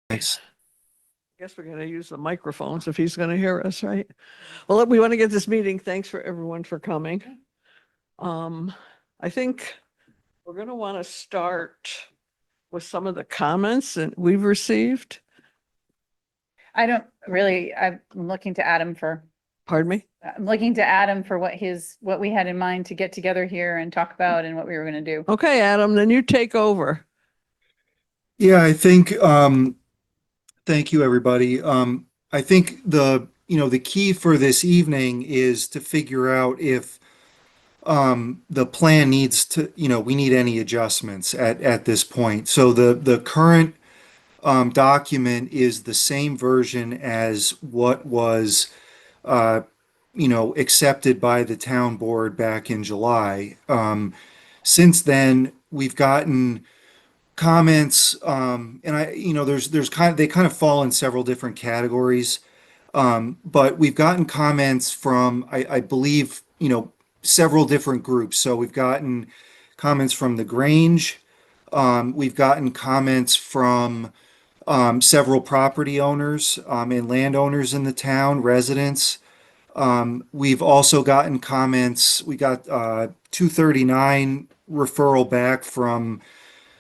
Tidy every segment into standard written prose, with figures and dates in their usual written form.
Nice. Guess we're going to use the microphones if he's going to hear us, right? Well, we want to get this meeting. Thanks for everyone for coming. I think we're going to want to start with some of the comments that we've received. I'm looking to Adam for, Pardon me? what we had in mind to get together here and talk about and what we were going to do. Okay, Adam, then you take over. Yeah, I think thank you everybody. I think the key for this evening is to figure out if the plan needs to, we need any adjustments at this point. So the current document is the same version as what was accepted by the town board back in July. Since then, we've gotten comments, and they kind of fall in several different categories. But we've gotten comments from, I believe, several different groups. So we've gotten comments from the Grange. We've gotten comments from several property owners and landowners in the town, residents. We've also gotten comments. We got 239 referral back from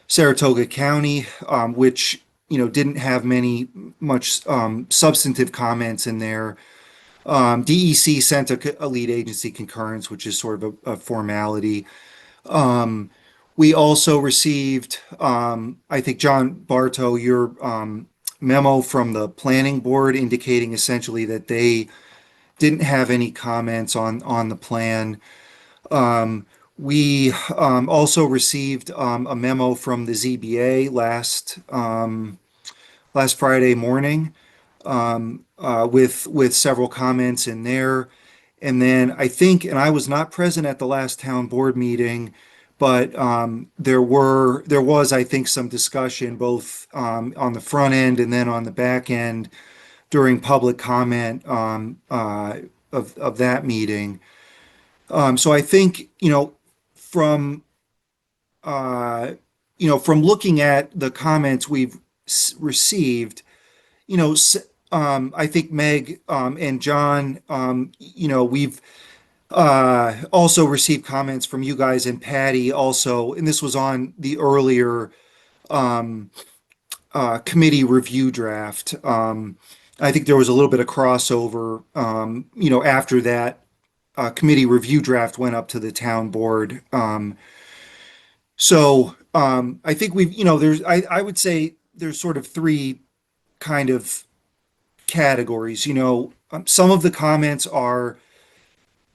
Saratoga County, which didn't have much substantive comments in there. DEC sent a lead agency concurrence, which is sort of a formality. We also received, I think, John Bartow, your memo from the planning board indicating essentially that they didn't have any comments on the plan. We also received a memo from the ZBA last Friday morning with several comments in there. And then I think, and I was not present at the last town board meeting, but there was, I think, some discussion both on the front end and then on the back end during public comment of that meeting. So I think, from from looking at the comments we've received, I think Meg and John, we've also received comments from you guys and Patty also, and this was on the earlier committee review draft. I think there was a little bit of crossover, after that committee review draft went up to the town board. I think I would say there's sort of three kind of categories. Some of the comments are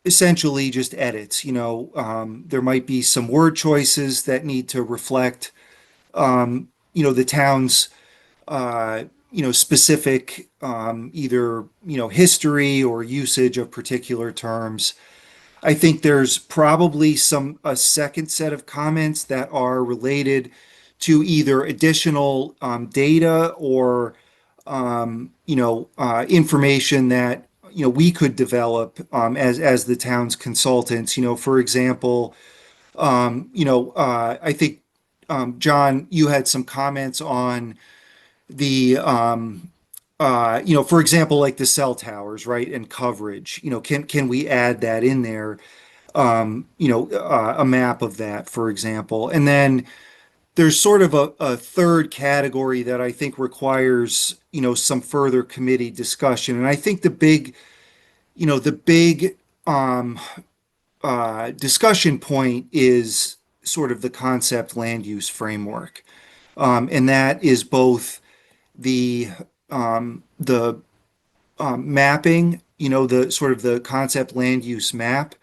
essentially just edits. There might be some word choices that need to reflect, the town's, specific, either, history or usage of particular terms. I think there's probably a second set of comments that are related to either additional data or information that we could develop as the town's consultants. For example, I think John, you had some comments on the for example, like the cell towers, right, and coverage. Can we add that in there? A map of that, for example. And then there's sort of a third category that I think requires, some further committee discussion. And I think the big discussion point is sort of the concept land use framework. And that is both the mapping, the sort of the concept land use map,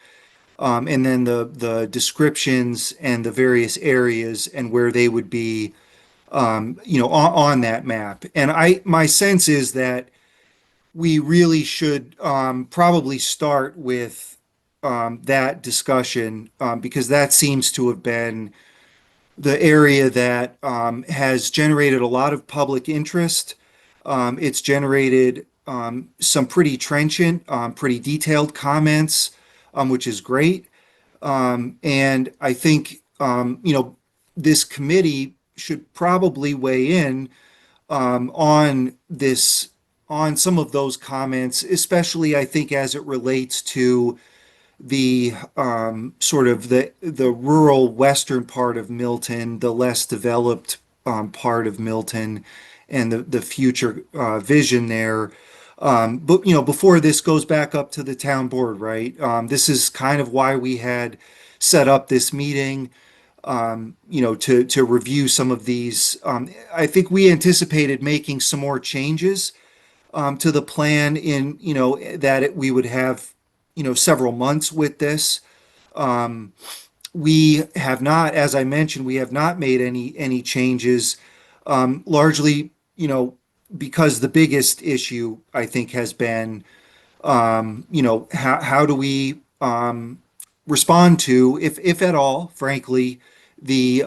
and then the descriptions and the various areas and where they would be, on that map. And my sense is that we really should probably start with that discussion because that seems to have been the area that has generated a lot of public interest. It's generated some pretty trenchant, pretty detailed comments, which is great. And I think, this committee should probably weigh in on this, on some of those comments, especially I think as it relates to the sort of the rural western part of Milton, the less developed part of Milton, and the future vision there. But before this goes back up to the town board, right? This is kind of why we had set up this meeting. To review some of these. I think we anticipated making some more changes to the plan in, that we would have, several months with this. We have not, as I mentioned, we have not made any changes, largely, because the biggest issue I think has been, how do we respond to, if at all, frankly, the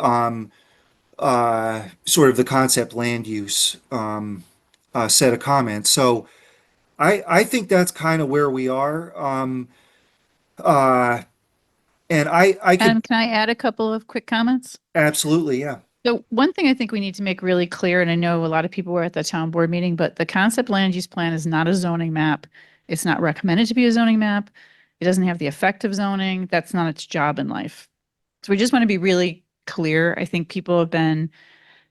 sort of the concept land use set of comments. So I think that's kind of where we are. Uh, and I Adam, could can I add a couple of quick comments? absolutely, yeah. So one thing I think we need to make really clear, and I know a lot of people were at the town board meeting, but the concept land use plan is not a zoning map. It's not recommended to be a zoning map. It doesn't have the effect of zoning. That's not its job in life. So we just want to be really clear. I think people have been,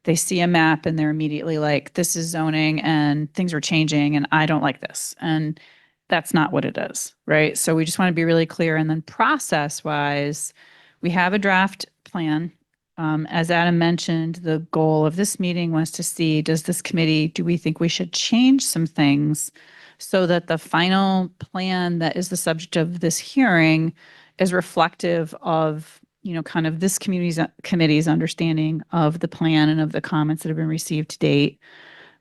they see a map and they're immediately like, this is zoning and things are changing and I don't like this. And that's not what it is, right? So we just want to be really clear. And then process wise, we have a draft plan. As Adam mentioned, the goal of this meeting was to see, does this committee, do we think we should change some things so that the final plan that is the subject of this hearing is reflective of, kind of this committee's understanding of the plan and of the comments that have been received to date.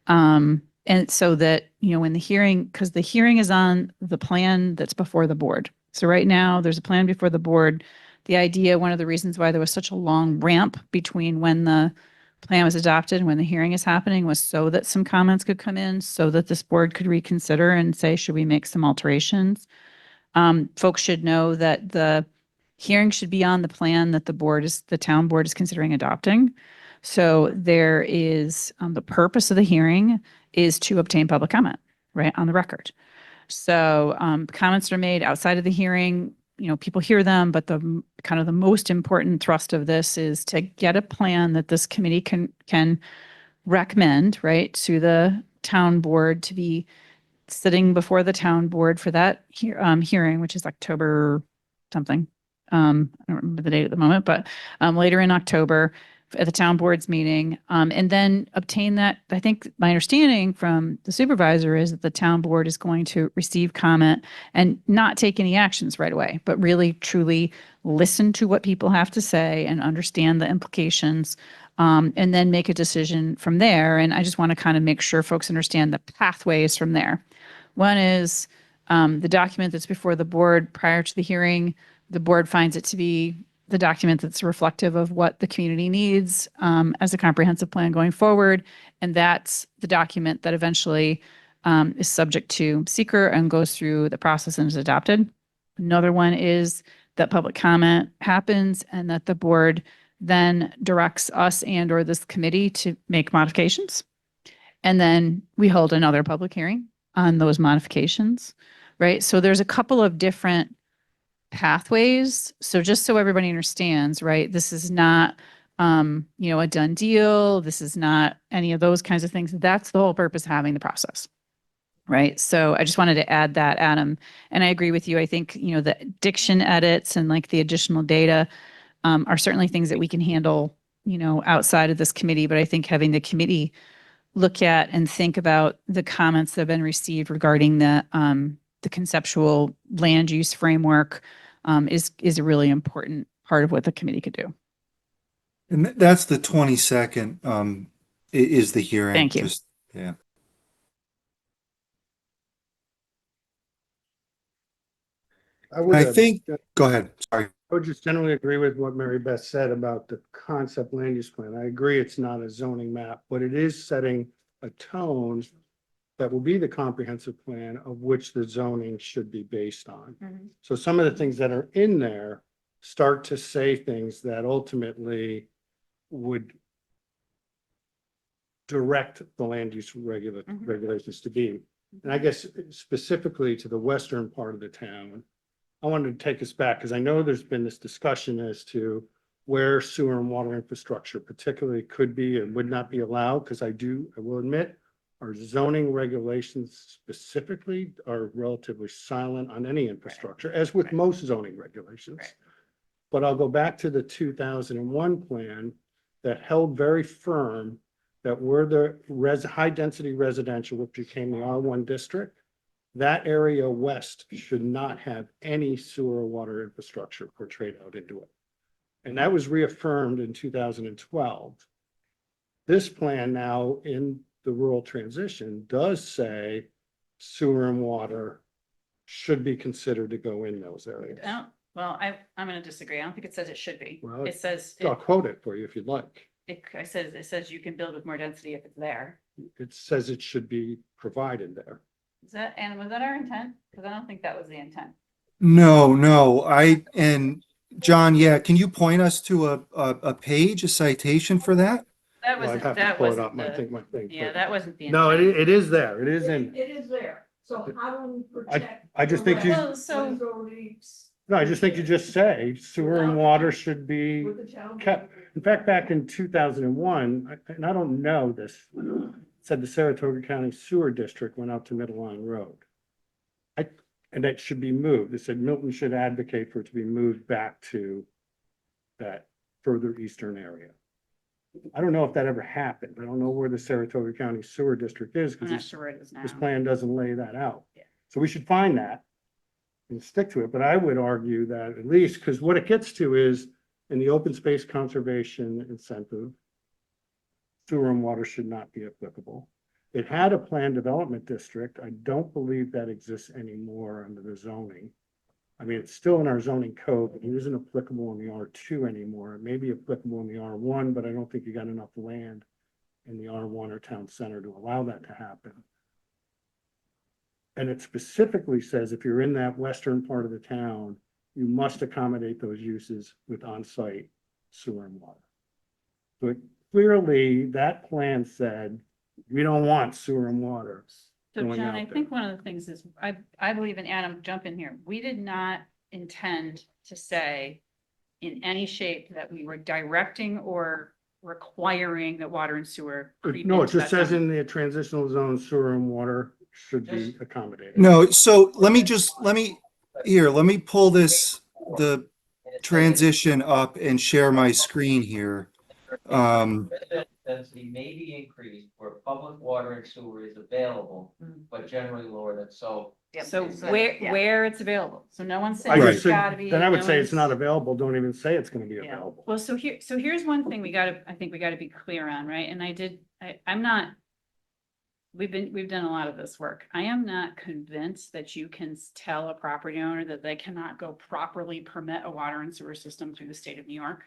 And so that, when the hearing, because the hearing is on the plan that's before the board. So right now, there's a plan before the board. The idea, one of the reasons why there was such a long ramp between when the plan was adopted and when the hearing is happening was so that some comments could come in, so that this board could reconsider and say, should we make some alterations? Folks should know that the hearing should be on the plan that the town board is considering adopting. So there is, the purpose of the hearing is to obtain public comment, right, on the record. So comments are made outside of the hearing, people hear them, but the kind of the most important thrust of this is to get a plan that this committee can recommend, right, to the town board to be sitting before the town board for that hearing, which is October something. I don't remember the date at the moment, but later in October at the town board's meeting, and then obtain that. I think my understanding from the supervisor is that the town board is going to receive comment and not take any actions right away, but really truly listen to what people have to say and understand the implications, and then make a decision from there. And I just want to kind of make sure folks understand the pathways from there. One is the document that's before the board prior to the hearing. The board finds it to be the document that's reflective of what the community needs as a comprehensive plan going forward. And that's the document that eventually is subject to seeker and goes through the process and is adopted. Another one is that public comment happens and that the board then directs us and or this committee to make modifications. And then we hold another public hearing on those modifications, right? So there's a couple of different pathways. So just so everybody understands, right? This is not, a done deal. This is not any of those kinds of things. That's the whole purpose of having the process, right? So I just wanted to add that, Adam. And I agree with you. I think, the diction edits and like the additional data are certainly things that we can handle, outside of this committee. But I think having the committee look at and think about the comments that have been received regarding the conceptual land use framework is a really important part of what the committee could do. And that's the 22nd, is the hearing. Thank you. Just, yeah. I think, go ahead. Sorry. I would just generally agree with what Mary Beth said about the concept land use plan. I agree it's not a zoning map, but it is setting a tone that will be the comprehensive plan of which the zoning should be based on. Mhm. So some of the things that are in there start to say things that ultimately would direct the land use regulations to be. And I guess specifically to the western part of the town, I wanted to take us back because I know there's been this discussion as to where sewer and water infrastructure particularly could be and would not be allowed, because I will admit, our zoning regulations specifically are relatively silent on any infrastructure, as with most zoning regulations. Right. But I'll go back to the 2001 plan that held very firm that were the high-density residential, which became the R1 district, that area west should not have any sewer or water infrastructure portrayed out into it. And that was reaffirmed in 2012. This plan now in the rural transition does say sewer and water should be considered to go in those areas. Well, I'm going to disagree. I don't think it says it should be. Well, It says, I'll quote it for you if you'd like. it says you can build with more density if it's there. It says it should be provided there. And was that our intent? Because I don't think that was the intent. No, and John, yeah, can you point us to a page, a citation for that? That Well, I'd wasn't, have to that pull it wasn't up, I the, think my thing. yeah, but- that wasn't the No, intent. it is there. It is in, It is there. So how do we protect? I just think you, Well, so, no, I just think you just say sewer and water should be With the town. kept. In fact, back in 2001, and I don't know this, it said the Saratoga County Sewer District went out to Middle Line Road. And that should be moved. It said Milton should advocate for it to be moved back to that further eastern area. I don't know if that ever happened. I don't know where the Saratoga County Sewer District is I'm because not this, sure where it is now. this plan doesn't lay that out. Yeah. So we should find that and stick to it. But I would argue that at least, because what it gets to is in the open space conservation incentive, sewer and water should not be applicable. It had a planned development district. I don't believe that exists anymore under the zoning. I mean, it's still in our zoning code, but it isn't applicable in the R2 anymore. It may be applicable in the R1, but I don't think you got enough land in the R1 or town center to allow that to happen. And it specifically says if you're in that western part of the town, you must accommodate those uses with on-site sewer and water. But clearly, that plan said, we don't want sewer and water. So going John, out I there. think one of the things is, I believe in Adam, jump in here. We did not intend to say in any shape that we were directing or requiring that water and sewer. creep No, it into just that says zone. in the transitional zone, sewer and water should be accommodated. No, so let me pull the transition up and share my screen here. Density may be increased where public water and sewer is available, but generally lower than so. So It says- where it's available. So no one's I saying Right. it's just gotta said, be. then I would no say it's one's- not available. Don't even say it's gonna be Yeah. available. Well, so here's one thing I think we gotta be clear on, right? And I'm not. We've done a lot of this work. I am not convinced that you can tell a property owner that they cannot go properly permit a water and sewer system through the state of New York.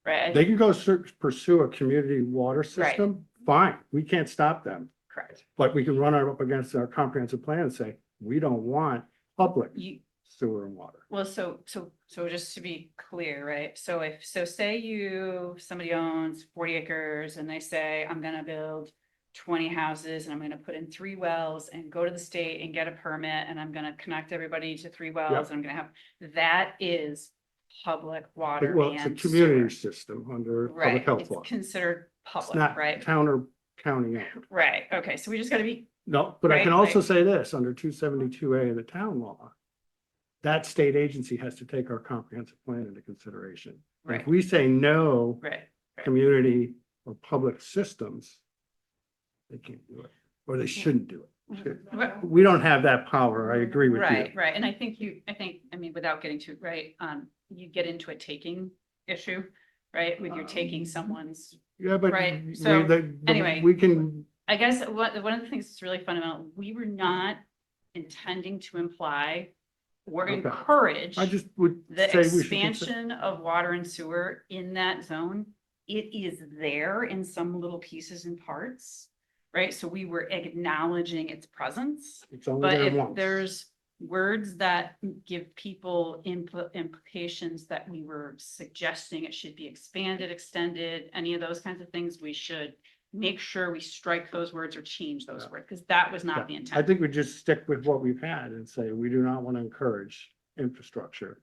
Right? They can go pursue a community water system, fine, we can't stop them. Correct. But we can run up against our comprehensive plan and say, we don't want public You, sewer and water. well, so just to be clear, right? So say somebody owns 40 acres and they say, I'm gonna build 20 houses and I'm gonna put in 3 wells and go to the state and get a permit and I'm gonna connect everybody to 3 wells. And I'm gonna that is public water Well, it's a and community sewer. system under Right, public health it's law. considered It's public, not right? town or county owned. Right, okay, so we just gotta be, No, but I can Right, also right. say this, under 272A of the town law, that state agency has to take our comprehensive plan into consideration. And right, If we say no right. community or public systems, they can't do it, or they shouldn't do it. Right. We don't have that power. I agree with Right, you. right, and I think, I mean, without getting too, right, you get into a taking issue, right, with you're taking someone's, Yeah, but Right, we- so, anyway, we can, I guess, one of the things that's really fundamental, we were not intending to imply or Okay. encourage I just would the say we should. expansion of water and sewer in that zone. It is there in some little pieces and parts, right? So we were acknowledging its presence. It's only But there if once. there's words that give people implications that we were suggesting it should be expanded, extended, any of those kinds of things, we should make sure we strike those words or change those words, because that was not the I intent. think we just stick with what we've had and say, we do not want to encourage infrastructure.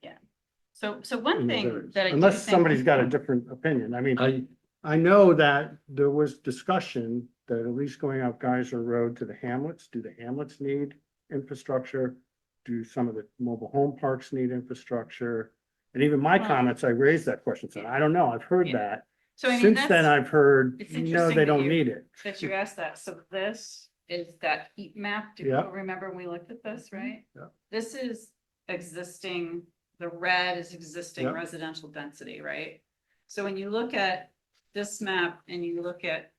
So one in those thing areas. that I do Unless think- somebody's got a different opinion. I mean, I know that there was discussion that at least going up Geyser Road to the hamlets, do the hamlets need infrastructure? Do some of the mobile home parks need infrastructure? And even my Well, comments, I raised that question, said, I don't know, I've heard Yeah. that. So I mean, Since then, that's, I've heard, it's no, interesting they that don't you- need it. that you asked that. So this is that heat map. Do Yeah. you remember when we looked at this, right? Yeah. This is existing, the red is existing Yeah. residential density, right? So when you look at this map and you look at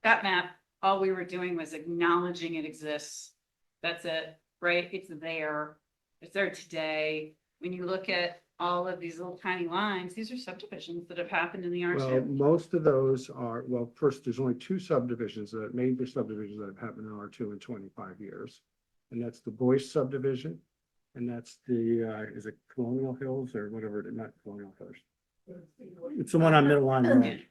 that map, all we were doing was acknowledging it exists. That's it, right? It's there. It's there today. When you look at all of these little tiny lines, these are subdivisions that have happened in the Well, R2. most of those are, well, first, there's only two subdivisions, major subdivisions that have happened in R2 in 25 years. And that's the Boyce subdivision, and that's the, is it Colonial Hills or whatever, not Colonial Hills. It's the one on Middle Line Road.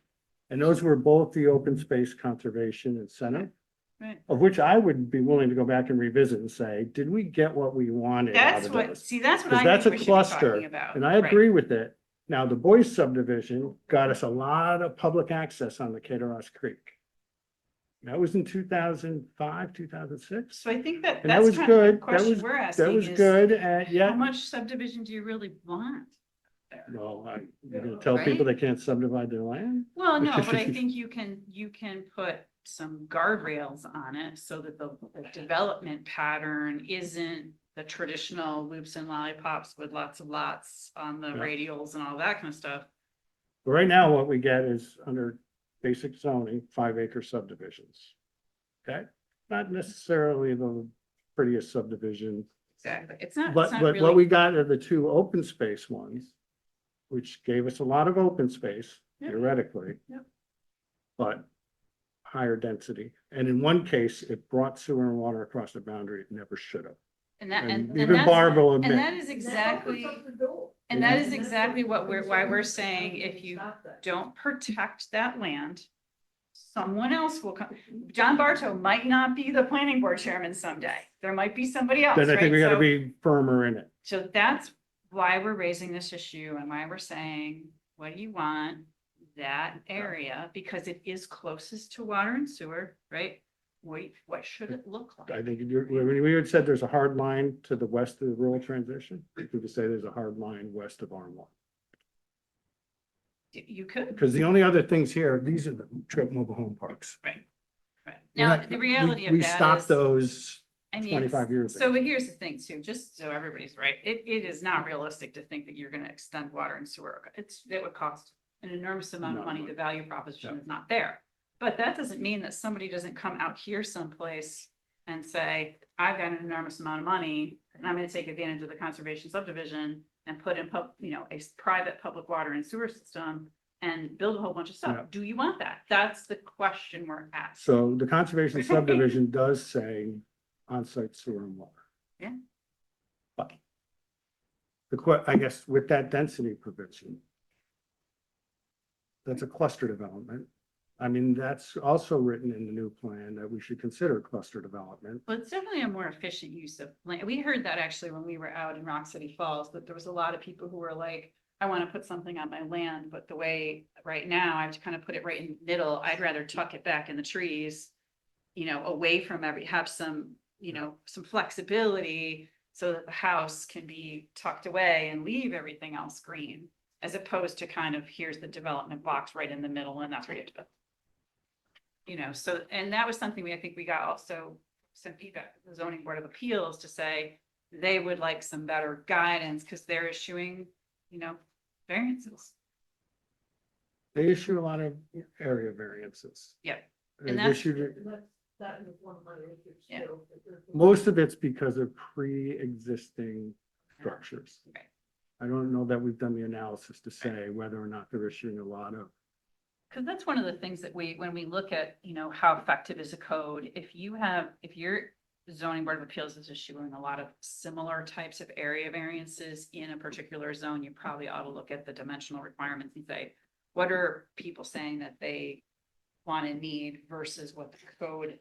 And those were both the open space conservation and center, Right. of which I would be willing to go back and revisit and say, did we get what we wanted out That's of what, those? see, that's what Because I that's think a we should be cluster, talking about. and I Right. agree with it. Now, the Boyce subdivision got us a lot of public access on the Cateros Creek. That was in 2005, 2006. So I think that And that that's was kind of the good. That question was, we're that asking was is, good, and how yet, much subdivision do you really want? there? well, you're gonna tell people they can't subdivide their land? Well, no, but I think you can put some guardrails on it so that the development pattern isn't the traditional loops and lollipops with lots of lots on the Yeah. radials and all that kind of stuff. But right now, what we get is under basic zoning, 5-acre subdivisions. Okay, not necessarily the prettiest subdivision. Exactly. It's not But what really, we got are the two open space ones, which gave us a lot of open space Yep. theoretically. Yep. But higher density. And in one case, it brought sewer and water across the boundary. It never should have. and that, And and even that's, Barb will and admit. that is exactly, and that is exactly why we're saying, if you don't protect that land, someone else will come. John Bartow might not be the planning board chairman someday. There might be somebody else, Then I think right? we gotta So- be firmer in it. So that's why we're raising this issue and why we're saying, what do you want? That area, because it is closest to water and sewer, right? Wait, what should it look I like? think when we had said there's a hard line to the west of the rural transition, we could say there's a hard line west of R1. You could, Because the only other things here, these are the trip mobile home parks. right? We're Now, not- the reality of We that stopped is, those I mean, 25 years so ago. but here's the thing too, just so everybody's right, it is not realistic to think that you're gonna extend water and sewer. It would cost an enormous amount of No. money. The value proposition Yeah. is not there. But that doesn't mean that somebody doesn't come out here someplace and say, I've got an enormous amount of money and I'm gonna take advantage of the conservation subdivision and put in a private public water and sewer system and build a whole bunch of Yeah. stuff. Do you want that? That's the question we're asking. So the conservation subdivision does say on-site sewer and water. Yeah. But I guess with that density provision, that's a cluster development. I mean, that's also written in the new plan that we should consider cluster development. Well, it's definitely a more efficient use of land. We heard that actually when we were out in Rock City Falls, that there was a lot of people who were like, I want to put something on my land, but the way right now I have to kind of put it right in the middle. I'd rather tuck it back in the trees, away from have some, some flexibility so that the house can be tucked away and leave everything else green, as opposed to kind of, here's the development box right in the middle and that's where you have to put. So, and that was something I think we got also some feedback from the zoning board of appeals to say they would like some better guidance because they're issuing, variances. They issue a lot of area variances. Yep. They've And that's- issued- Yeah. Most of it's because of pre-existing structures. Right. I don't know that we've done the analysis to say whether or not they're issuing a lot of. Because that's one of the things that when we look at, how effective is a code, if your zoning board of appeals is issuing a lot of similar types of area variances in a particular zone, you probably ought to look at the dimensional requirements and say, what are people saying that they want and need versus what the code,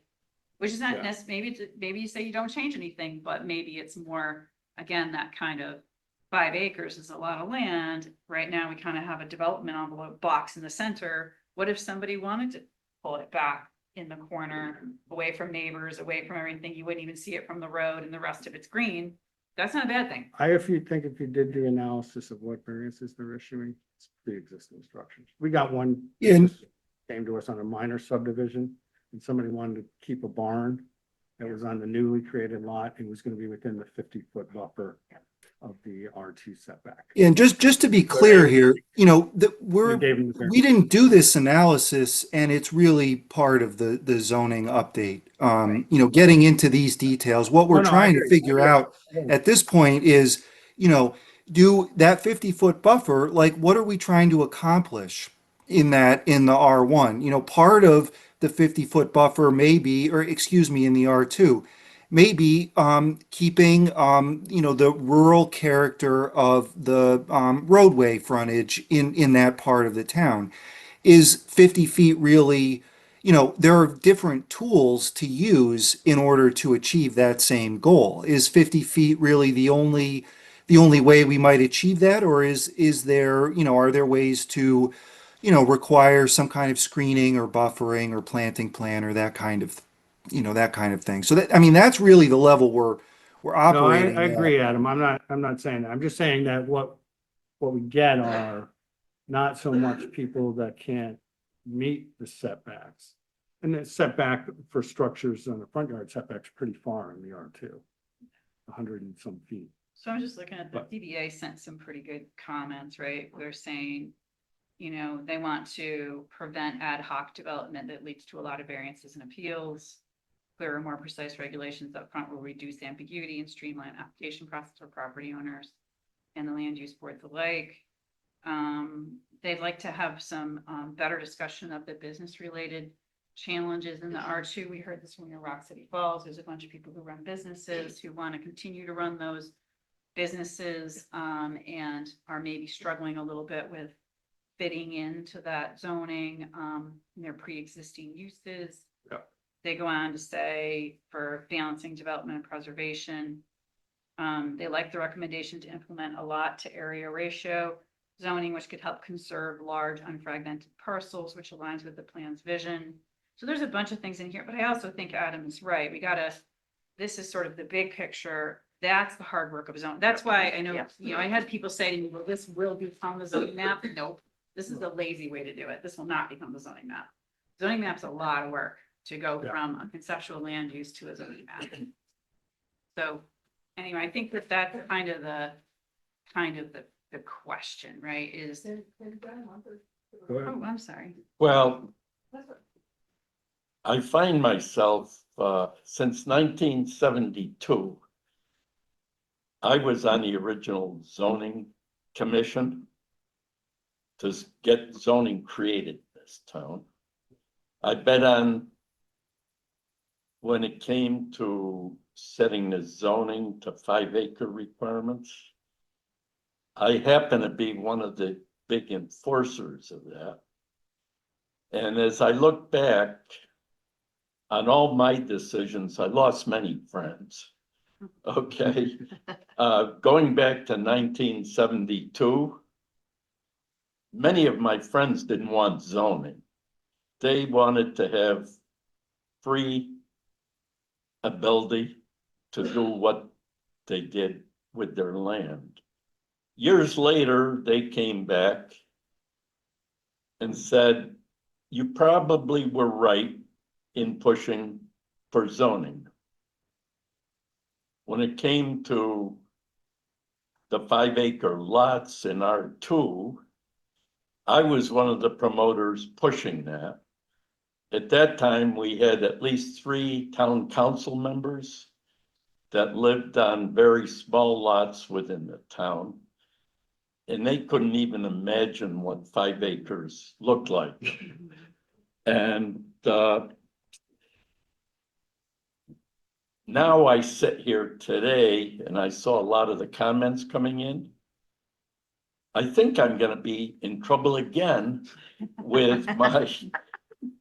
which is not Yeah. necessarily, maybe you say you don't change anything, but maybe it's more, again, that kind of 5 acres is a lot of land. Right now, we kind of have a development envelope box in the center. What if somebody wanted to pull it back in the corner, away from neighbors, away from everything? You wouldn't even see it from the road and the rest of it's green. That's not a bad thing. If you did the analysis of what variances they're issuing, it's pre-existing structures. We got one. that And- just Came to us on a minor subdivision and somebody wanted to keep a barn that was on the newly created lot. It was gonna be within the 50-foot buffer of the R2 setback. And just to be clear here, you know, We gave them the we didn't do this analysis and it's really part of the zoning update. You know, getting into these details, what we're No, I trying to agree. figure out at this point is, you know, do that 50-foot buffer, like what are we trying to accomplish in the R1? You know, part of the 50-foot buffer may be, or excuse me, in the R2, maybe keeping you know, the rural character of the roadway frontage in that part of the town. Is 50 feet really, you know, there are different tools to use in order to achieve that same goal. Is 50 feet really the only way we might achieve that, or is there, you know, are there ways to, you know, require some kind of screening or buffering or planting plan or that kind of, you know, that kind of thing? So that, I mean, that's really the level we're No, operating I at. agree, Adam. I'm not saying that. I'm just saying that what we get are not so much people that can't meet the setbacks. And the setback for structures on the front yard setback's pretty far in the R2, 100 and some feet. So I'm just looking at the But- DBA sent some pretty good comments, right? They're saying, you know, they want to prevent ad hoc development that leads to a lot of variances and appeals. Clearer, more precise regulations up front will reduce ambiguity and streamline application process for property owners and the land use boards alike. They'd like to have some better discussion of the business related challenges in the R2. We heard this when we were Rock City Falls. There's a bunch of people who run businesses who want to continue to run those businesses and are maybe struggling a little bit with fitting into that zoning, their pre-existing uses. Yeah. They go on to say for balancing development and preservation, they like the recommendation to implement a lot to area ratio zoning, which could help conserve large unfragmented parcels, which aligns with the plan's vision. So there's a bunch of things in here, but I also think Adam is right. This is sort of the big picture. That's the hard work of zone. That's why I know, you know, I had people say to me, well, this will become the zoning map. Nope. This is the lazy way to do it. This will not become the zoning map. Zoning map's a lot of work to go Yeah. from a conceptual land use to a zoning map. So anyway, I think that's kind of the question, right, is, Go ahead. oh, I'm sorry. Well, I find myself, since 1972, I was on the original zoning commission to get zoning created in this town. I bet on when it came to setting the zoning to 5-acre requirements. I happen to be one of the big enforcers of that. And as I look back on all my decisions, I lost many friends. Okay, going back to 1972, many of my friends didn't want zoning. They wanted to have free ability to do what they did with their land. Years later, they came back and said, you probably were right in pushing for zoning. When it came to the 5-acre lots in R2, I was one of the promoters pushing that. At that time, we had at least 3 town council members that lived on very small lots within the town. And they couldn't even imagine what 5 acres looked like. And now I sit here today and I saw a lot of the comments coming in. I think I'm gonna be in trouble again with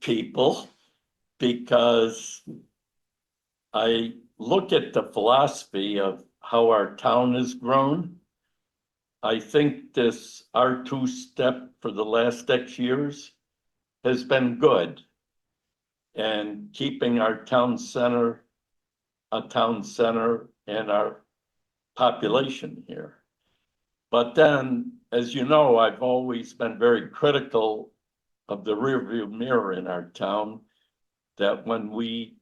people because I look at the philosophy of how our town has grown. I think this R2 step for the last X years has been good. And keeping our town center a town center and our population here. But then, as you know, I've always been very critical of the rearview mirror in our town, that when we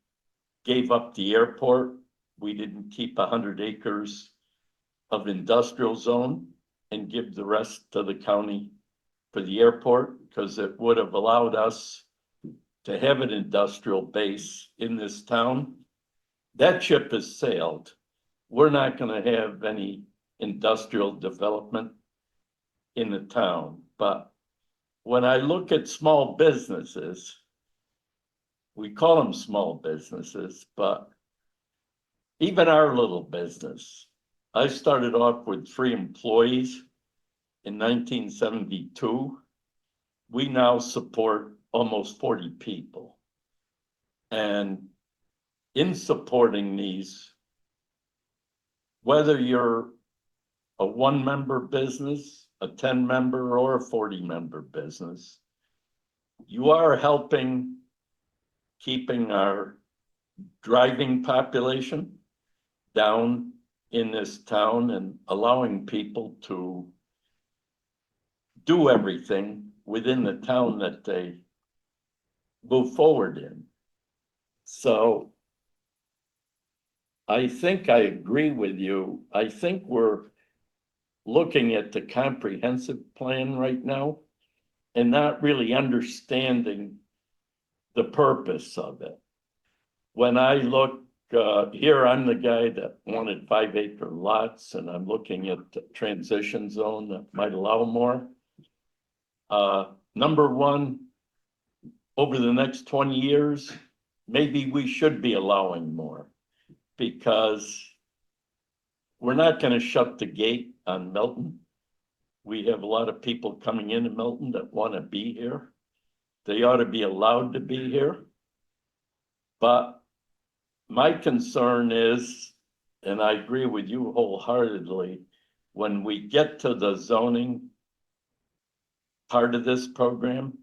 gave up the airport, we didn't keep 100 acres of industrial zone and give the rest to the county for the airport, because it would have allowed us to have an industrial base in this town. That ship has sailed. We're not going to have any industrial development in the town. But when I look at small businesses, we call them small businesses, but even our little business, I started off with 3 employees in 1972. We now support almost 40 people. And in supporting these, whether you're a 1-member business, a 10-member, or a 40-member business, you are helping keeping our driving population down in this town and allowing people to do everything within the town that they move forward in. So I think I agree with you. I think we're looking at the comprehensive plan right now and not really understanding the purpose of it. When I look here, I'm the guy that wanted 5-acre lots, and I'm looking at the transition zone that might allow more. Number one, over the next 20 years, maybe we should be allowing more, because we're not going to shut the gate on Milton. We have a lot of people coming into Milton that want to be here. They ought to be allowed to be here. But my concern is, and I agree with you wholeheartedly, when we get to the zoning part of this program,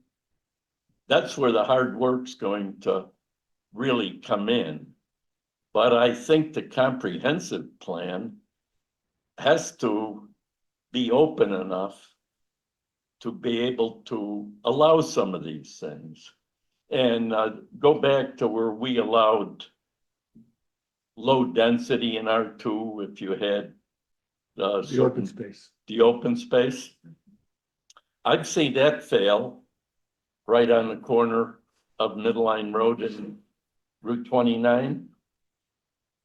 that's where the hard work's going to really come in. But I think the comprehensive plan has to be open enough to be able to allow some of these things. And go back to where we allowed low density in R2 if you had The open space. the open space. I've seen that fail right on the corner of Midline Road and Route 29.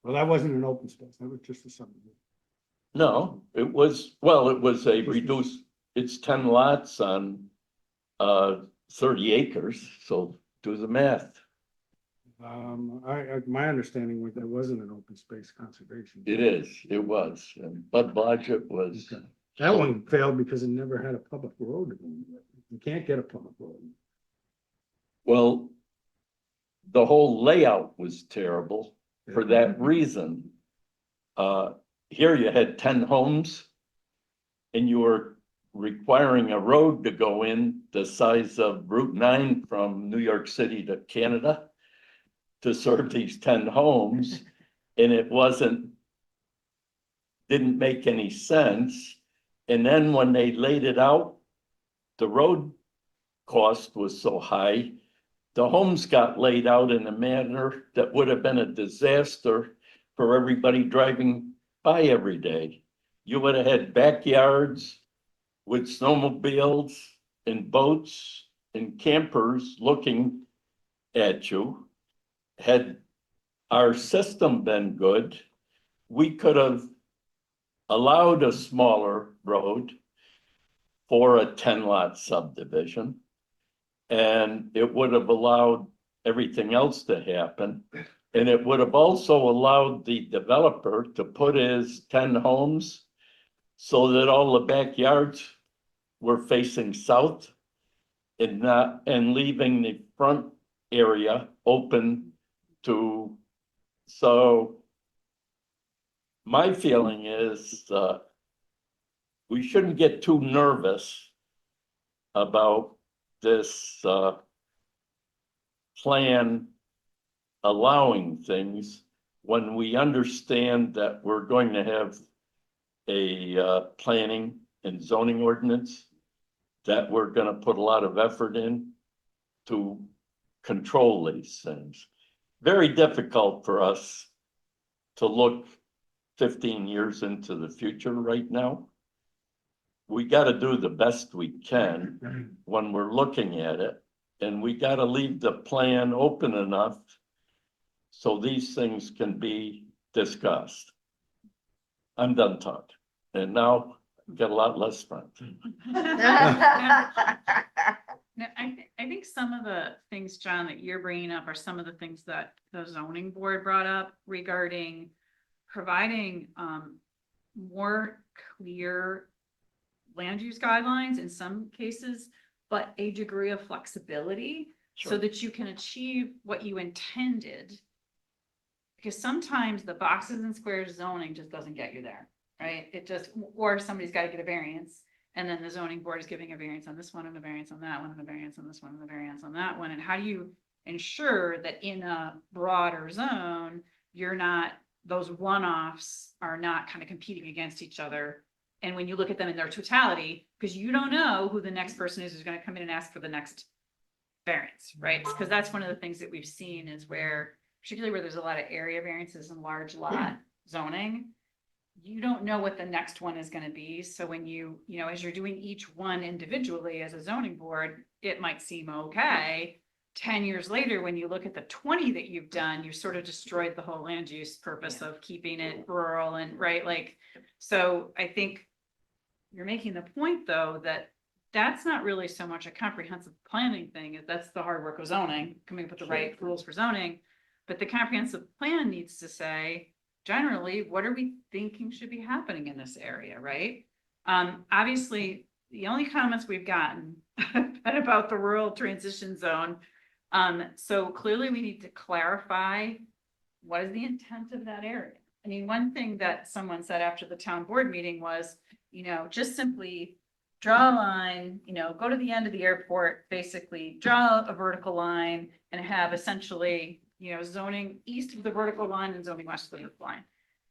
Well, that wasn't an open space. That was just a subdivision. No, it was, well, it was a reduced, it's 10 lots on 30 acres, so do the math. My understanding was that wasn't an open space conservation. It is, it was, and Bud Blodgett was. Okay. That one failed because it never had a public road. You can't get a public road. Well, the whole layout was terrible for that reason. Here you had 10 homes and you were requiring a road to go in the size of Route 9 from New York City to Canada to serve these 10 homes. And it didn't make any sense. And then when they laid it out, the road cost was so high, the homes got laid out in a manner that would have been a disaster for everybody driving by every day. You would have had backyards with snowmobiles and boats and campers looking at you. Had our system been good, we could have allowed a smaller road for a 10-lot subdivision, and it would have allowed everything else to happen. And it would have also allowed the developer to put his 10 homes so that all the backyards were facing south and leaving the front area open to, so my feeling is, we shouldn't get too nervous about this, plan allowing things when we understand that we're going to have a, planning and zoning ordinance that we're gonna put a lot of effort in to control these things. Very difficult for us to look 15 years into the future right now. We gotta do the best we can when we're looking at it, and we gotta leave the plan open enough so these things can be discussed. I'm done talking, and now I've got a lot less fun. No, I think some of the things, John, that you're bringing up are some of the things that the zoning board brought up regarding providing more clear land use guidelines in some cases, but a degree of flexibility so that you can achieve what you intended. Because sometimes the boxes and squares zoning just doesn't get you there, right? It just, or somebody's got to get a variance. And then the zoning board is giving a variance on this one and a variance on that one and a variance on this one and a variance on that one. And how do you ensure that in a broader zone, you're not, those one-offs are not kind of competing against each other? And when you look at them in their totality, because you don't know who the next person is who's going to come in and ask for the next variance, right? Because that's one of the things that we've seen is where, particularly where there's a lot of area variances and large lot zoning, you don't know what the next one is going to be. So when you know, as you're doing each one individually as a zoning board, it might seem okay. 10 years later, when you look at the 20 that you've done, you sort of destroyed the whole land use purpose of keeping it rural and right. Like, so I think you're making the point though, that that's not really so much a comprehensive planning thing. That's the hard work of zoning, coming up with the right rules for zoning. But the comprehensive plan needs to say, generally, what are we thinking should be happening in this area, right? Obviously, the only comments we've gotten have been about the rural transition zone. So clearly we need to clarify what is the intent of that area. I mean, one thing that someone said after the town board meeting was, just simply draw a line, go to the end of the airport, basically draw a vertical line and have essentially, zoning east of the vertical line and zoning west of the vertical line.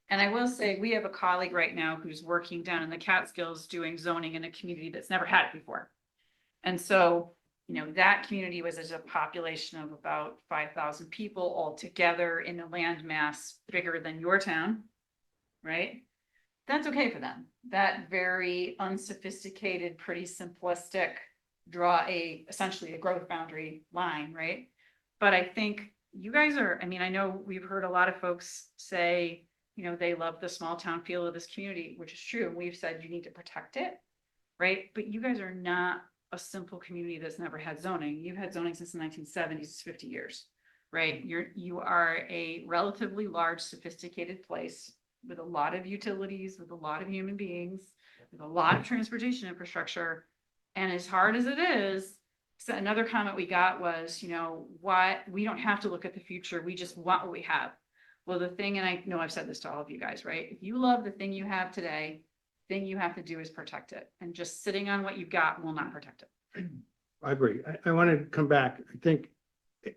And I will say, we have a colleague right now who's working down in the Catskills doing zoning in a community that's never had it before. And so, that community was as a population of about 5,000 people all together in a landmass bigger than your town, right? That's okay for them. That very unsophisticated, pretty simplistic, draw essentially a growth boundary line, right? But I think you guys are, I know we've heard a lot of folks say, they love the small town feel of this community, which is true. And we've said you need to protect it, right? But you guys are not a simple community that's never had zoning. You've had zoning since the 1970s, 50 years, right? You are a relatively large, sophisticated place with a lot of utilities, with a lot of human beings, with a lot of transportation infrastructure. And as hard as it is, so another comment we got was, what we don't have to look at the future. We just want what we have. Well, the thing, and I know I've said this to all of you guys, right? If you love the thing you have today, thing you have to do is protect it. And just sitting on what you've got will not protect it. I agree. I want to come back. I think,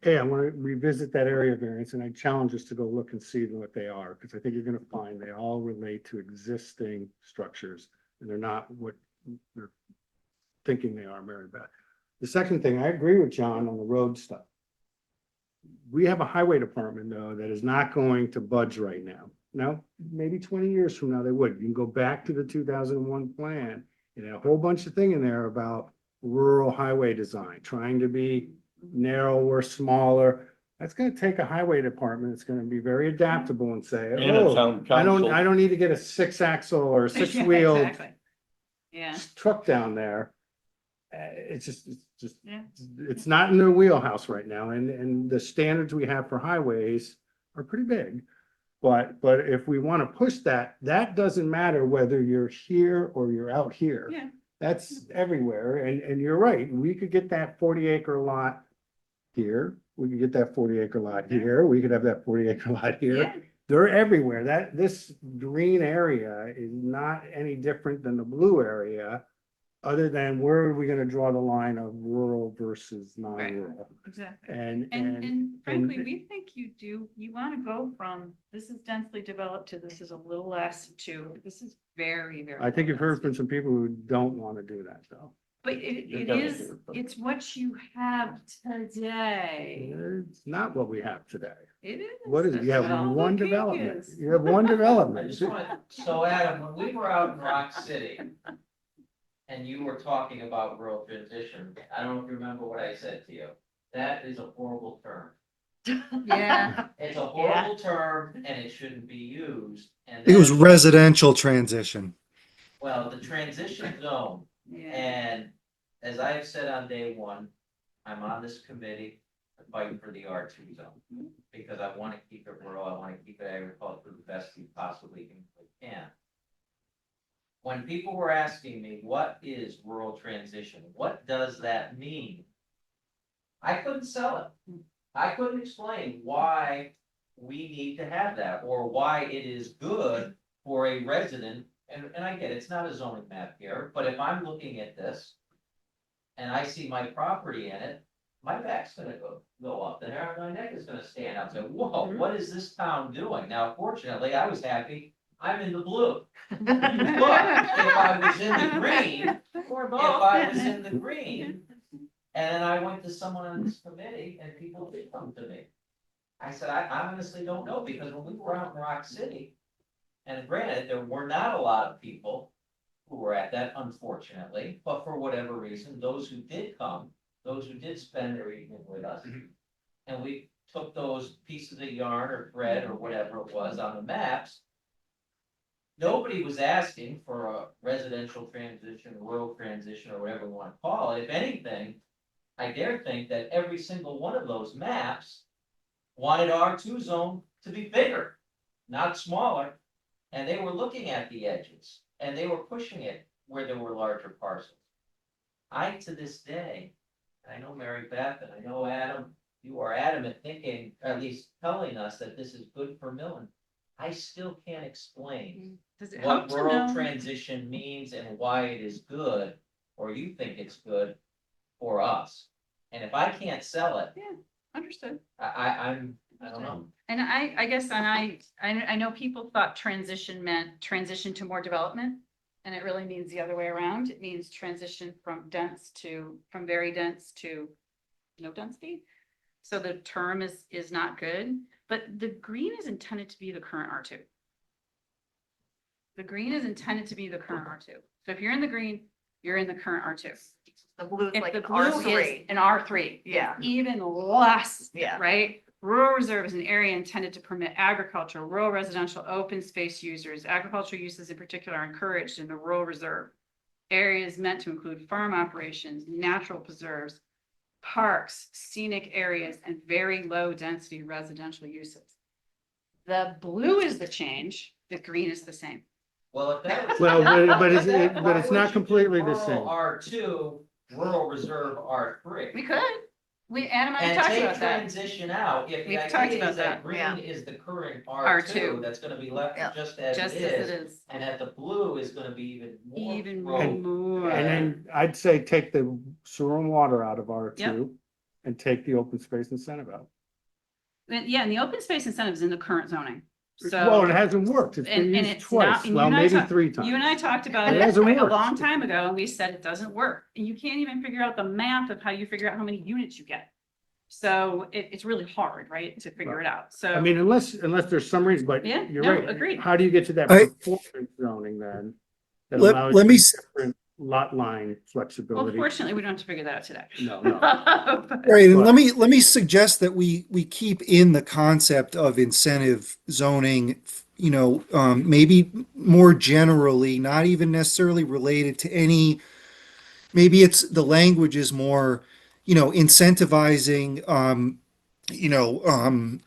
I want to revisit that area variance and I challenge us to go look and see what they are, because I think you're going to find they all relate to existing structures and they're not what they're thinking they are, Mary Beth. The second thing, I agree with John on the road stuff. We have a highway department though that is not going to budge right now. No, maybe 20 years from now they would. You can go back to the 2001 plan and a whole bunch of thing in there about rural highway design, trying to be narrower, smaller. That's going to take a highway department. It's going to be very adaptable and say, And a town I council. don't need to get a 6-axle or a Yeah, 6-wheeled exactly. Yeah. truck down there. It's just, Yeah. it's not in their wheelhouse right now. And the standards we have for highways are pretty big. But if we want to push that, that doesn't matter whether you're here or you're out here. Yeah. That's everywhere. And you're right. We could get that 40-acre lot here, we could get that 40-acre lot here, we could have that 40-acre lot here. Yeah. They're everywhere. This green area is not any different than the blue area. Other than where are we gonna draw the line of rural versus non-rural? Exactly. And, And frankly, and- we think you want to go from, this is densely developed to this is a little less to, this is very, very. I think low you've heard from density. some people who don't wanna do that though. But it gotta is, do it. it's what you have today. It's not what we have today. It is. What is it? You That's have what all the one cake development. is. You have one I development. just want, so Adam, when we were out in Rock City and you were talking about rural transition, I don't know if you remember what I said to you. That is a horrible term. Yeah. It's a horrible term and it shouldn't be used. And It was then- residential transition. Well, the transition zone, Yeah. and as I have said on day one, I'm on this committee to fight for the R2 zone. Because I want to keep it rural, I want to keep it agricultural the best we possibly can. When people were asking me, what is rural transition? What does that mean? I couldn't sell it. I couldn't explain why we need to have that, or why it is good for a resident. And I get it, it's not a zoning map here, but if I'm looking at this and I see my property in it, my back's gonna go up, the hair on my neck is gonna stand up, and say, whoa, what is this town doing? Now, fortunately, I was happy, I'm in the blue. But if I was in the green, Or if I was in the green, and then I went to someone on this committee and people did come to me. I said, I honestly don't know, because when we were out in Rock City, and granted, there were not a lot of people who were at that, unfortunately, but for whatever reason, those who did come, those who did spend their evening with us, and we took those pieces of yarn or thread or whatever it was on the maps. Nobody was asking for a residential transition, rural transition, or whatever we want to call it. If anything, I dare think that every single one of those maps wanted R2 zone to be bigger, not smaller. And they were looking at the edges and they were pushing it where there were larger parcels. I, to this day, and I know Mary Beth and I know Adam, you are adamant thinking, or at least telling us that this is good for Milton. I still can't explain Does it help what to rural know? transition means and why it is good, or you think it's good for us. And if I can't sell it, Understood. I don't know. And I guess, and I know people thought transition meant transition to more development. And it really means the other way around. It means transition from very dense to no density. So the term is not good, but the green is intended to be the current R2. The green is intended to be the current R2. So if you're in the green, you're in the current R2. The blue is If like the an blue is R3. an R3. Yeah. Even less. Yeah. Right? Rural reserve is an area intended to permit agriculture, rural residential, open space users. Agricultural uses in particular are encouraged in the rural reserve. Areas meant to include farm operations, natural preserves, parks, scenic areas, and very low density residential uses. The blue is the change, the green is the same. Well, if that was. Well, but if that- but why it's would not you completely do the rural same. R2, rural reserve R3. We could, Adam and I And talked take about that. transition out, if the We've talked idea about is that that, yeah. green is the current R2. R2, that's gonna be left Yeah. just as Just it as it is. is, And that the blue is gonna be even more. even rural. more. And then I'd say take the sewer and water out of R2 Yep. and take the open space incentive out. Yeah, and the open space incentive is in the current zoning, Well, it so. hasn't worked. It's been And used it's not, twice, and you well, and I maybe talked, 3 times. you and I talked about It it hasn't quite a worked. long time ago, and we said it doesn't work. And you can't even figure out the math of how you figure out how many units you get. So it's really hard, right, to figure it out, so. I mean, unless there's some reason, but Yeah, you're no, right. agreed. How do you get to that I- performance zoning then? That Let- allows let me you s- different lot line Well, flexibility. fortunately, we don't have to figure that out today. No, no. Right, and But- let me suggest that we keep in the concept of incentive zoning, maybe more generally, not even necessarily related to any, maybe it's the language is more, incentivizing, you know, um,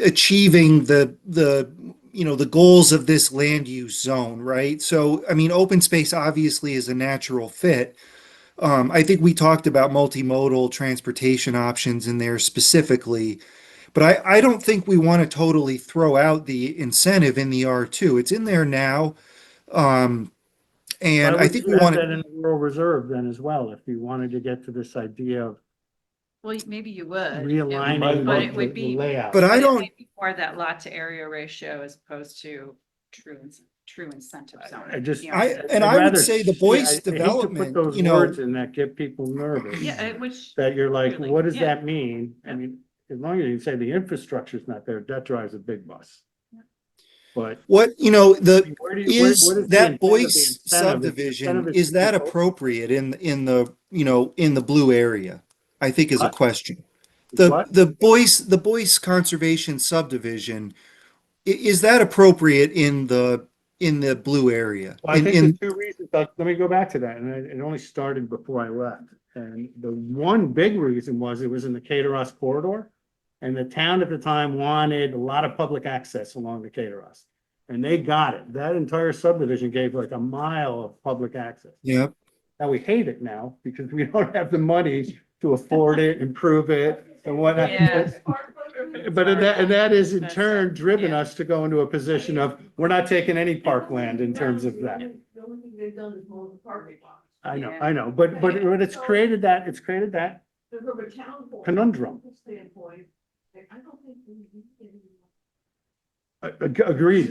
achieving the goals of this land use zone, right? So, I mean, open space obviously is a natural fit. I think we talked about multimodal transportation options in there specifically, but I don't think we want to totally throw out the incentive in the R2. It's in there now. Um, Why and I wouldn't think you we have want that to, in the rural reserve then as well, if you wanted to get to this idea of Well, maybe you would. realigning But might it would the be, layout? but I it don't, might be more that lot to area ratio as opposed to true incentive zone. I just, You know, and I'd I would rather say the see- Boyce I hate to put development, those you know, words in that get people nervous. Yeah, which. That you're like, Clearly, what does yeah. that mean? I mean, as long as you say the infrastructure's not there, that drives a big bus. But what, you know, where do you, is what is the that intent of the Boyce incentive? If the subdivision, incentive is to that keep open- appropriate in the, you know, in the blue area? I think is a What? question. What? The Boyce Conservation subdivision, is that appropriate in the blue area? Well, I think there's two reasons. Let me go back to that. And it only started before I left. And the one big reason was it was in the Caterham corridor. And the town at the time wanted a lot of public access along the Caterham. And they got it. That entire subdivision gave like a mile of public access. Yep. Now we hate it now because we don't have the money to afford it, improve it and whatnot. Yeah. But that is in That's turn it, driven yeah. us to go into a position of, we're not taking any parkland in terms of that. The only thing they've done is mow the parking lot. I know, but it's created that So from a town point. Conundrum. Standpoint, I don't think we need any. Agreed,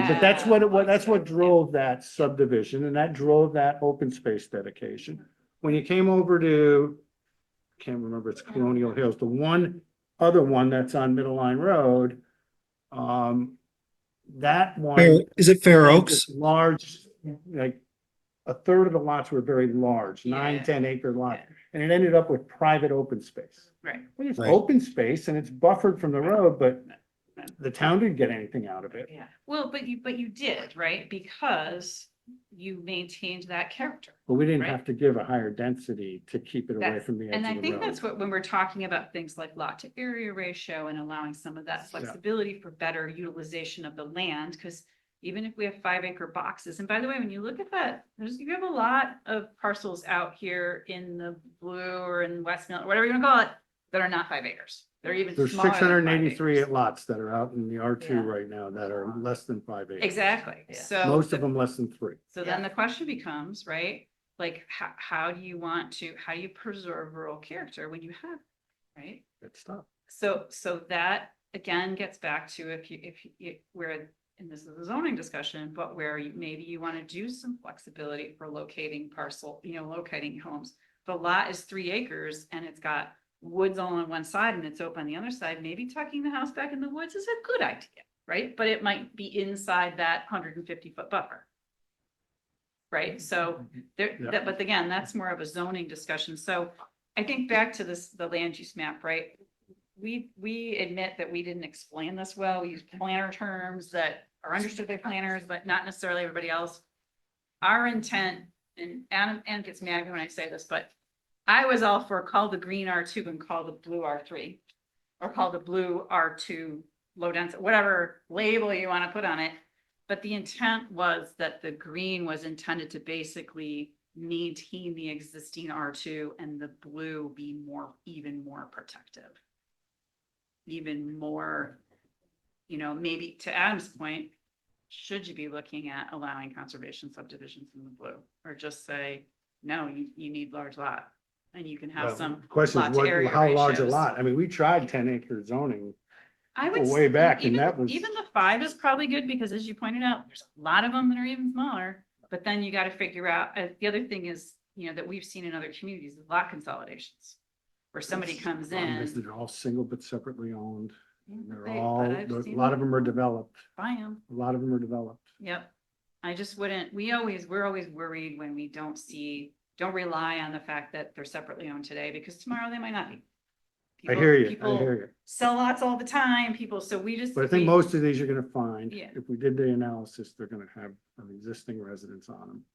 but that's what that's what Yeah. drove that subdivision and that drove that open space dedication. When you came over to, can't remember, it's Colonial Hills, the one other one that's on Middle Line Road. That one. Is it Fair had Oaks? this large, like, a third of the lots were very large, 9, Yeah. 10 acre lots. Yeah. And it ended up with private open space. Right. Well, it's Right. open space and it's buffered from the road, but the town didn't get anything out of it. Yeah, well, but you did, right? Because you maintained that character. But we didn't Right. have to give a higher density to keep it away That's- from the edge And I of the think that's road. what, when we're talking about things like lot to area ratio and allowing some of that flexibility for better utilization of the land, because even if we have 5 acre boxes, and by the way, when you look at that, you have a lot of parcels out here in the blue or in West Mill, whatever you want to call it, that are not 5 acres. They're even There's smaller six than hundred 5 and 83 acres. lots that are out in the R2 Yeah. right now that are less than 5 acres. Exactly, Yeah. so. Most of them less than 3. So then the question becomes, right, like, how do you how do you preserve rural character when you have, right? Good stuff. So that again gets back to if you, where, and this is a zoning discussion, but where maybe you want to do some flexibility for locating locating homes. The lot is 3 acres and it's got woods all on one side and it's open on the other side, maybe tucking the house back in the woods is a good idea, right? But it might be inside that 150-foot buffer. Right, so there, Yeah. but again, that's more of a zoning discussion, so I think back to the land use map, right? We admit that we didn't explain this well, we use planner terms that are understood by planners, but not necessarily everybody else. Our intent, and Adam gets mad at me when I say this, but I was all for call the green R2 and call the blue R3. Or call the blue R2 low density, whatever label you want to put on it. But the intent was that the green was intended to basically maintain the existing R2 and the blue be even more protective. Even more, maybe to Adam's point, should you be looking at allowing conservation subdivisions in the blue? Or just say, no, you need large lot and you can have Well, some. Question lot is, to what, area how large a ratios. lot? I mean, we tried 10 acre zoning. I would way s- back, and even, that was- even the 5 is probably good because as you pointed out, there's a lot of them that are even smaller. But then you got to figure out, the other thing is, that we've seen in other communities, is lot consolidations. Where somebody comes Problem is in. They're all single but separately owned. They're But all, I've a seen lot of them are developed. Buy them. A lot of them are developed. Yep. I just wouldn't, we're always worried when we don't rely on the fact that they're separately owned today because tomorrow they might not be. I hear you, I People hear you. sell lots all the time, so we just. But I think we- most of these you're gonna find, Yeah. if we did the analysis, they're gonna have an existing residence on them.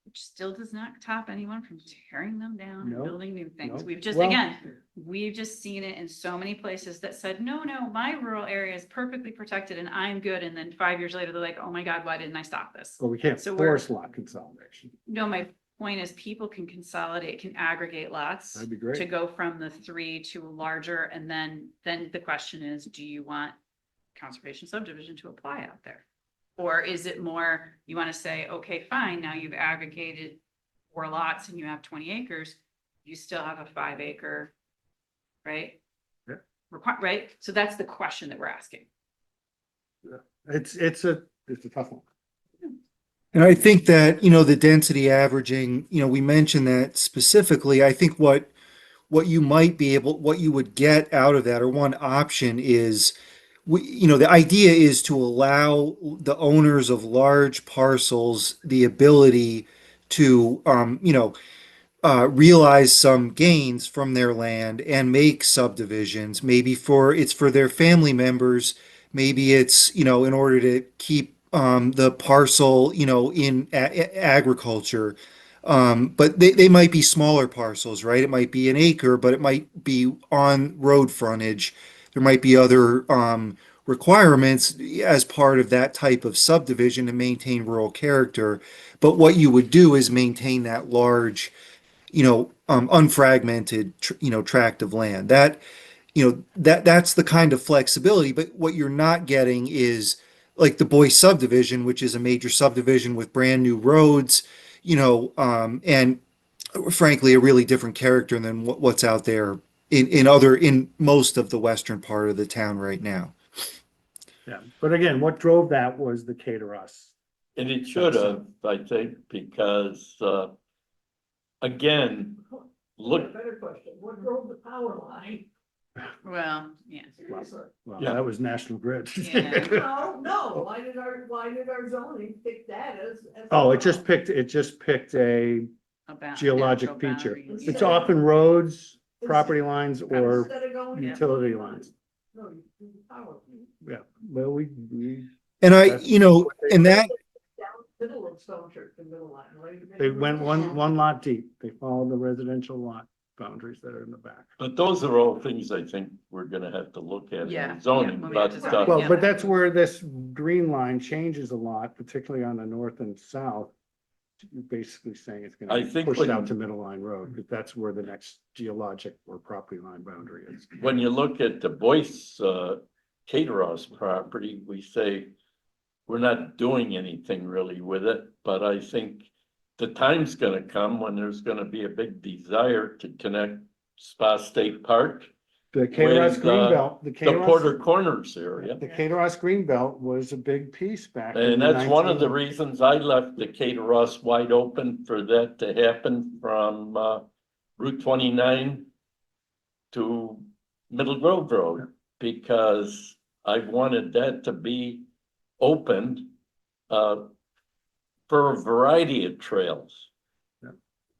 Which still does not stop anyone from tearing them down and No, building new things. no. We've just, Well- again, we've just seen it in so many places that said, no, my rural area is perfectly protected and I'm good. And then 5 years later, they're like, oh my God, why didn't I stop this? But we can't So we're- force lot consolidation. No, point is people can consolidate, can aggregate lots. That'd be To great. go from the 3 to a larger, and then the question is, do you want conservation subdivision to apply out there? Or is it more, you want to say, okay, fine, now you've aggregated 4 lots and you have 20 acres, you still have a 5 acre, right? Yeah. Right? So that's the question that we're asking. It's a tough one. And I think that, the density averaging, we mentioned that specifically. I think what you might be able, what you would get out of that, or one option is, the idea is to allow the owners of large parcels the ability to, realize some gains from their land and make subdivisions. Maybe it's for their family members. Maybe it's, in order to keep the parcel, in agriculture. But they might be smaller parcels, right? It might be an acre, but it might be on road frontage. There might be other requirements as part of that type of subdivision to maintain rural character. But what you would do is maintain that large, unfragmented, tract of land. That's the kind of flexibility. But what you're not getting is like the Boyce subdivision, which is a major subdivision with brand new roads, and frankly, a really different character than what's out there in most of the western part of the town right now. Yeah, but again, what drove that was the Caterhorse. And it should have, I think, because, again, look, Better question, what drove the power line? Well, yeah. Well, Yeah. that was National Grid. Yeah. No, why did our zoning pick that as? Oh, it just picked a About geologic natural feature. boundaries. It's often roads, property lines, or Instead of going. utility lines. No, you do the power. Yeah, well, we, And That's and that, Down middle of Stone Church, the middle line, right? they went one lot deep. They followed the residential lot boundaries that are in the back. but those are all things I think we're gonna have to look at Yeah, in zoning, when we but, get to zoning. Well, Yeah. but that's where this green line changes a lot, particularly on the north and south. You're basically saying it's I gonna be think pushed when- out to Middle Line Road, because that's where the next geologic or property line boundary is. when you look at the Boyce, Caterhorse property, we say we're not doing anything really with it, but I think the time's gonna come when there's gonna be a big desire to connect Spa State Park, The Caterhorse With, Greenbelt, the the Porter Caterhorse, Corners area. the Caterhorse Greenbelt was a big piece back. in And the that's one of the 19 reasons I left the Caterhorse wide open for that to happen from, Route 29 to Middle Grove Road, because I wanted that to be opened, for a variety of trails. Yeah.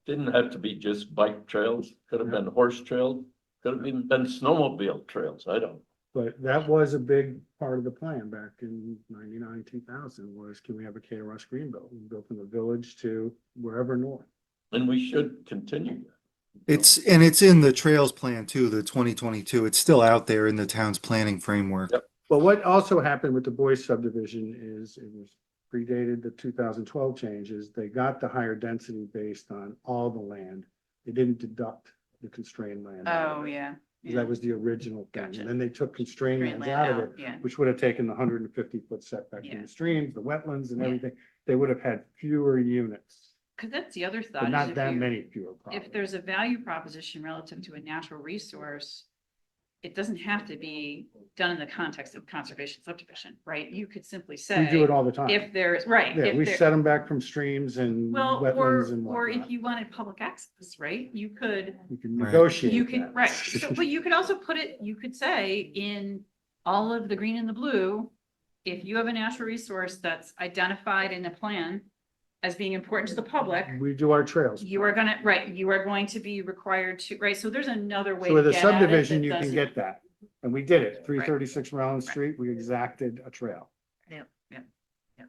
Didn't have to be just bike trails, could have been horse trails, could have even been snowmobile trails, I don't. But that was a big part of the plan back in 99, 2000 was, can we have a Caterhorse Greenbelt? We built from the village to wherever north. And we should continue that. it's in the trails plan too, the 2022. It's still out there in the town's planning framework. Yep. But what also happened with the Boyce subdivision is it was predated the 2012 changes. They got the higher density based on all the land. They didn't deduct the constrained land. out Oh, of it. yeah. That was the original thing. Gotcha. And then they took constrained Green lands land out of out, it, yeah. which would have taken the 150-foot setback from Yeah. the streams, the wetlands and Yeah. everything. They would have had fewer units, Cause that's the other thought. but is not if that you- many fewer. If properties. there's a value proposition relative to a natural resource, it doesn't have to be done in the context of conservation subdivision, right? You could simply say. We do it all the time. If there's, right. Yeah, if we there- set them back from streams and Well, wetlands and or if whatnot. you wanted public access, right? You could, We can Right. negotiate you could, that. right. So, but you could also put it, you could say in all of the green and the blue, if you have a natural resource that's identified in a plan as being important to the public, We do our trails. you are gonna, right, you are going to be required to, right? So there's another way So with to a get at it subdivision, that you can doesn't- get that. And we did it. Right. 336 Rollins Street, we exacted a trail.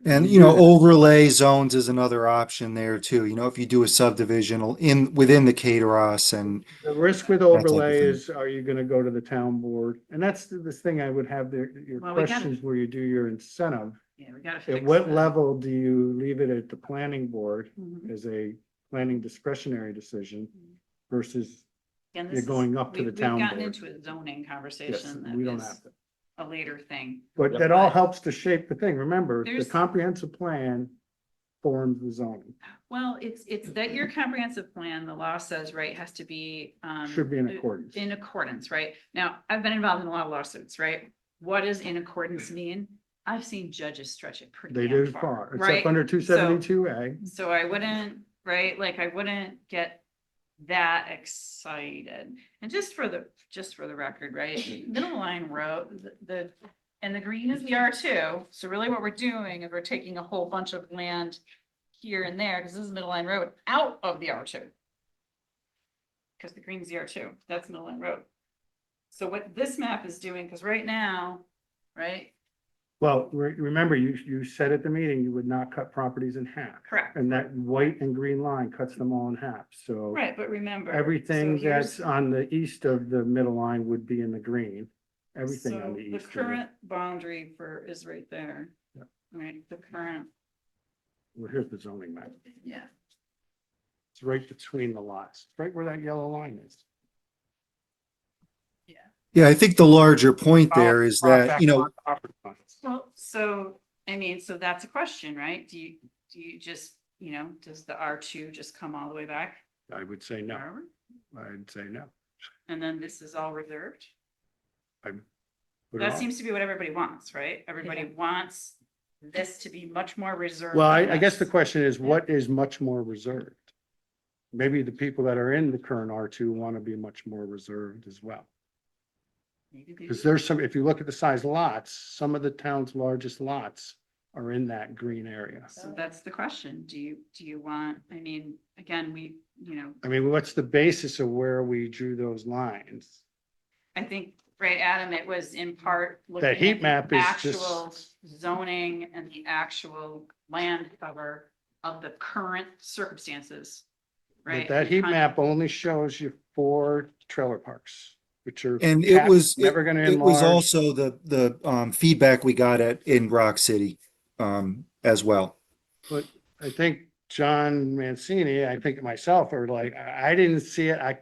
And, We do that. overlay zones is another option there too. If you do a subdivision within the Caterhos and The risk with type of overlay thing. is, are you gonna go to the town board? And that's this thing I would have there, your Well, we gotta- questions where you do your incentive. Yeah, we gotta At fix what the- level do you leave it at the planning board Mhm. as a planning discretionary decision versus And you're this is- going up to the town We've gotten board. into a zoning Yes, conversation we that don't is have to. a later thing. But Yep. that all helps to shape the thing. Remember, the There's- comprehensive plan forms the zoning. Well, it's that your comprehensive plan, the law says, right, has to be. Should be in accordance. In accordance, right? Now, I've been involved in a lot of lawsuits, right? What does in accordance mean? I've seen judges stretch it pretty They damn do far, right? except under two seventy-two A. So I wouldn't, right, like I wouldn't get that excited. And just for the record, right, Middle Line Road, and the green is the R2. So really what we're doing is we're taking a whole bunch of land here and there, because this is Middle Line Road, out of the R2. Because the green is the R2, that's Middle Line Road. So what this map is doing, because right now, right, Well, remember, you said at the meeting you would not cut properties in half. correct, And that white and green line cuts them all in half, so. right, but remember. Everything so here's- that's on the east of the middle line would be in the green. Everything on So the east. The current boundary is right there. Yeah. Right, the current, Well, here's the zoning map. yeah, It's right between the lots, right where that yellow line is. Yeah, I think the larger point there is that, you know, so, I mean, so that's a question, right? Do you just, does the R2 just come all the way back? I would say no. Forever? I'd say no. And then this is all reserved? Put it That on. seems to be what everybody wants, right? Everybody wants this to be much more reserved. Well, than I guess the this. question is, what is much more reserved? Maybe the people that are in the current R2 want to be much more reserved as well. Maybe they Because do. there's some, if you look at the size lots, some of the town's largest lots are in that green area. So that's the question. Do you want, I mean, again, I mean, what's the basis of where we drew those lines? I think, right, Adam, it was in part. looking heat at the map is Actual zoning and the actual land cover of the current circumstances, But right? that heat Kind of- map only shows you 4 trailer parks, which are. and it capped, was, Never gonna it was enlarge. also the feedback we got in Rock City, as well. But I think John Mancini, I think myself are like, I didn't see it. I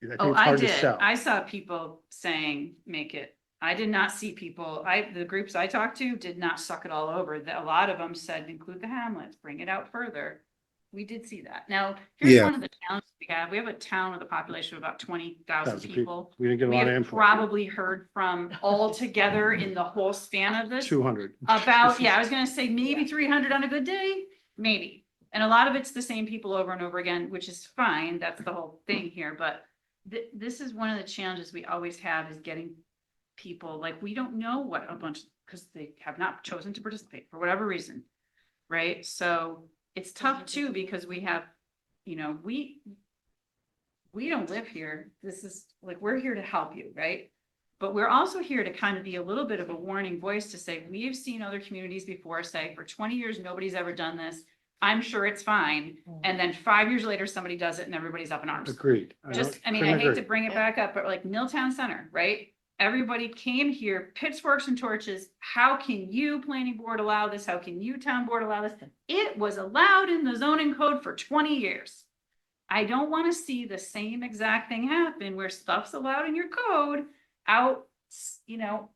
think Oh, it's I hard to did. sell. I saw people saying, make it. I did not see people, the groups I talked to did not suck it all over. A lot of them said, include the hamlets, bring it out further. We did see that. Now, here's Yeah. one of the challenges we have. We have a town with a population of about 20,000 1,000 people. We didn't get a We lot of have input. probably heard from all together in the whole span of this 200. about, yeah, I was gonna say maybe 300 on a good day, maybe. And a lot of it's the same people over and over again, which is fine. That's the whole thing here, but this is one of the challenges we always have is getting people, like, we don't know what a bunch, because they have not chosen to participate for whatever reason. Right? So it's tough too, because we have, we don't live here. This is like, we're here to help you, right? But we're also here to kind of be a little bit of a warning voice to say, we've seen other communities before say, for 20 years, nobody's ever done this. I'm sure it's fine. And then 5 years later, somebody does it and everybody's up in arms. Agreed. Just, I mean, couldn't I hate agree. to bring it back up, but like Milltown Center, right? Everybody came here, pitchforks and torches. How can you, planning board, allow this? How can you, town board, allow this? It was allowed in the zoning code for 20 years. I don't want to see the same exact thing happen where stuff's allowed in your code out,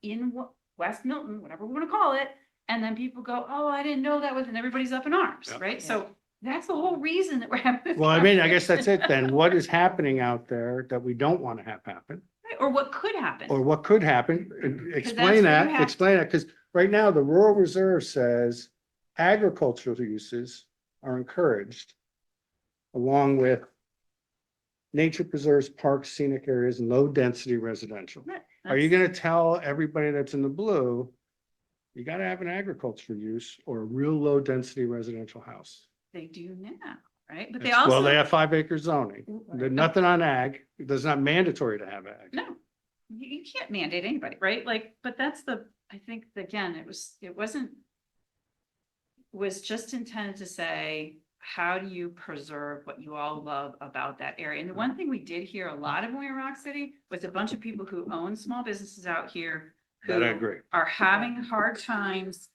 in West Milton, whatever we want to call it. And then people go, oh, I didn't know that was, and everybody's up in arms, Yeah. right? So that's the whole reason that we're having. this Well, I mean, I guess that's conversation. it then. What is happening out there that we don't want to have happen? Right, or what could happen. Or what could happen? where Explain you that, have- explain that, because right now the rural reserve says agricultural uses are encouraged along with nature preserves, parks, scenic areas, and low density residential. Right, Are you that's- gonna tell everybody that's in the blue, you gotta have an agricultural use or a real low density residential house? They do now, right? But they It's- Well, also, they have 5 acre zoning. There's nothing on ag. It's not mandatory to have ag. no, you can't mandate anybody, right? Like, but that's I think, again, it was just intended to say, how do you preserve what you all love about that area? And the one thing we did hear a lot of when we were in Rock City was a bunch of people who own small businesses out here That I who agree. are having hard times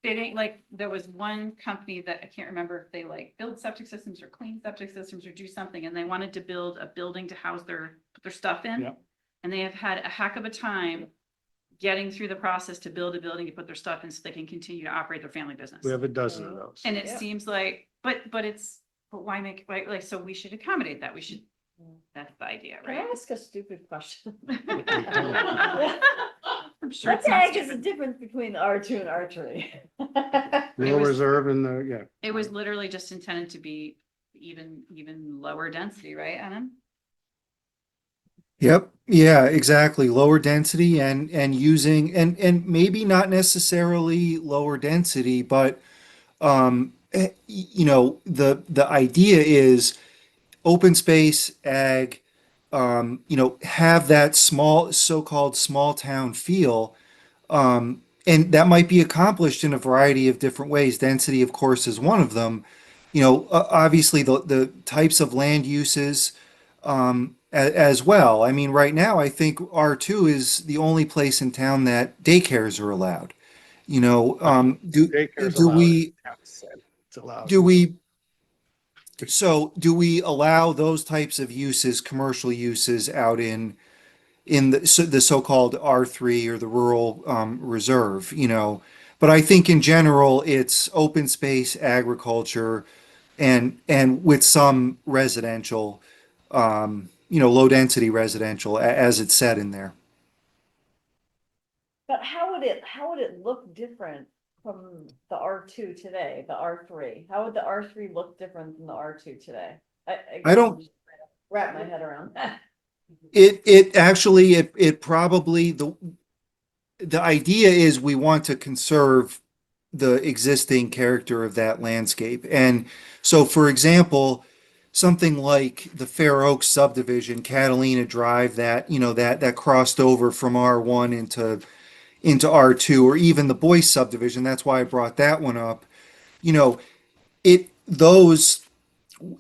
fitting, like, there was one company that I can't remember if they like build septic systems or clean septic systems or do something, and they wanted to build a building to house put their stuff in. Yep. And they have had a heck of a time getting through the process to build a building to put their stuff in so they can continue to operate their family business. We have a dozen of those. And it Yeah. seems like, but why make, like, so we should accommodate that. We should, that's the idea, Can I right? ask a stupid question? I'm sure What it's the not heck is the stupid. difference between R2 and R3? Rural was- reserve and the, yeah. It was literally just intended to be even lower density, right, Adam? Yep. Yeah, exactly. Lower density and using and maybe not necessarily lower density, but the idea is open space ag, have that so-called small town feel. And that might be accomplished in a variety of different ways. Density, of course, is one of them. Obviously the types of land uses as well. I mean, right now, I think R2 is the only place in town that daycares are allowed. Daycare's Do allowed. we, It's allowed. do we, so do we allow those types of uses, commercial uses out in the so-called R3 or the rural reserve, But I think in general, it's open space agriculture and with some residential, low density residential, as it's said in there. But how would it look different from the R2 today, the R3? How would the R3 look different than the R2 today? I don't- I'm just trying to wrap my head around that. It actually, it probably, the idea is we want to conserve the existing character of that landscape. And so, for example, something like the Fair Oaks subdivision, Catalina Drive, that crossed over from R1 into R2, or even the Boyce subdivision, that's why I brought that one up. You know, those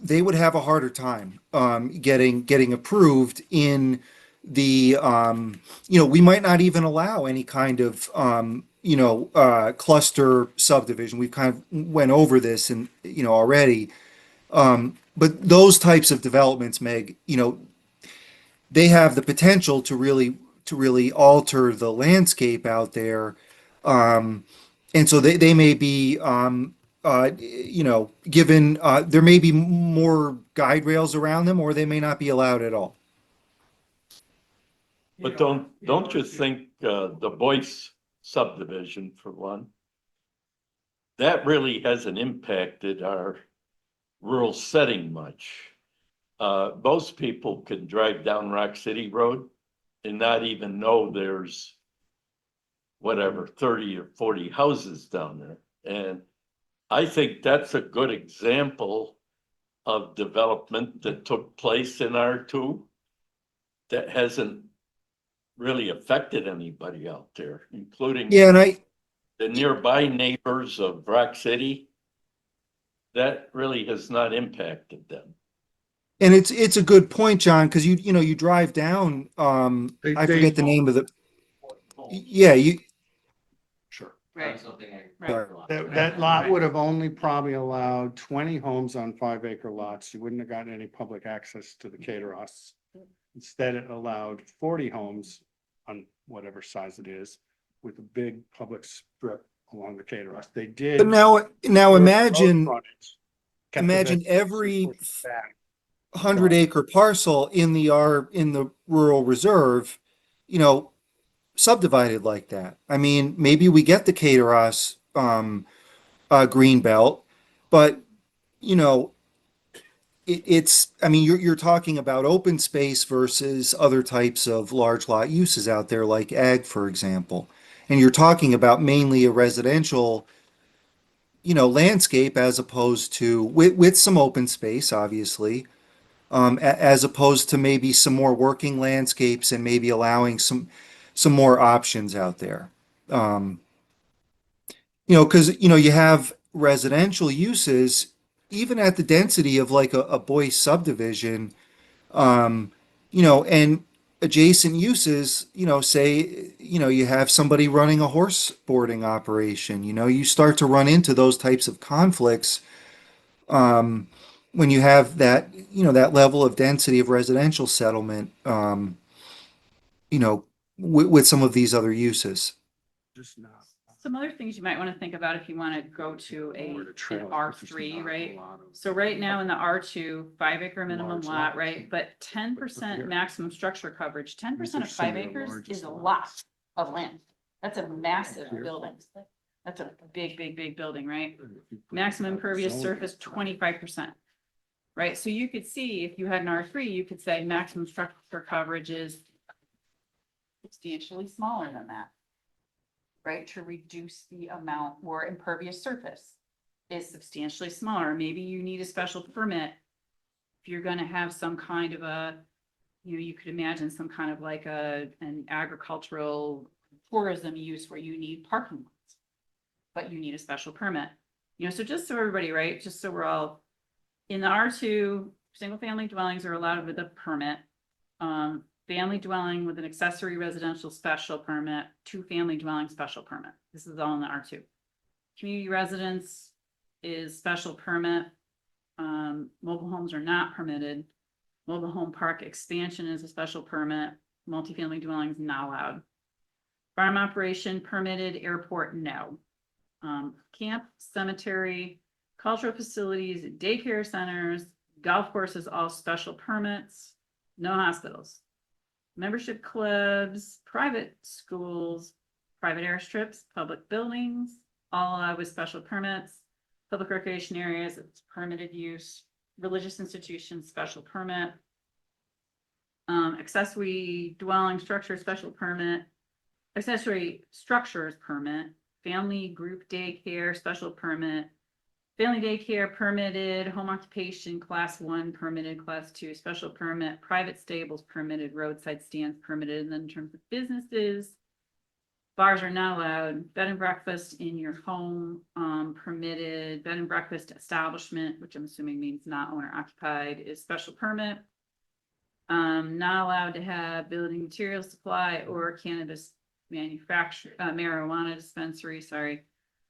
they would have a harder time getting approved in the we might not even allow any kind of cluster subdivision. We've kind of went over this and already, but those types of developments, Meg, they have the potential to really alter the landscape out there, and so they may be given there may be more guide rails around them, or they may not be allowed at all. But don't you think, the Boyce subdivision, for one, that really hasn't impacted our rural setting much? Most people can drive down Rock City Road and not even know there's whatever, 30 or 40 houses down there. And I think that's a good example of development that took place in R2 that hasn't really affected anybody out there, including Yeah, and the nearby neighbors of Rock City. That really has not impacted them. it's a good point, John, because you drive down, They- I they- forget the name of the, yeah, Sure. Right. Sorry. That lot would have only probably allowed 20 homes on 5 acre lots. You wouldn't have gotten any public access to the Cateros. Instead, it allowed 40 homes on whatever size it is with a big public strip along the Cateros. They did. but now imagine Kept the imagine vegetation every pushed back. 100-acre parcel in the rural reserve, subdivided like that. I mean, maybe we get the Cateros green belt, but you know, I mean, you're talking about open space versus other types of large lot uses out there, like ag, for example. And you're talking about mainly a residential, landscape, as opposed to with some open space, obviously, as opposed to maybe some more working landscapes and maybe allowing some more options out there. Because you have residential uses even at the density of like a Boyce subdivision, and adjacent uses, say, you have somebody running a horse boarding operation, you start to run into those types of conflicts when you have that level of density of residential settlement, with some of these other uses. Just not. Some other things you might want to think about if you want to go to Or an the trail, R3, just right? not a lot of- So right now in the R2, 5 acre minimum Large lot, lots. right? But 10% here. maximum structure coverage, 10% of These are some of 5 the acres largest is a lots. lot of land. That's a massive Here. building. That's a big, big, big building, right? If you put Maximum it impervious zoning, surface, 25%. Right? So you could see, if you had an R3, you could say maximum structure coverage is substantially smaller than that. Right, to reduce the amount or impervious surface is substantially smaller. Maybe you need a special permit. If you're gonna have some kind of you could imagine some kind of like an agricultural tourism use where you need parking lots. But you need a special permit, so just so everybody, right, just so we're all in the R2, single family dwellings are allowed with a permit. Family dwelling with an accessory residential special permit, 2-family dwelling special permit. This is all in the R2. Community residence is special permit. Mobile homes are not permitted. Mobile home park expansion is a special permit. Multifamily dwellings not allowed. Farm operation permitted, airport, no. Camp, cemetery, cultural facilities, daycare centers, golf courses, all special permits, no hospitals. Membership clubs, private schools, private airstrips, public buildings, all allowed with special permits. Public recreation areas, it's permitted use. Religious institutions, special permit. Accessory dwelling structure, special permit. Accessory structures permit. Family group daycare, special permit. Family daycare permitted, home occupation, class 1 permitted, class 2 special permit, private stables permitted, roadside stands permitted. And then in terms of businesses, bars are not allowed, bed and breakfast in your home, permitted, bed and breakfast establishment, which I'm assuming means not owner occupied, is special permit. Not allowed to have building material supply or cannabis manufacture, marijuana dispensary, sorry.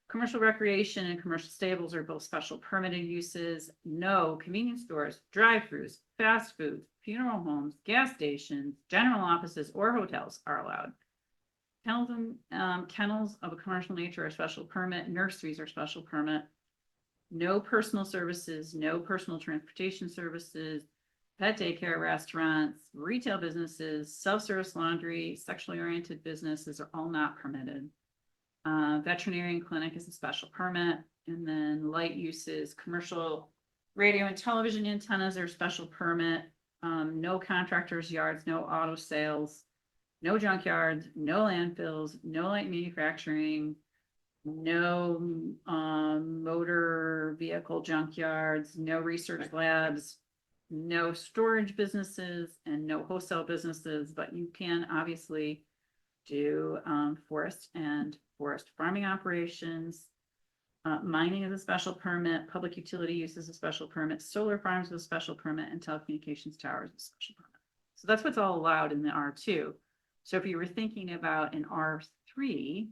Commercial recreation and commercial stables are both special permitted uses. No convenience stores, drive-throughs, fast food, funeral homes, gas stations, general offices, or hotels are allowed. Kennels and kennels of a commercial nature are special permit. Nurseries are special permit. No personal services, no personal transportation services, pet daycare, restaurants, retail businesses, self-service laundry, sexually oriented businesses are all not permitted. Veterinarian clinic is a special permit, and then light uses, commercial radio and television antennas are special permit. No contractors' yards, no auto sales, no junkyards, no landfills, no light manufacturing, no motor vehicle junkyards, no research labs, no storage businesses, and no wholesale businesses. But you can obviously do forest and forest farming operations. Mining is a special permit, public utility use is a special permit, solar farms is a special permit, and telecommunications towers is a special permit. So that's what's all allowed in the R2. So if you were thinking about an R3,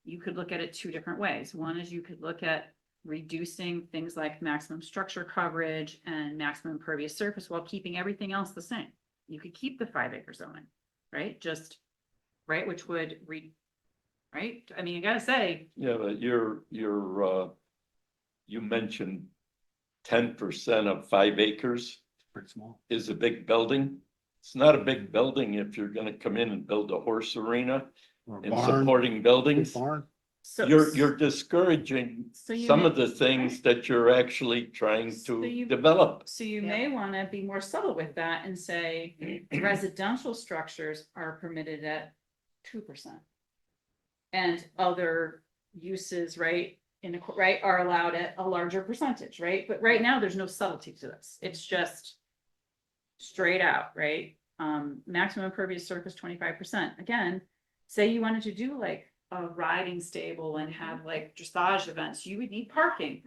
you could look at it 2 different ways. One is you could look at reducing things like maximum structure coverage and maximum impervious surface while keeping everything else the same. You could keep the 5-acre zoning, right? Right, which would right? I mean, you gotta say, Yeah, but you mentioned 10% of 5 acres Pretty small. is a big building. It's not a big building if you're gonna come in and build a horse arena Or a and barn, supporting buildings. barn. so. You're discouraging So you some may- of the things that you're actually trying So to you- develop. So you may wanna be more subtle with that and say residential structures are permitted at 2%. And other uses, right, right, are allowed at a larger percentage, right? But right now, there's no subtlety to this. It's just straight out, right? Maximum impervious surface 25%. Again, say you wanted to do like a riding stable and have like dressage events, you would need parking.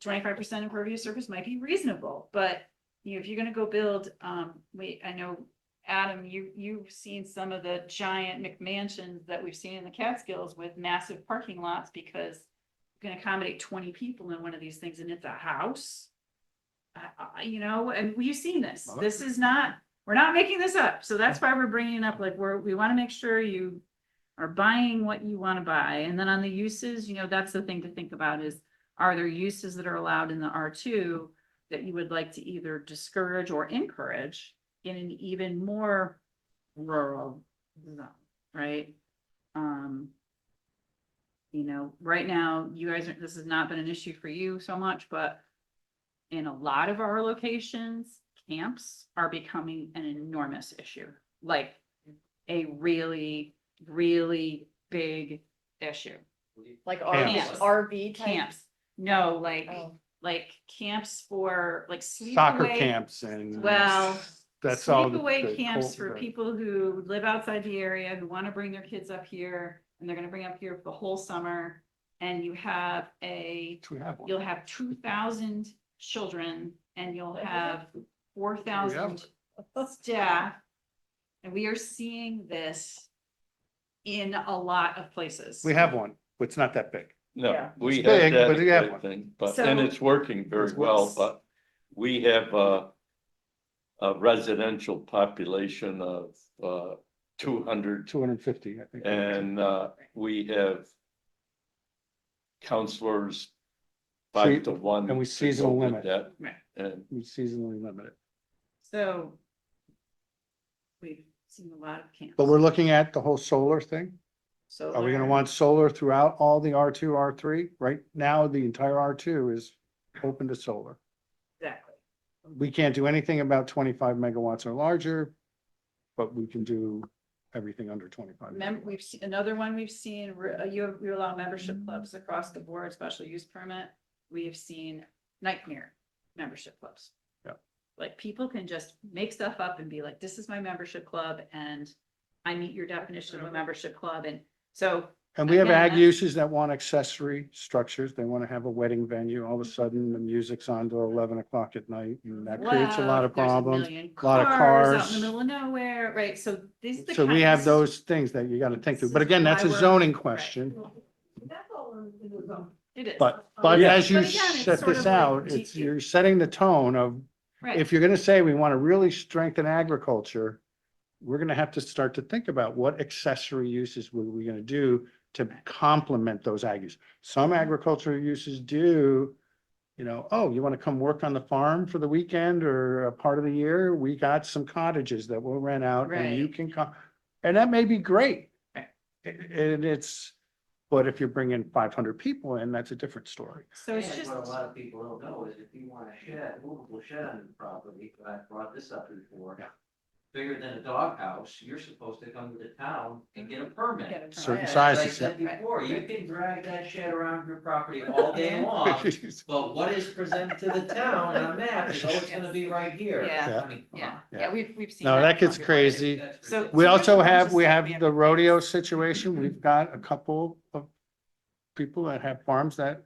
25% impervious surface might be reasonable, but if you're gonna go build, I know Adam, you've seen some of the giant McMansions that we've seen in the Catskills with massive parking lots because you can accommodate 20 people in one of these things and it's a house. You know, and we've seen this. This is not, we're not making this up. So that's why we're bringing it up. Like, we want to make sure you are buying what you want to buy. And then on the uses, you know, that's the thing to think about is, are there uses that are allowed in the R2 that you would like to either discourage or encourage in an even more rural zone, right? You know, right now, you guys are, this has not been an issue for you so much, but in a lot of our locations, camps are becoming an enormous issue, like a really, really big issue. Like Camps. RV type? Camps, no, Oh. like camps for like Soccer sleepaway. camps and. Well, That's all. Sleepaway camps for people who live outside the area, who want to bring their kids up here, and they're gonna bring up here for the whole summer. And you have We have one. you'll have 2,000 children and you'll have 4,000 staff. And we are seeing this in a lot of places. We have one, but it's not that big. No, Yeah. we It's have big, that but you have one. thing, but, So- and it's working very It's well, works. but we have a residential population of 200, 250, I think. and we have counselors See, 5 to 1. and we to seasonal go with limit. that. Right. And We seasonally limited. So we've seen a lot of camps. But we're looking at the whole solar thing. So Are we gonna want solar throughout all the R2, R3? Right now, the entire R2 is open to solar. Exactly. We can't do anything about 25 megawatts or larger, but we can do everything under 25. We've seen, another one we've seen, you allow membership clubs across the board, special use permit. We have seen nightmare membership clubs. Yeah. Like people can just make stuff up and be like, this is my membership club and I meet your definition of a membership club. And so, And we have Again, ag that's- uses that want accessory structures. They want to have a wedding venue. All of a sudden, the music's on till 11 o'clock at night, and that creates a lot wow, of there's problems. million a lot of Out in cars. the middle of nowhere, right? So these are the So we have kinds- those things that you got to think through. But This is again, that's a why we're- zoning right. question. It is. But Yeah. as you But again, it's set sort this of like, out, do it's, you- you're setting the tone of, Right. if you're gonna say we want to really strengthen agriculture, we're gonna have to start to think about what accessory uses were we gonna do to complement those ag uses. Some agricultural uses do, you know, oh, you want to come work on the farm for the weekend or a part of the year? We got some cottages that we'll rent out and you Right. can come, and that may be great. Right. And it's, but if you're bringing 500 people in, that's a different story. So it's And just. what a lot of people don't know is if you want a shed, movable shed on the property, I brought this up before. Yeah. Bigger than a doghouse, you're supposed to come to the town and get a permit. Get a permit. Certain And as sizes, I said yeah. before, you can drag that shed around your property all day long, but what is presented to the town on a map is, oh, it's gonna be right here. Yeah. I mean, come Yeah, on. yeah, we've seen. No, that gets before. crazy. That's So- ridiculous. We also we're have, just we saying have we have the to- rodeo situation. We've got a couple of people that have farms that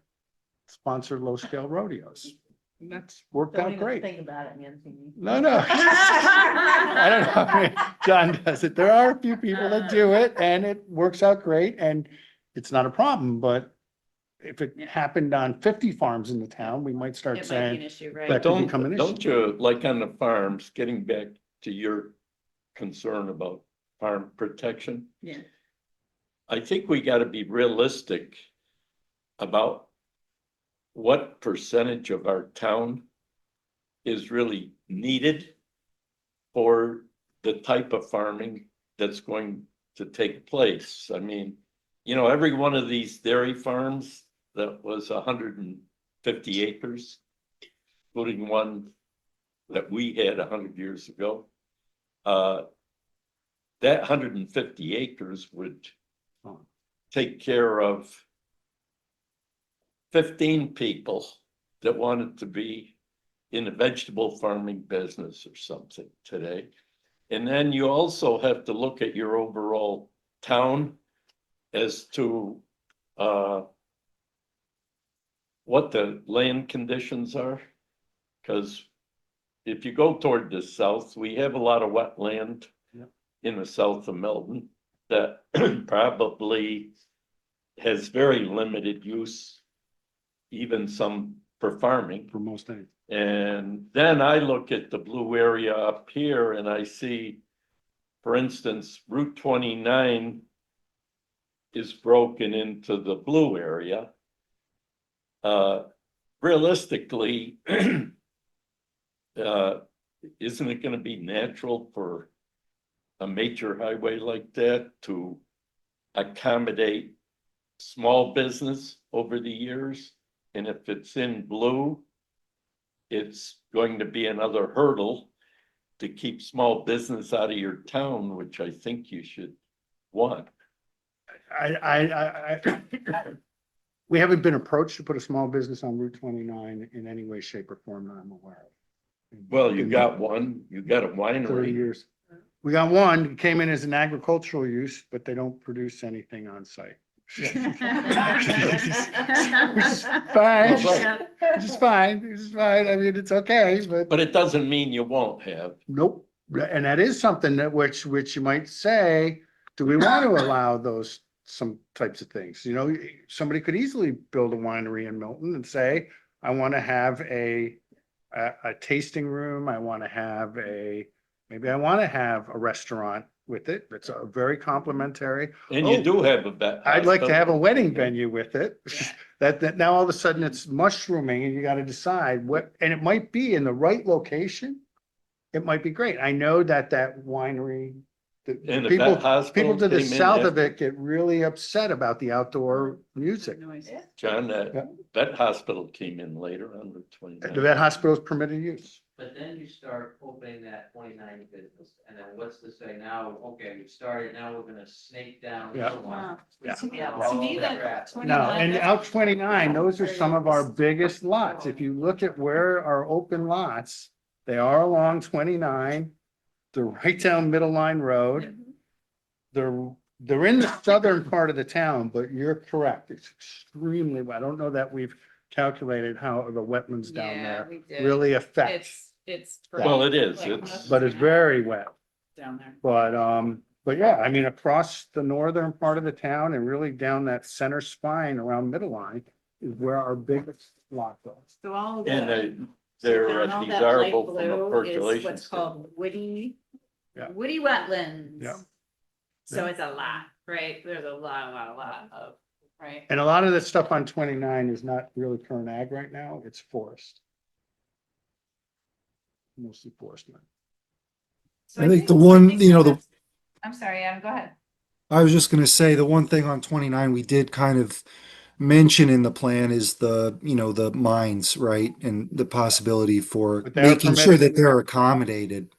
sponsor low scale rodeos. And that's worked Don't out even great. think about it, Nancy. No, no. I don't know. I mean, John does it. There are a few people that do it and it works out great and it's not a problem, but if it Yeah. happened on 50 farms in the town, we might start It might be an saying, issue, that right? could become an Don't issue. you, like on the farms, getting back to your concern about farm protection? Yeah. I think we gotta be realistic about what percentage of our town is really needed for the type of farming that's going to take place. I mean, you know, every one of these dairy farms that was 150 acres, including one that we had 100 years ago, that 150 acres would take care of 15 people that wanted to be in a vegetable farming business or something today. And then you also have to look at your overall town as to what the land conditions are. Because if you go toward the south, we have a lot of wetland in the south of Milton that probably has very limited use, even some for farming. For most things. And then I look at the blue area up here and I see, for instance, Route 29 is broken into the blue area. Realistically, isn't it gonna be natural for a major highway like that to accommodate small business over the years? And if it's in blue, it's going to be another hurdle to keep small business out of your town, which I think you should want. We haven't been approached to put a small business on Route 29 in any way, shape or form that I'm aware of. Well, you got one, you got a 30 winery. years. We got one, it came in as an agricultural use, but they don't produce anything on site. Which is fine, which is fine, it's fine. I mean, it's okay, but But it doesn't mean you won't have. nope. And that is something that which you might say, do we want to allow those, some types of things? You know, somebody could easily build a winery in Milton and say, I want to have a tasting room, I want to have maybe I want to have a restaurant with it. It's a very complimentary. And you Oh, do have a vet. I'd like to have a hospital. wedding venue with it. That now all of a sudden it's mushrooming and you got to decide what, and it might be in the right location. It might be great. I know that winery, And the people, vet hospital people to the came in south of after- it get really upset about the outdoor music. Noise. John, Yeah. that vet hospital came in later on Route The 29. vet hospital is permitted use. But then you start opening that 29 business, and then what's to say now, okay, we started, now we're gonna snake down. Yeah. another one. Yeah. To me, All to me, the that crap. 29 No, and that's- out 29, those are some of our biggest lots. If you look at where our open lots, they are along 29. They're right down Middle Line Road. They're in the southern part of the town, but you're correct. It's extremely wet. I don't know that we've calculated how the wetlands down Yeah, there we did. really affect, It's. Well, it is, like, it's- but it's very wet. Down there. But yeah, I mean, across the northern part of the town and really down that center spine around Middle Line is where our biggest lot goes. So all And the. they're all that light desirable from a blue is percolation what's standpoint. called woody, Yeah. woody wetlands. Yeah. So it's a lot, right? There's a lot of, right? And a lot of the stuff on 29 is not really current ag right now, it's forest. Mostly forest land. So I think the one, you know, that's- I'm sorry, Adam, go ahead. I was just gonna say, the one thing on 29 we did kind of mention in the plan is the, you know, the mines, right? And the possibility for But they're making sure permitted. that they're accommodated.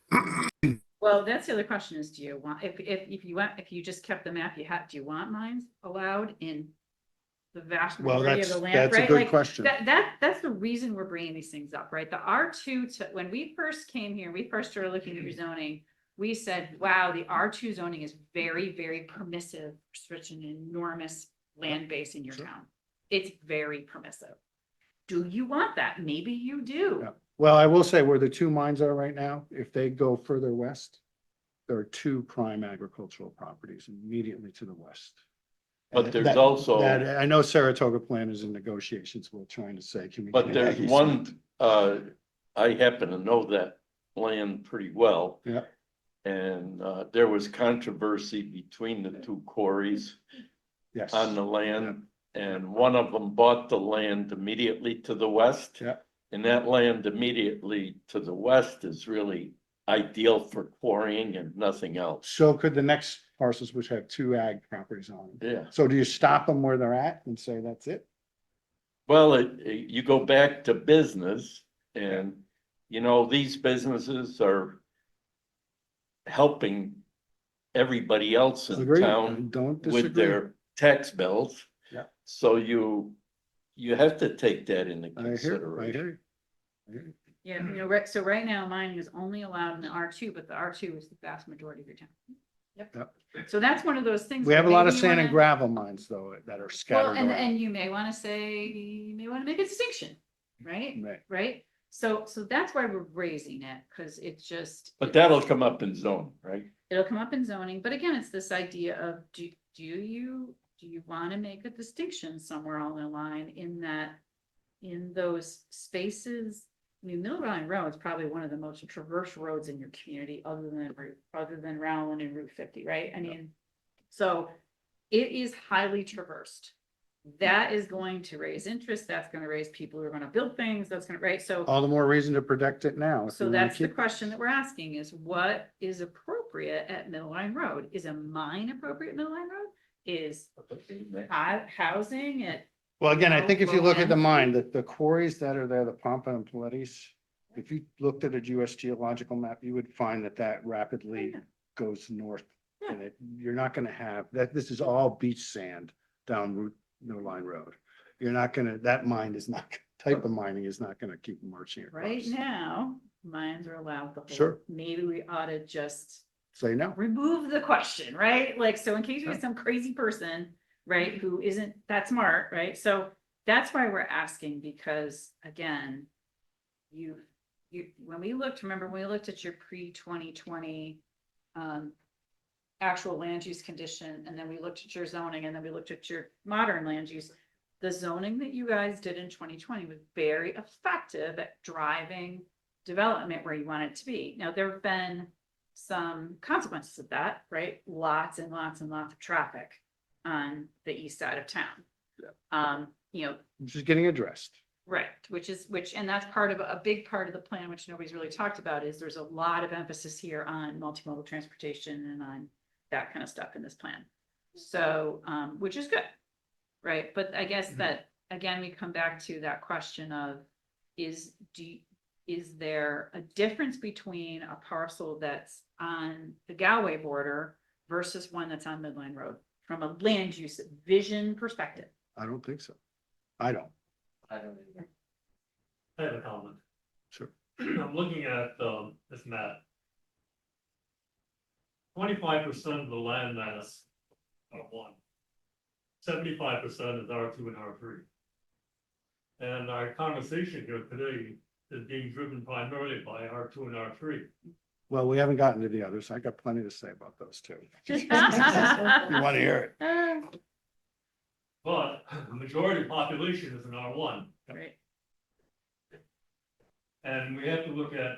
Well, that's the other question is, do you want, if you just kept the map you had, do you want mines allowed in the vast Well, majority of that's, the land, that's a right? good Like, question. that's the reason we're bringing these things up, right? The R2, when we first came here, we first started looking at your zoning, we said, wow, the R2 zoning is very, very permissive for such an enormous land base in your Sure. town. It's very permissive. Do you want that? Maybe you do. Yeah. Well, I will say where the two mines are right now, if they go further west, there are two prime agricultural properties immediately to the west. But And there's that- also- that- I know Saratoga Plan is in negotiations, we're trying to say, can we? But get there's Aggie one, zoned? I happen to know that land pretty well. Yeah. And there was controversy between the two quarries Yes. on the land. And one of them bought the land immediately to the west. Yeah. And that land immediately to the west is really ideal for quarrying and nothing else. So could the next parcels which have two ag properties on them? Yeah, So do you stop them where they're at and say that's it? well, you go back to business and, you know, these businesses are helping everybody else in Agree, town don't with disagree. their tax bills. Yeah. So you have to take that into I hear, I consideration. hear. I hear. Yeah, you know, right, so right now mining is only allowed in the R2, but the R2 is the vast majority of your town. Yep. So that's one of those things. We have a where lot of maybe you sand and wanna- gravel mines though, that are Well, scattered and, around. and you may wanna say, you may wanna make a distinction, right? Right. Right? So that's why we're raising it, because it's just. But that'll come up in zone, right? It'll come up in zoning, but again, it's this idea of, do you want to make a distinction somewhere on the line in that, in those spaces? I mean, Middle Valley Road is probably one of the most traversed roads in your community, other than Rowland and Route 50, right? I mean, so it is highly traversed. That is going to raise interest, that's gonna raise people who are gonna build things, that's gonna, right, so. All the more reason to protect it now. if So you wanna that's the keep- question that we're asking is what is appropriate at Middle Line Road? Is a mine appropriate at Middle Line Road? Is housing at, Well, again, I think if you look at the Low mine, the quarries that are there, the Pampa and Palettes, if you looked at a US geological map, you would find that that rapidly Yeah. goes north. Yeah. And you're not gonna have, that, this is all beach sand down Route No Line Road. You're not gonna, that mine is not, type of mining is not gonna keep marching right across. now, mines are allowed the whole. Sure. Maybe we ought to just Say no. remove the question, right? Like, so in case we get some crazy person, right, who isn't that smart, right? So that's why we're asking, because again, when we looked, remember, when we looked at your pre-2020 actual land use condition, and then we looked at your zoning, and then we looked at your modern land use, the zoning that you guys did in 2020 was very effective at driving development where you want it to be. Now, there have been some consequences of that, right? Lots and lots and lots of traffic on the east side of town. You know, Just getting addressed. right, and that's part of a big part of the plan, which nobody's really talked about, is there's a lot of emphasis here on multimodal transportation and on that kind of stuff in this plan. So, which is good, right? But I guess that, again, we come back to that question of, is there a difference between a parcel that's on the Galway border versus one that's on Midland Road from a land use vision perspective? I don't think so. I don't. I don't either. I have a comment. Sure. I'm looking at this map. 25% of the land mass are one. 75% is R2 and R3. And our conversation here today is being driven primarily by R2 and R3. Well, we haven't gotten to the others. I got plenty to say about those too. You want to hear it? But the majority of population is in R1. Right. And we have to look at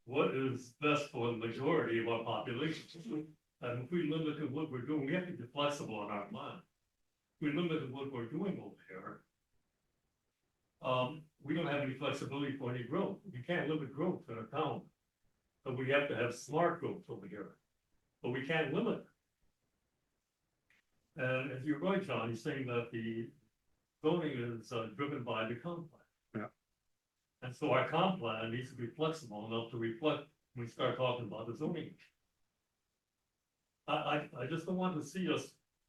what is best for the majority of our population. And if we limit to what we're doing, we have to be flexible on our mind. If we limit to what we're doing over here, we don't have any flexibility for any growth. You can't limit growth in a town. But we have to have smart growth over here. But we can't limit it. And if you're right, John, you're saying that the zoning is driven by the comp plan. Yeah. And so our comp plan needs to be flexible enough to reflect when we start talking about the zoning. I just don't want to see us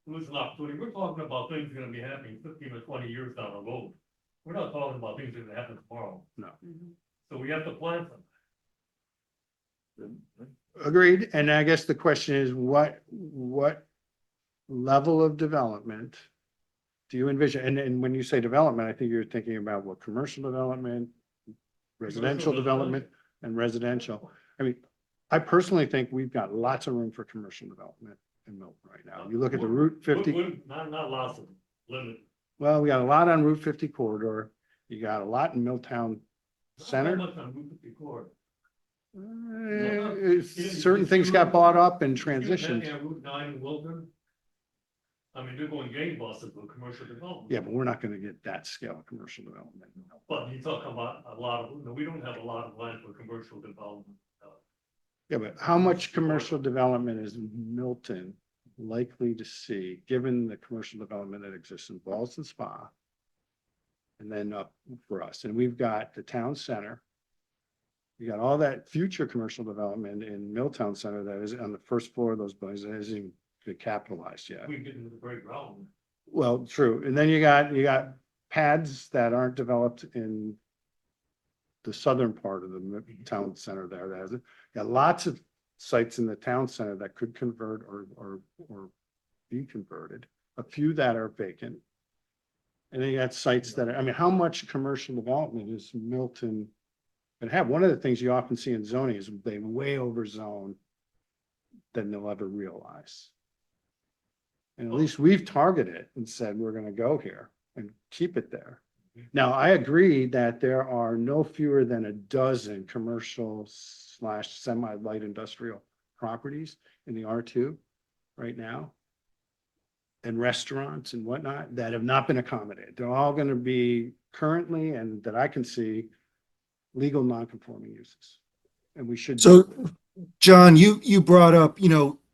lose an opportunity. We're talking about things that are gonna be happening 15 or 20 years down the road. We're not talking about things that are gonna happen tomorrow. Mhm. So we have to plan for them. Agreed. And I guess the question is, what level of development do you envision? And when you say development, I think you're thinking about what, commercial development, residential development, and residential. I mean, I personally think we've got lots of room for commercial development in Milton right now. You look at the Route 50, Not lots of them, limited. well, we got a lot on Route 50 corridor. You got a lot in Milltown Center. Not much on Route 50 corridor. Certain things got bought up and If you have transitioned. Route 9 in Wilton. I mean, they're going gangbusters with commercial development. Yeah, but we're not gonna get that scale of commercial development. But you talk about a lot of, no, we don't have a lot of land for commercial development. Yeah, but how much commercial development is Milton likely to see, given the commercial development that exists in Ballston Spa? And then up for us, and we've got the town center. You got all that future commercial development in Milltown Center that is on the first floor of those buildings that hasn't even been capitalized yet. We get into the great ground. Well, true, and then you got pads that aren't developed in the southern part of the town center there, that has it. Got lots of sites in the town center that could convert or be converted, a few that are vacant. And then you got sites that are, I mean, how much commercial development is Milton And have, one of the things you often see in zoning is they way overzone than they'll ever realize. And at least we've targeted and said, we're gonna go here and keep it there. Now, I agree that there are no fewer than a dozen commercial / semi-light industrial properties in the R2 right now. And restaurants and whatnot that have not been accommodated. They're all gonna be currently, and that I can see, legal non-conforming uses. And we should. So, John, you brought up,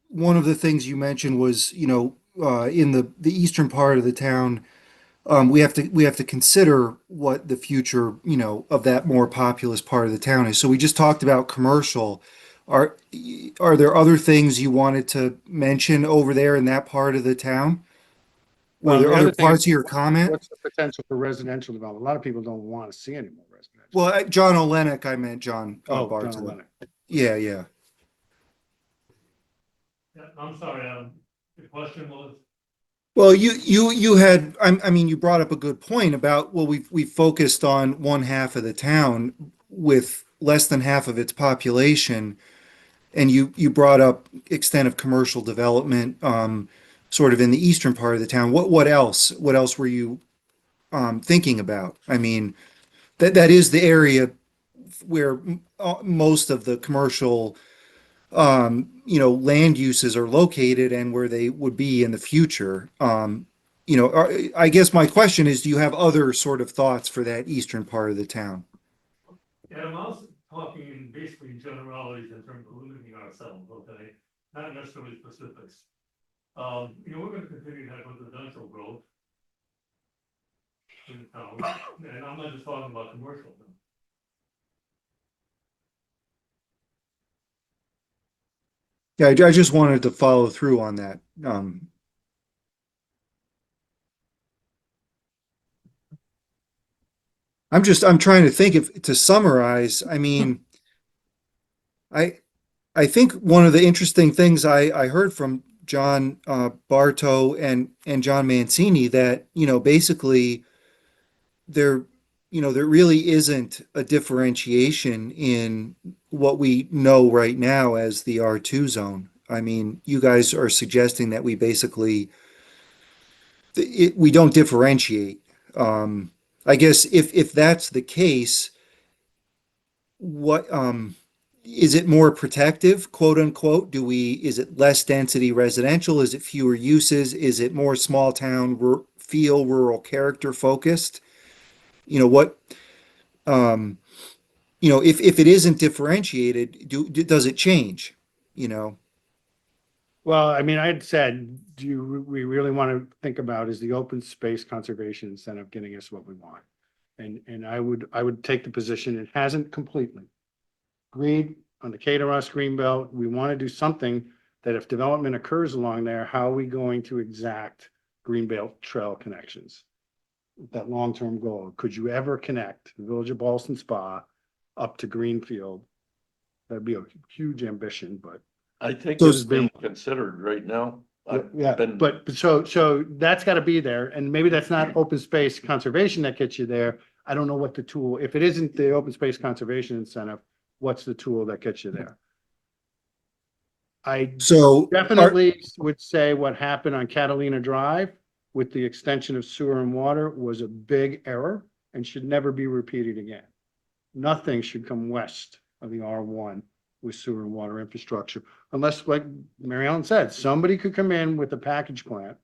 one of the things you mentioned was, in the eastern part of the town, we have to consider what the future, of that more populous part of the town is. So we just talked about commercial. Are are there other things you wanted to mention over there in that part of the town? Were Well, there the other other thing parts is, of your comment? what's the potential for residential development? A lot of people don't want to see any more residential. Well, John Olenek, I meant John Oh, Bartow. John Lennon. Yeah, yeah. Yeah, I'm sorry, Adam, the question was, Well, you had, I mean, you brought up a good point about, well, we've focused on one half of the town with less than half of its population. And you brought up extent of commercial development, sort of in the eastern part of the town. What else? What else were you thinking about? I mean, that is the area where most of the commercial land uses are located and where they would be in the future. I guess my question is, do you have other sort of thoughts for that eastern part of the town? Adam, I was talking in basically generalities in terms of limiting ourselves, okay? Not necessarily specifics. We're gonna continue to have residential growth in the town, and I'm not just talking about commercial. Yeah, I just wanted to follow through on that. I'm trying to think to summarize. I mean, I, I think one of the interesting things I heard from John Bartow and John Mancini that, basically there, there really isn't a differentiation in what we know right now as the R2 zone. I mean, you guys are suggesting that we basically we don't differentiate. I guess if that's the case, what is it more protective, quote unquote? Is it less density residential? Is it fewer uses? Is it more small town feel, rural character focused? What if it isn't differentiated, does it change? You know? Well, I mean, I'd said, we really want to think about, is the open space conservation incentive getting us what we want? And I would take the position, it hasn't completely. Agreed on the K to Ross Greenbelt, we want to do something that if development occurs along there, how are we going to exact Greenbelt trail connections? That long-term goal, could you ever connect the Village of Ballston Spa up to Greenfield? That'd be a huge ambition, but. I think So it's being considered right now. I've Yeah, been- but so that's gotta be there, and maybe that's not open space conservation that gets you there. I don't know what the tool, if it isn't the open space conservation incentive, what's the tool that gets you there? I So definitely would say what happened on Catalina Drive with the extension of sewer and water was a big error and should never be repeated again. Nothing should come west of the R1 with sewer and water infrastructure, unless, like Mary Ellen said, somebody could come in with a package plant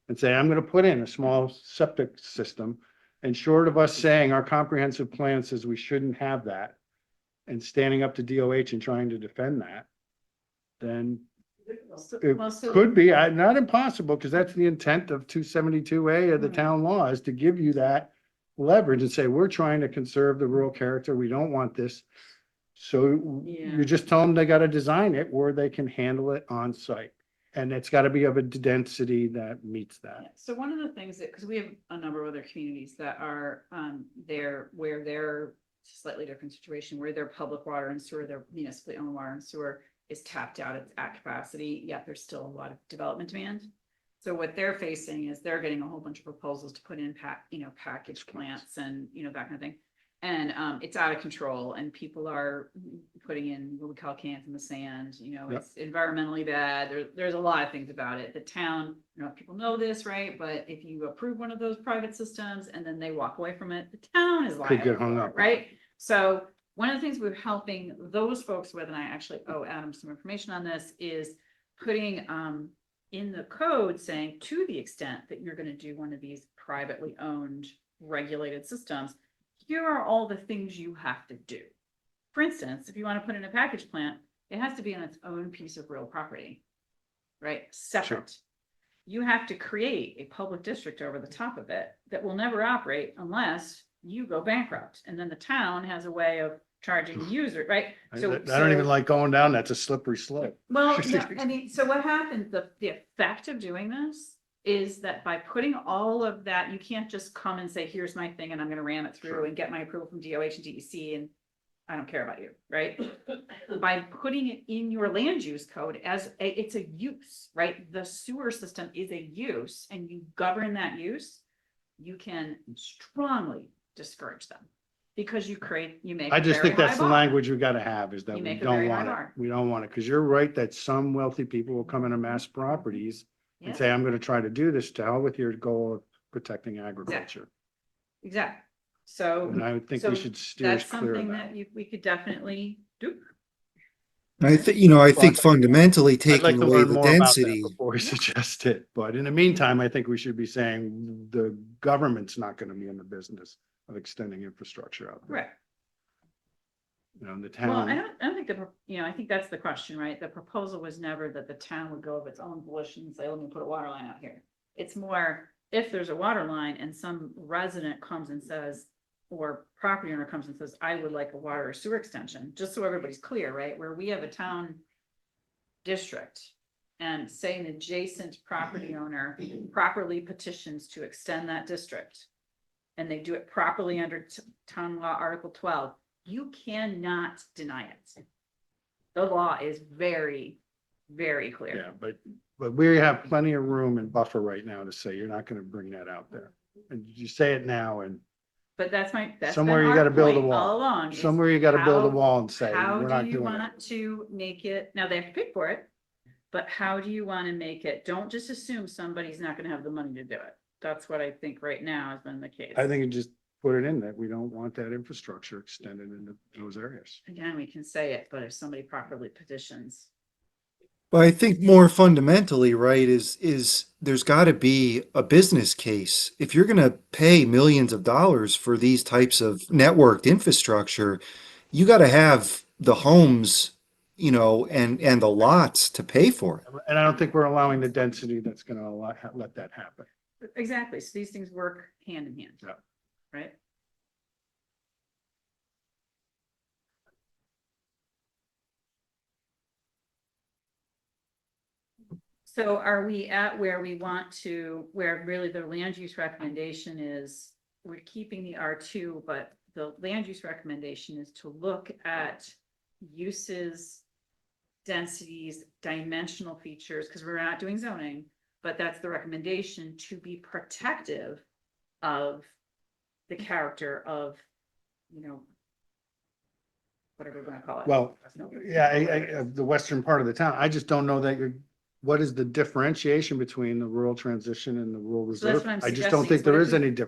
and say, I'm gonna put in a small septic system. And short of us saying our comprehensive plan says we shouldn't have that, and standing up to DOH and trying to defend that, then it could be, not impossible, because that's the intent of 272A of the town law, is to give you that leverage and say, we're trying to conserve the rural character. We don't want this. So you just tell them they got to design it where they can handle it on site. And it's got to be of a density that meets Yeah, that. so one of the things that, because we have a number of other communities that are there where they're slightly different situation, where their public water and sewer, their municipally owned water and sewer is tapped out at capacity, yet there's still a lot of development demand. So what they're facing is they're getting a whole bunch of proposals to put in package plants and, that kind of thing. And it's out of control and people are putting in what we call cans in the sand, Yep. it's environmentally bad. There's a lot of things about it. The town, I don't know if people know this, right? But if you approve one of those private systems and then they walk away from it, the town is Could get liable hung for up it, on right? So one of the things we're helping those folks with, and I actually owe Adam some information on this, is putting in the code saying to the extent that you're gonna do one of these privately owned regulated systems, here are all the things you have to do. For instance, if you want to put in a package plant, it has to be on its own piece of real property, right? Separate. You have to create a public district over the top of it that will never operate unless you go bankrupt. And then the town has a way of charging the user, right? I don't even like going down. That's a slippery slope. Well, yeah, I mean, so what happens, the effect of doing this is that by putting all of that, you can't just come and say, here's my thing and I'm gonna ram it through Sure. and get my approval from DOH and DEC and I don't care about you, right? By putting it in your land use code as it's a use, right? The sewer system is a use and you govern that use, you can strongly discourage them. Because you make. I a just very think that's high the bar. language we gotta have is that You we make a don't very high want it. bar. We don't want it. Cause you're right that some wealthy people will come into mass properties and Yeah. say, I'm gonna try to do this to hell with your goal of protecting agriculture. Exactly. So. And I would think So we should steer that's clear of something that. that we could definitely do. I think, you know, I think But fundamentally I'd like taking to away learn the more about that density. before we suggest it. But in the meantime, I think we should be saying the government's not gonna be in the business of extending infrastructure out there. Right. You know, the Well, town. I don't think I think that's the question, right? The proposal was never that the town would go of its own volition and say, let me put a water line out here. It's more, if there's a water line and some resident comes and says, or property owner comes and says, I would like a water or sewer extension, just so everybody's clear, right? Where we have a town district and say an adjacent property owner properly petitions to extend that district and they do it properly under town law Article 12, you cannot deny it. The law is very, very clear. Yeah, but we have plenty of room and buffer right now to say you're not gonna bring that out there. And you say it now and But that's been Somewhere you our gotta build a point wall. all along. is somewhere you gotta build a how- wall and say, How we're do not you doing it. want to make it, now they have to pay for it, but how do you want to make it? Don't just assume somebody's not gonna have the money to do it. That's what I think right now has been the case. I think you just put it in that we don't want that infrastructure extended into those areas. Again, we can say it, but if somebody properly petitions. But I think more fundamentally, right, is there's got to be a business case. If you're going to pay millions of dollars for these types of networked infrastructure, you got to have the homes, you know, and the lots to pay for it. And I don't think we're allowing the density that's gonna let that happen. Exactly, so these things work hand in hand. Yeah. Right? So are we at where we want to, where really the land use recommendation is, we're keeping the R2, but the land use recommendation is to look at uses, densities, dimensional features, because we're not doing zoning, but that's the recommendation to be protective of the character of, whatever we're gonna call it. Well, No. yeah, the western part of the town, I just don't know that what is the differentiation between the rural transition and the rural So that's reserve? what I'm I just don't suggesting, think is what there if is we- any What if we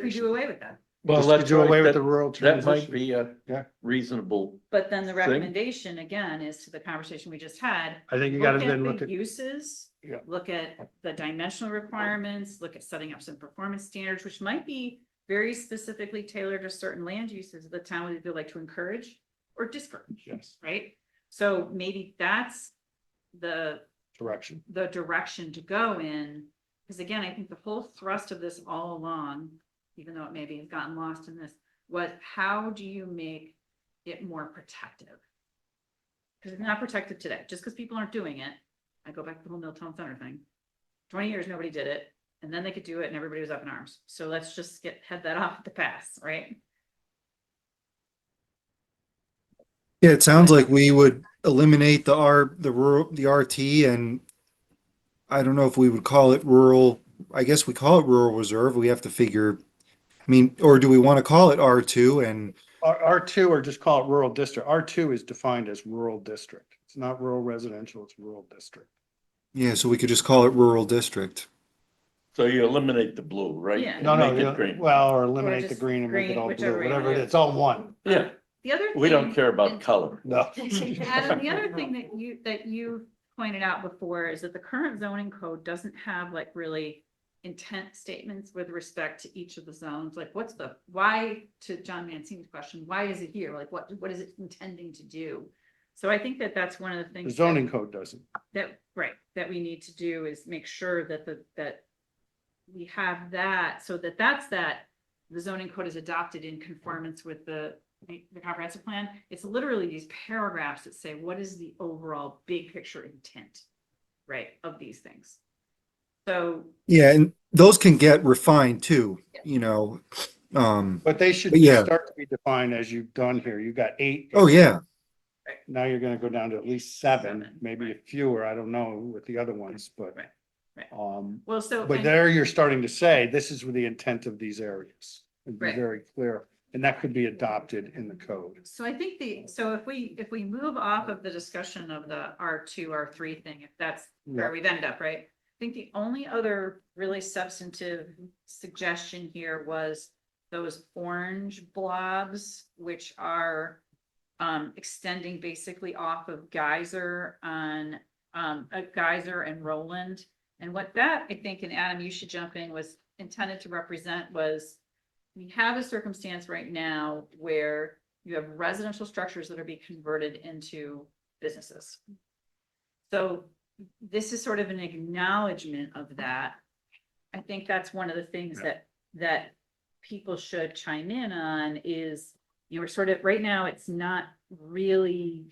differentiation. do away with that? Well, Just that's do away right. with the rural That might transition. be a Yeah. reasonable, But then the Thing. recommendation, again, is to the conversation we just had. I think you gotta Look then at look the at, uses, Yeah. look at the dimensional requirements, look at setting up some performance standards, which might be very specifically tailored to certain land uses of the town would either like to encourage or discourage, yes, right? So maybe that's the direction. direction to go in. Because again, I think the whole thrust of this all along, even though it maybe has gotten lost in this, was how do you make it more protective? Because it's not protected today, just because people aren't doing it. I go back to the whole Milton Center thing. 20 years, nobody did it, and then they could do it and everybody was up in arms. So let's just head that off at the pass, right? Yeah, it sounds like we would eliminate the RT, and I don't know if we would call it rural. I guess we call it rural reserve. We have to figure I mean, or do we want to call it R2 and, R2, or just call it rural district. R2 is defined as rural district. It's not rural residential, it's rural district. yeah, so we could just call it rural district. So you eliminate the blue, right? Yeah. And No, no, make it you- green. well, or eliminate the just green and make it green, all whichever blue, you whatever want. it is, it's all one. Yeah, The other we don't thing- care about color. No. Adam, the other thing that you pointed out before is that the current zoning code doesn't have like really intent statements with respect to each of the zones, like what's the, why, to John Mancini's question, why is it here? Like what is it intending to do? So I think that that's one of the The things. zoning code doesn't. Right, that we need to do is make sure that that we have that, so that's the zoning code is adopted in conformance with the comprehensive plan. It's literally these paragraphs that say, what is the overall big picture intent, right, of these things? So, Yeah, and those can get refined too, you know. But they should But yeah. start to be defined as you've done here. You got 8. Oh, yeah. Now you're gonna go down to at least 7, Seven, maybe right. fewer, I don't know with the other ones, but. Right, right. But so. there you're starting to say, this is the intent of these areas. It'd be Right. very clear, and that could be adopted in the code. So I think so if we move off of the discussion of the R2, R3 thing, if that's where Yeah. we've ended up, right? I think the only other really substantive suggestion here was those orange blobs, which are extending basically off of Geyser on Geyser and Roland. And what that, I think, and Adam, you should jump in, was intended to represent was we have a circumstance right now where you have residential structures that are being converted into businesses. So this is sort of an acknowledgement of that. I think that's one of the things that people should chime in on is, you know, we're sort of, right now, it's not really,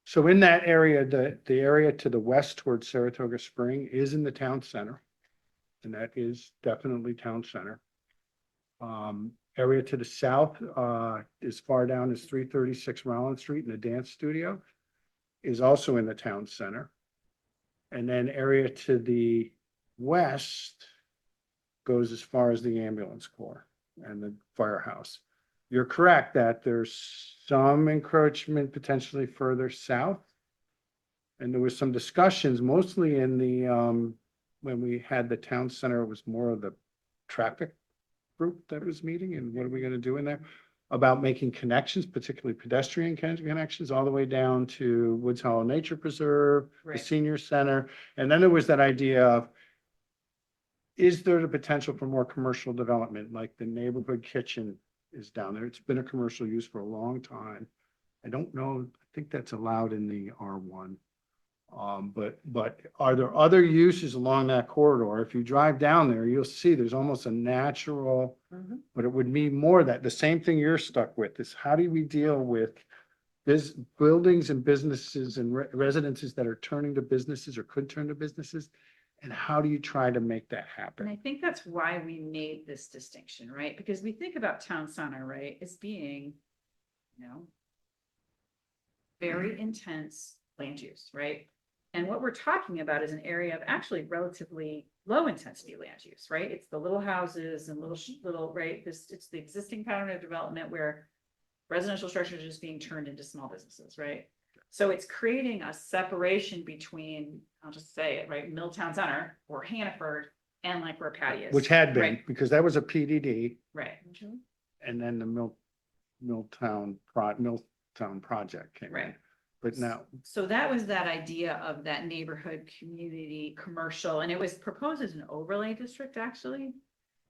So in that area, the area to the west towards Saratoga Spring is in the town center. And that is definitely town center. Area to the south, as far down as 336 Rollins Street and the dance studio is also in the town center. And then area to the west goes as far as the ambulance corps and the firehouse. You're correct that there's some encroachment potentially further south. And there was some discussions, mostly in the, when we had the town center, it was more of the traffic group that was meeting, and what are we gonna do in there? About making connections, particularly pedestrian connections, all the way down to Woods Hollow Nature Preserve, the Right. senior center. And then there was that idea of, is there the potential for more commercial development, like the neighborhood kitchen is down there? It's been a commercial use for a long time. I don't know, I think that's allowed in the R1. But are there other uses along that corridor? If you drive down there, you'll see there's almost a natural, but it would be more that the same thing you're stuck with is how do we deal with buildings and businesses and residences that are turning to businesses or could turn to businesses? And how do you try to make that and I happen? think that's why we made this distinction, right? Because we think about town center, right, as being, you know, very intense land use, right? And what we're talking about is an area of actually relatively low intensity land use, right? It's the little houses and little, right? It's the existing pattern of development where residential structures are just being turned into small businesses, right? So it's creating a separation between, I'll just say it, right, Milltown Center or Hannaford and like where Patty is. Which had been, Right, because that was a PDD right. and then the Milltown project came in. Right. But now, So that was that idea of that neighborhood, community, commercial, and it was proposed as an overlay district, actually.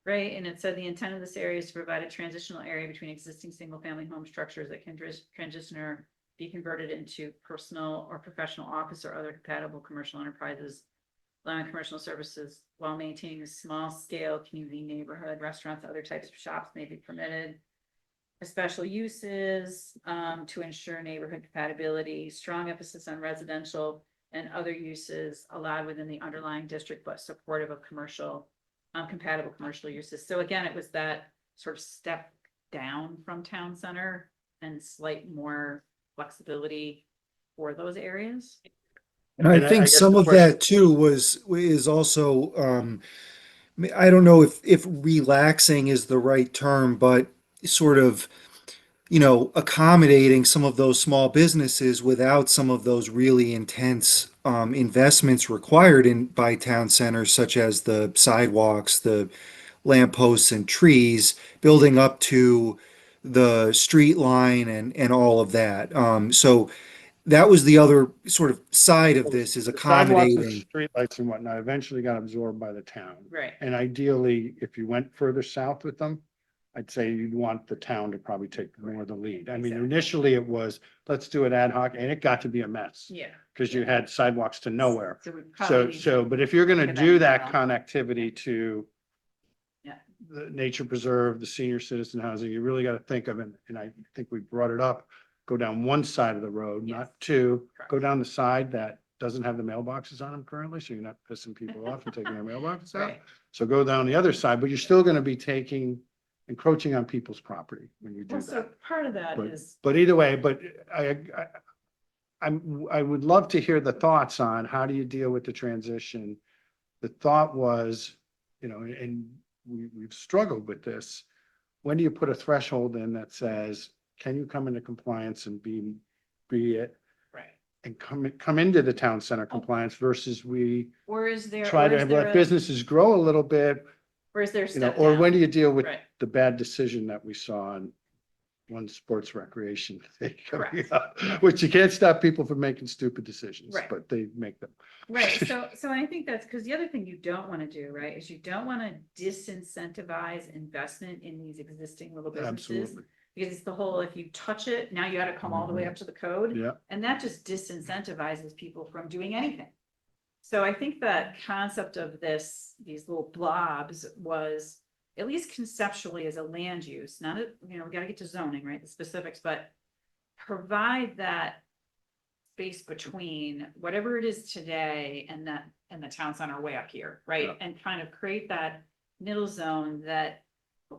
Right, and it said the intent of this area is to provide a transitional area between existing single-family home structures that can transition or be converted into personal or professional office or other compatible commercial enterprises, allowing commercial services while maintaining a small-scale community neighborhood, restaurants, other types of shops may be permitted. Special uses to ensure neighborhood compatibility, strong emphasis on residential and other uses allowed within the underlying district, but supportive of commercial, compatible commercial uses. So again, it was that sort of step down from town center and slight more flexibility for those areas. And And I I think guess some the of question- that too is also, mean, I don't know if relaxing is the right term, but sort of, accommodating some of those small businesses without some of those really intense investments required in by town centers, such as the sidewalks, the lampposts and trees, building up to the street line and all of that. So that was the other sort of side of this, is The sidewalks and accommodating. streetlights and whatnot eventually got absorbed by the town. Right. And ideally, if you went further south with them, I'd say you'd want the town to probably take more of the lead. I mean, Exactly. initially it was, let's do it ad hoc, and it got to be a mess. Yeah. Because you had sidewalks to nowhere. So we probably So, need but if you're gonna look at that do as that well. connectivity to Yeah. the nature preserve, the senior citizen housing, you really gotta think of it, and I think we brought it up, go down one side of the road, Yes. not two. Correct. Go down the side that doesn't have the mailboxes on them currently, so you're not pissing people off and taking their mailboxes out. Right. So go down the other side, but you're still gonna be encroaching on people's property when you do Well, so that. part of that But- is, But either way, but I would love to hear the thoughts on how do you deal with the transition? The thought was, and we've struggled with this. When do you put a threshold in that says, can you come into compliance and be it Right. and come into the town center compliance versus we Or is there? try or to is there let a- businesses grow a little bit, Or is there a step or down? when do you deal with Right. the bad decision that we saw on one sports recreation thing coming Correct. up, which you can't stop people from making stupid decisions, Right. but they make them. Right, so I think that's, because the other thing you don't want to do, right, is you don't want to disincentivize investment in these existing little businesses. Absolutely. Because it's the whole, if you touch it, now you got to come all the way up to the code. Yeah. And that just disincentivizes people from doing anything. So I think that concept of these little blobs was, at least conceptually as a land use, not a, we got to get to zoning, right, the specifics, but provide that space between whatever it is today and the town center way up here, right? Yeah. And kind of create that middle zone that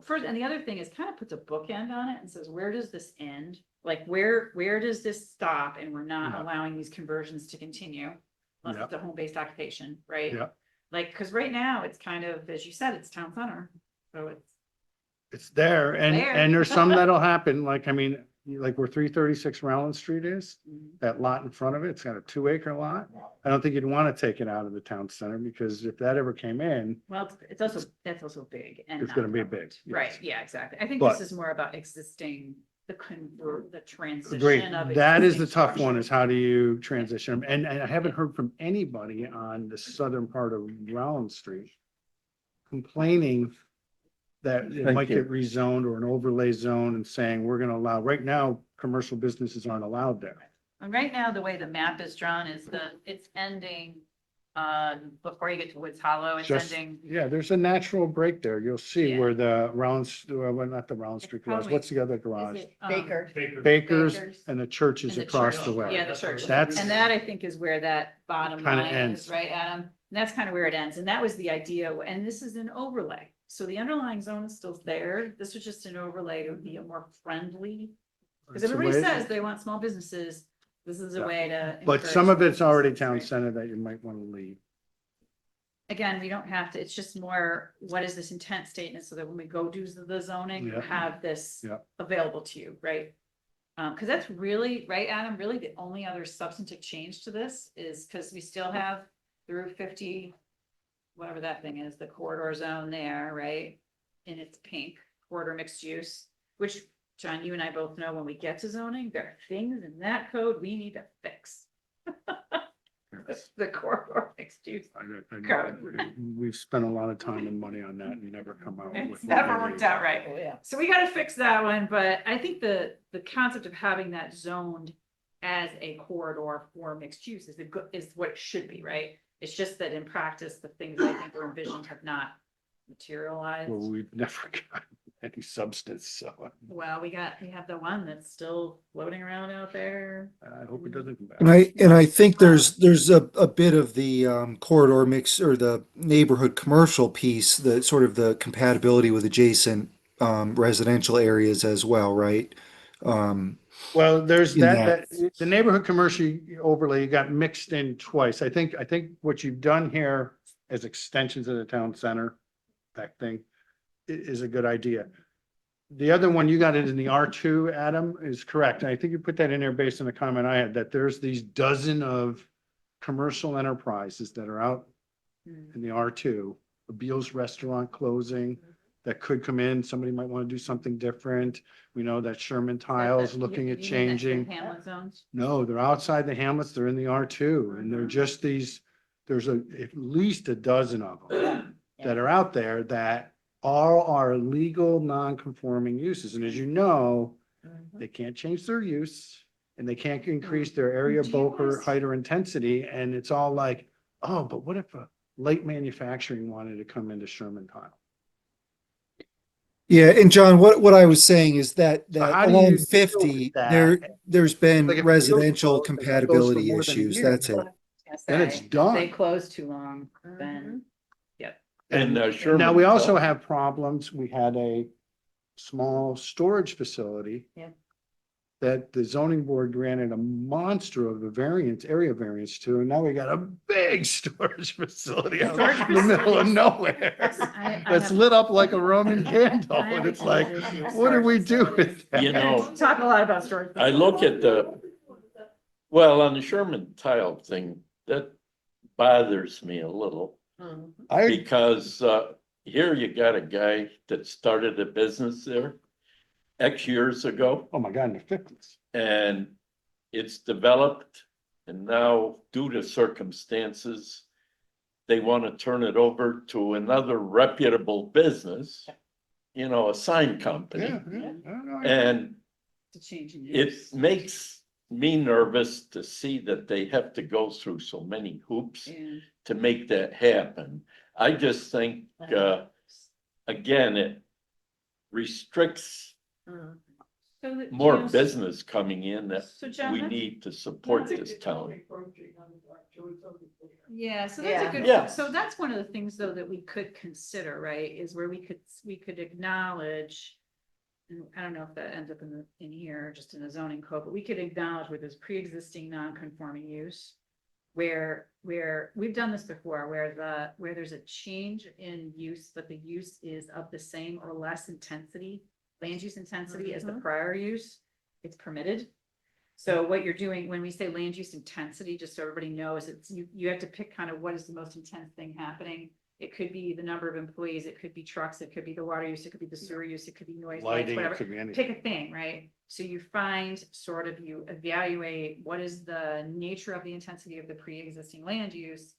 first, and the other thing is kind of puts a bookend on it and says, where does this end? Like, where does this stop? And we're not Yeah. allowing these conversions to continue unless Yeah. it's a home-based occupation, right? Yeah. Like, because right now it's kind of, as you said, it's town center, so It's there, and there. there's some that'll happen, like, I mean, like where 336 Rowland Street is, that lot in front of it, it's got a 2-acre lot. I don't think you'd want to take it out of the town center, because if that ever came in, Well, it's also, that's also big and. It's not gonna be covered. big, yes. Right, yeah, exactly. I think But- this is more about existing, the transition great, of. that is the existing tough one, structure. is how do you transition? And I haven't heard from anybody on the southern part of Rowland Street complaining that it Thank might you. get rezoned or an overlay zone and saying, we're gonna allow, right now, commercial businesses aren't allowed there. And right now, the way the map is drawn is it's ending, before you get to Woods Hollow, it's Just, ending. yeah, there's a natural break there. You'll see Yeah. where the well, not the Round Street garage. probably- What's the other is garage? it, Baker. Bakers Bakers. and the church is And the across church. the way. Yeah, the church. That's- And that, I think, is where that bottom Kinda line ends. is, right, Adam? And that's kind of where it ends. And that was the idea. And this is an overlay. So the underlying zone is still there. This was just an overlay to be a more friendly. Because It's a everybody way- says they want small businesses. This is a Yeah. way to. But encourage some of it's small already businesses, town right? center that you might want to leave. Again, we don't have to, it's just more, what is this intent statement so that when we go do the zoning, you Yeah. have this Yeah. available to you, right? Cause that's really, right, Adam, really the only other substantive change to this is because we still have through 50, whatever that thing is, the corridor zone there, right? And it's pink, corridor mixed use, which John, you and I both know when we get to zoning, there are things in that code we need to fix. The corridor mixed use. We've spent a lot of time and money on that and you never come out It's with. never what we worked need. out right. Oh, yeah. So we gotta fix that one, but I think the concept of having that zoned as a corridor for mixed use is is what it should be, right? It's just that in practice, the things I think were envisioned have not materialized. Well, we've never gotten any substance, so Well, we have the one that's still floating around out there. I hope it doesn't come back. And I think there's a bit of the corridor mix, or the neighborhood commercial piece, the sort of the compatibility with adjacent residential areas as well, right? Well, there's in that, the neighborhood commercial overlay, you got mixed in twice. I think what you've done here as extensions of the town center thing is a good idea. The other one you got it in the R2, Adam, is correct. And I think you put that in there based on the comment I had, that there's these dozen of commercial enterprises that are out in the R2, a Beal's restaurant closing that could come in. Somebody might want to do something different. We know that Sherman Tiles looking at changing. Hamlet zones. No, they're outside the hamlets. They're in the R2 and they're just these, there's at least a dozen of them that are out there that all are legal non-conforming uses. And as you know, they can't change their use and they can't increase their area, Do you bulk or guys- height or intensity. And it's all like, oh, but what if a light manufacturing wanted to come into Sherman Tile? Yeah, and John, what I was saying is that how do you along deal with 50, that? there's been Like if it residential goes for compatibility more than a issues. year. That's it. Then it's done. They close too long, then. And Now Sherman. we also have problems. We had a small storage facility. Yeah. That the zoning board granted a monster of a variance, area variance to, and now we got a big storage facility out Storage in the middle of facilities. nowhere. I That's have- lit up like a Roman candle, I have and it's a like, huge issue with what do we storage do with that? You know, Talk a lot about storage. I look at well, on the Sherman Tile thing, that bothers me a little. Mhm. I, Because here you got a guy that started a business there X years ago oh my God, in the fifties. and it's developed. And now due to circumstances, they want to turn it over to another reputable business, you know, a sign company. Yeah, yeah. I don't know. And To change in it use. makes me nervous to see that they have to go through so many hoops Yeah. to make that happen. I just think, again, it restricts Mhm. So that, more you know, business coming in that So John, we that's- need to support this town. Yeah, so that's Yeah. a good, Yeah. so that's one of the things though that we could consider, right, is where we could acknowledge. And I don't know if that ends up in here, just in the zoning code, but we could acknowledge where there's pre-existing non-conforming use. Where we've done this before, where there's a change in use, but the use is of the same or less intensity, land use intensity as the prior use, it's permitted. So what you're doing, when we say land use intensity, just so everybody knows, it's, you have to pick kind of what is the most intense thing happening. It could be the number of employees, it could be trucks, it could be the water use, it could be the sewer use, it could be noise, lights, Lighting, it whatever. could be anything. Pick a thing, right? So you find, sort of, you evaluate what is the nature of the intensity of the pre-existing land use.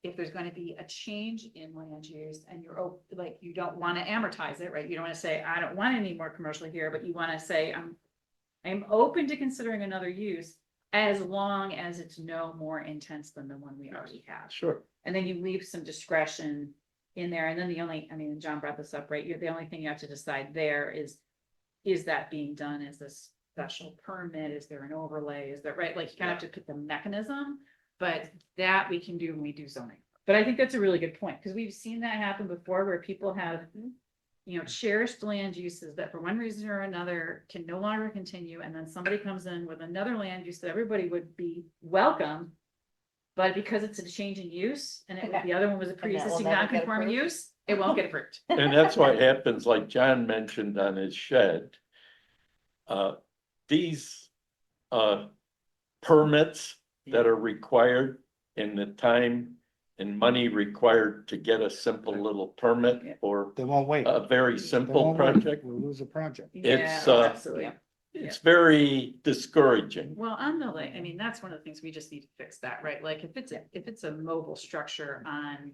If there's going to be a change in land use and like, you don't want to amortize it, right? You don't want to say, I don't want any more commercial here, but you want to say, I'm open to considering another use as long as it's no more intense than the one we already have. Sure. And then you leave some discretion in there. And then John brought this up, right? The only thing you have to decide there is that being done as a special permit? Is there an overlay? Is that right? Like, you kind of have to pick the mechanism, but that we can do when we do zoning. But I think that's a really good point, because we've seen that happen before where people have, cherished land uses that for one reason or another can no longer continue. And then somebody comes in with another land use that everybody would be welcome. But because it's a change in use and the other one was a pre-existing never get non-conforming approved. use, it won't get approved. And that's what happens, like John mentioned on his shed. These permits that are required and the time and money required to get a simple little permit for They won't wait. a very They simple won't wait. project, We'll lose a project. It's, Yeah, absolutely. it's very discouraging. Well, on the, that's one of the things we just need to fix that, right? Like, if it's a mobile structure on,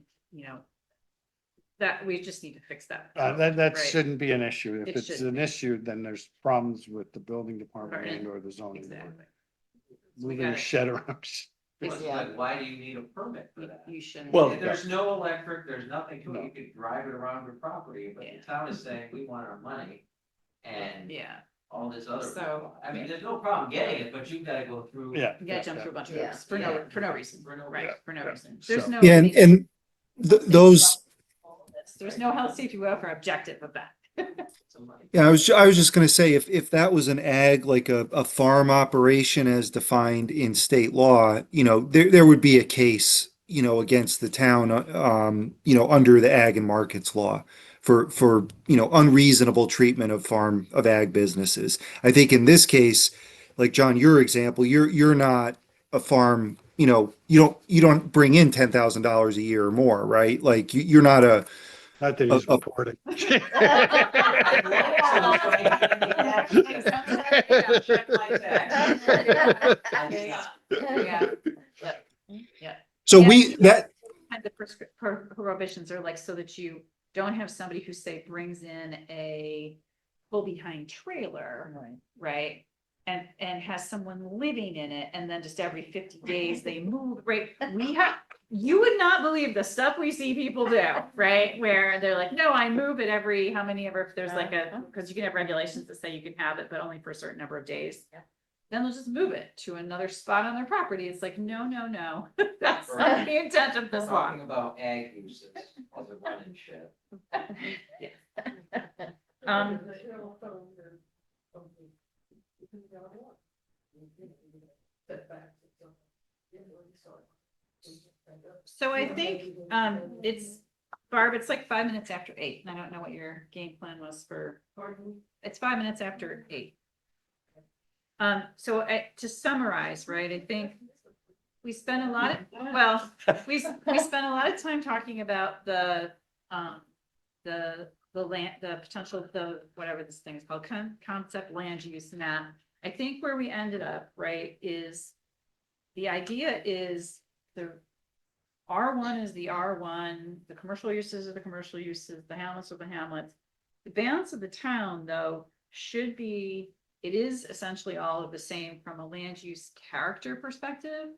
that we just need to fix that. That Right. shouldn't be an issue. If It it's shouldn't an be. issue, then there's problems with the building department Right. and or the zoning board. Exactly. We Moving a gotta- shed around. It's like, why do you need a permit for that? You shouldn't. Well, If there's no electric, there's nothing to No. it, you could drive it around your property, but Yeah. the town is saying, we want our money. And Yeah, all this other, So- I mean, there's no problem getting it, but you've gotta go through. Yeah. you gotta jump through a bunch of Yeah. hoops for no reason, For no right? reason. For no Yeah. reason. There's So- no. Yeah, and those, There's no health, safety, welfare objective of that. Somebody- yeah, I was just gonna say, if that was an ag, like a farm operation as defined in state law, there would be a case against the town, under the ag and markets law for, unreasonable treatment of ag businesses. I think in this case, like John, your example, you're not a farm, you don't bring in $10,000 a year or more, right? Like you're not Not that a, he's a reporting. Check my tax. Yeah. Yeah. so Yeah, we that And the prohibitions are like so that you don't have somebody who say brings in a pull behind trailer, right? And has someone living in it and then just every 50 days they move, right? You would not believe the stuff we see people do, right? Where they're like, no, I move it every, how many ever, if there's like because you can have regulations that say you can have it, but only for a certain number of days. Then they'll just move it to another spot on their property. It's like, no, no, no. That's not the intent of this law. Talking about ag uses as a running ship. Um, so I think, it's, Barb, it's like 5 minutes after 8, and I don't know what your game plan was for, it's 5 minutes after 8. So to summarize, right, I think we spent a lot of, well, we spent a lot of time talking about the land, the potential, whatever this thing is called, concept land use map. I think where we ended up, right, is the idea is the R1 is the R1, the commercial uses are the commercial uses, the hamlets are the hamlets. The balance of the town, though, should be, it is essentially all of the same from a land use character perspective,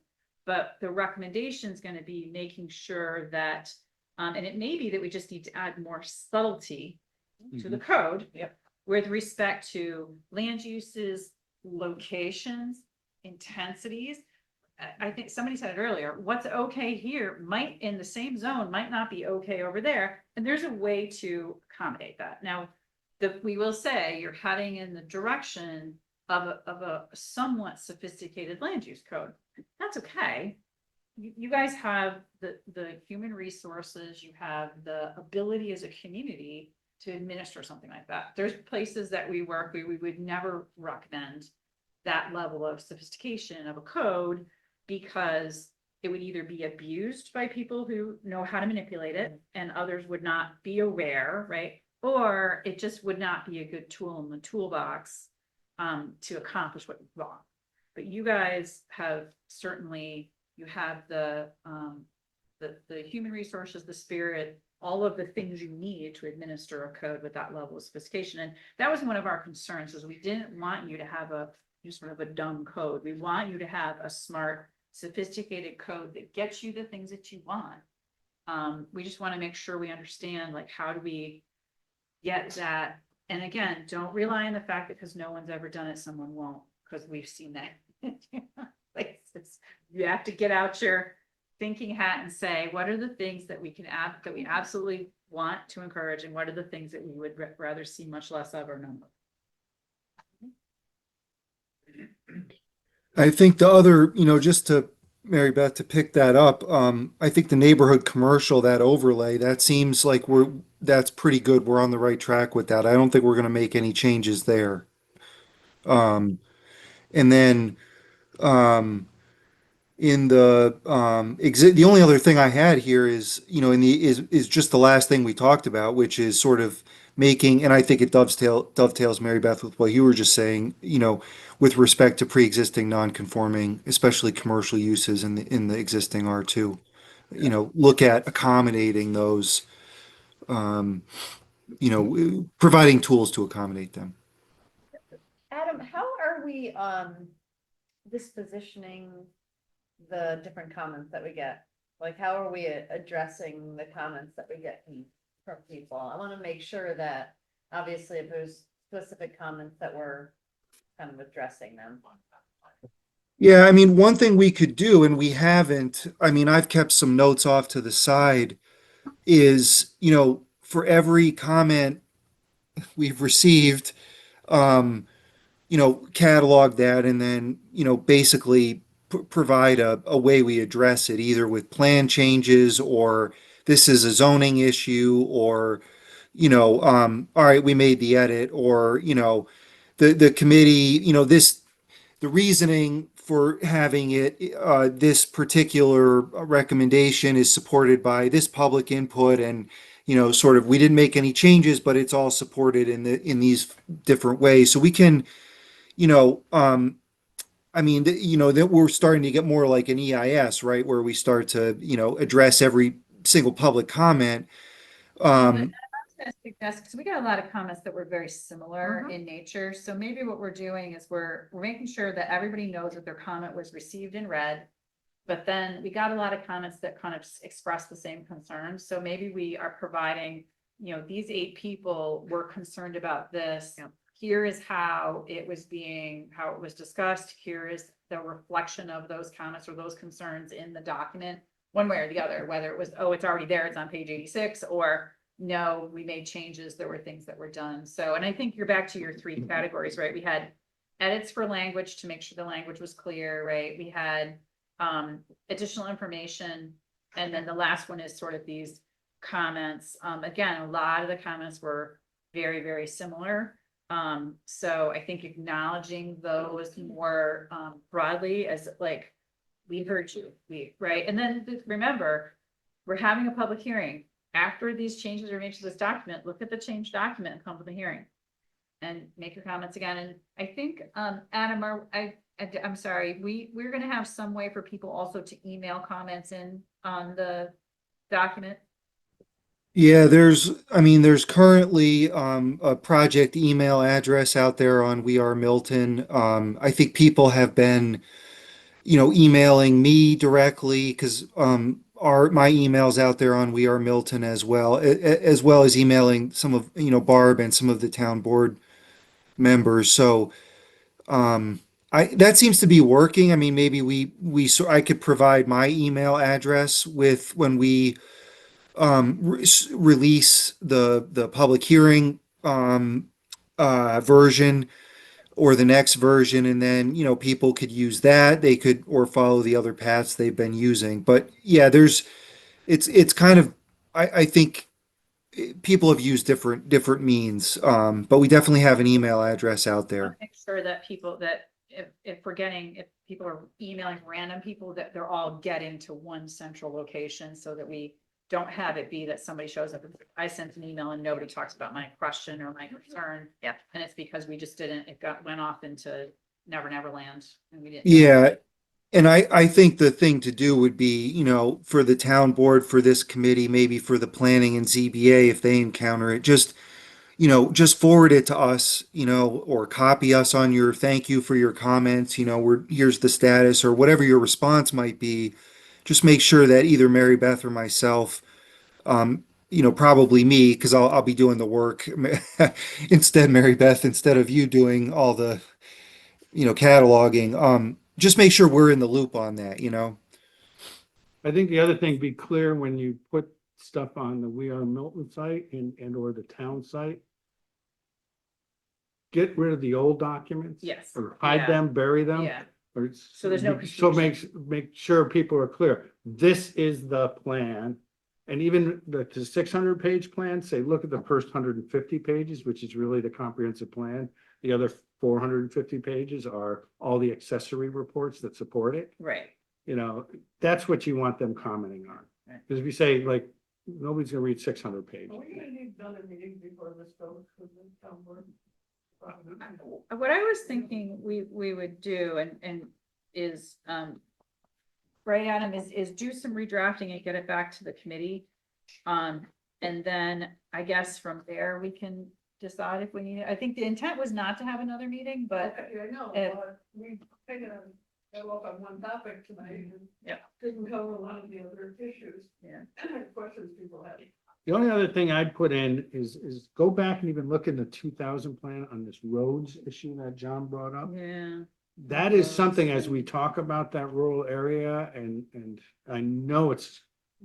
but the recommendation is going to be making sure that, and it may be that we just need to add more subtlety to the code with respect to land uses, locations, intensities. I think somebody said it earlier, what's okay here might in the same zone might not be okay over there. And there's a way to accommodate that. Now, we will say you're heading in the direction of a somewhat sophisticated land use code. That's okay. You guys have the human resources, you have the ability as a community to administer something like that. There's places that we work where we would never recommend that level of sophistication of a code because it would either be abused by people who know how to manipulate it and others would not be aware, right? Or it just would not be a good tool in the toolbox to accomplish what you want. But you guys have certainly, you have the human resources, the spirit, all of the things you need to administer a code with that level of sophistication. And that was one of our concerns, is we didn't want you to have just sort of a dumb code. We want you to have a smart, sophisticated code that gets you the things that you want. We just want to make sure we understand, like, how do we get that? And again, don't rely on the fact that because no one's ever done it, someone won't, because we've seen that. Like, you have to get out your thinking hat and say, what are the things that we can add that we absolutely want to encourage, and what are the things that we would rather see much less of or none of? I think the other, just to Mary Beth to pick that up, I think the neighborhood commercial, that overlay, that seems like that's pretty good. We're on the right track with that. I don't think we're going to make any changes there. And then, in the only other thing I had here is, is just the last thing we talked about, which is sort of making, and I think it dovetails, Mary Beth, with what you were just saying, with respect to pre-existing non-conforming, especially commercial uses in the existing R2. Look at accommodating those, providing tools to accommodate them. Adam, how are we dispositioning the different comments that we get? Like, how are we addressing the comments that we get from people? I want to make sure that obviously if there's specific comments that we're kind of addressing them. Yeah, I mean, one thing we could do, and we haven't, I mean, I've kept some notes off to the side, is, for every comment we've received, catalog that and then, basically provide a way we address it, either with plan changes or this is a zoning issue, or, all right, we made the edit, or, the committee, the reasoning for having it, this particular recommendation is supported by this public input, and, sort of, we didn't make any changes, but it's all supported in these different ways. So we can, you know, I mean, that we're starting to get more like an EIS, right? Where we start to, address every single public comment. Um, Because we got a lot of comments that were very similar in nature, so maybe what we're doing is we're making sure that everybody knows that their comment was received and read. But then we got a lot of comments that kind of express the same concerns, so maybe we are providing, these 8 people were concerned about this. Yep. Here is how it was discussed, here is the reflection of those comments or those concerns in the document, one way or the other, whether it was, oh, it's already there, it's on page 86, or no, we made changes, there were things that were done. So, and I think you're back to your 3 categories, right? We had edits for language to make sure the language was clear, right? We had additional information. And then the last one is sort of these comments. Again, a lot of the comments were very, very similar. So I think acknowledging those more broadly as like, we heard you, right? And then remember, we're having a public hearing. After these changes are made to this document, look at the changed document and come to the hearing and make your comments again. And I think, Adam, I'm sorry, we're gonna have some way for people also to email comments in on the document. yeah, there's currently, a project email address out there on We Are Milton. I think people have been, emailing me directly, because my email's out there on We Are Milton as well, as well as emailing some of, Barb and some of the town board members. So that seems to be working. I mean, maybe I could provide my email address with when we release the public hearing version, or the next version, and then, people could use that. They could, or follow the other paths they've been using. But yeah, it's kind of, I think people have used different means, but we definitely have an email address out there. Make sure that people that if people are emailing random people, that they're all getting to one central location, so that we don't have it be that somebody shows up. I sent an email and nobody talks about my question or my concern. Yeah. And it's because we just didn't, went off into never land and we didn't. Yeah. And I think the thing to do would be, for the town board, for this committee, maybe for the planning and ZBA, if they encounter it, just forward it to us, or copy us on your thank you for your comments, here's the status, or whatever your response might be. Just make sure that either Mary Beth or myself, probably me, because I'll be doing the work Mary Beth, instead of you doing all the, cataloging. Just make sure we're in the loop on that. I think the other thing, be clear when you put stuff on the We Are Milton site and or the town site. Get rid of the old documents. Yes. Or hide Yeah. them, bury them. Yeah. Or So there's no So confusion. make sure people are clear. This is the plan. And even the 600-page plan, say, look at the first 150 pages, which is really the comprehensive plan. The other 450 pages are all the accessory reports that support it. Right. That's what you want them commenting on. Right. Because if you say, like, nobody's gonna read 600 pages. What I was thinking we would do and is, right, Adam, is do some redrafting and get it back to the committee. And then I guess from there we can decide if we need it. I think the intent was not to have another meeting, but I know, if- but we kind of got off on one topic tonight and Yeah. didn't cover a lot of the other issues. Yeah. Questions people had. The only other thing I'd put in is go back and even look in the 2000 plan on this roads issue that John brought up. yeah, That is something, as we talk about that rural area, and I know it's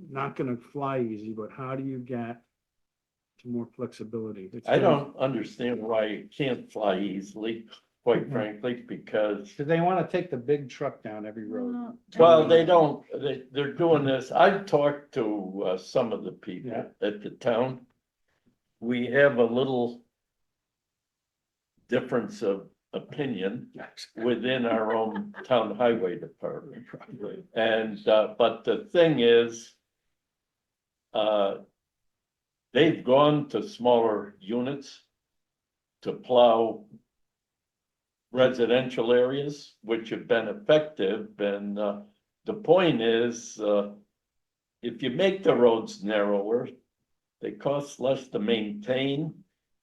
not gonna fly easy, but how do you get to more flexibility? I don't understand why it can't fly easily. quite frankly, because, Because they want to take the big truck down every road. well, they don't, they're doing this. I've talked to, some of the people Yeah. at the town. We have a little difference of opinion within our own town highway department. And, but the thing is, they've gone to smaller units to plow residential areas, which have been effective. And, the point is, if you make the roads narrower, they cost less to maintain,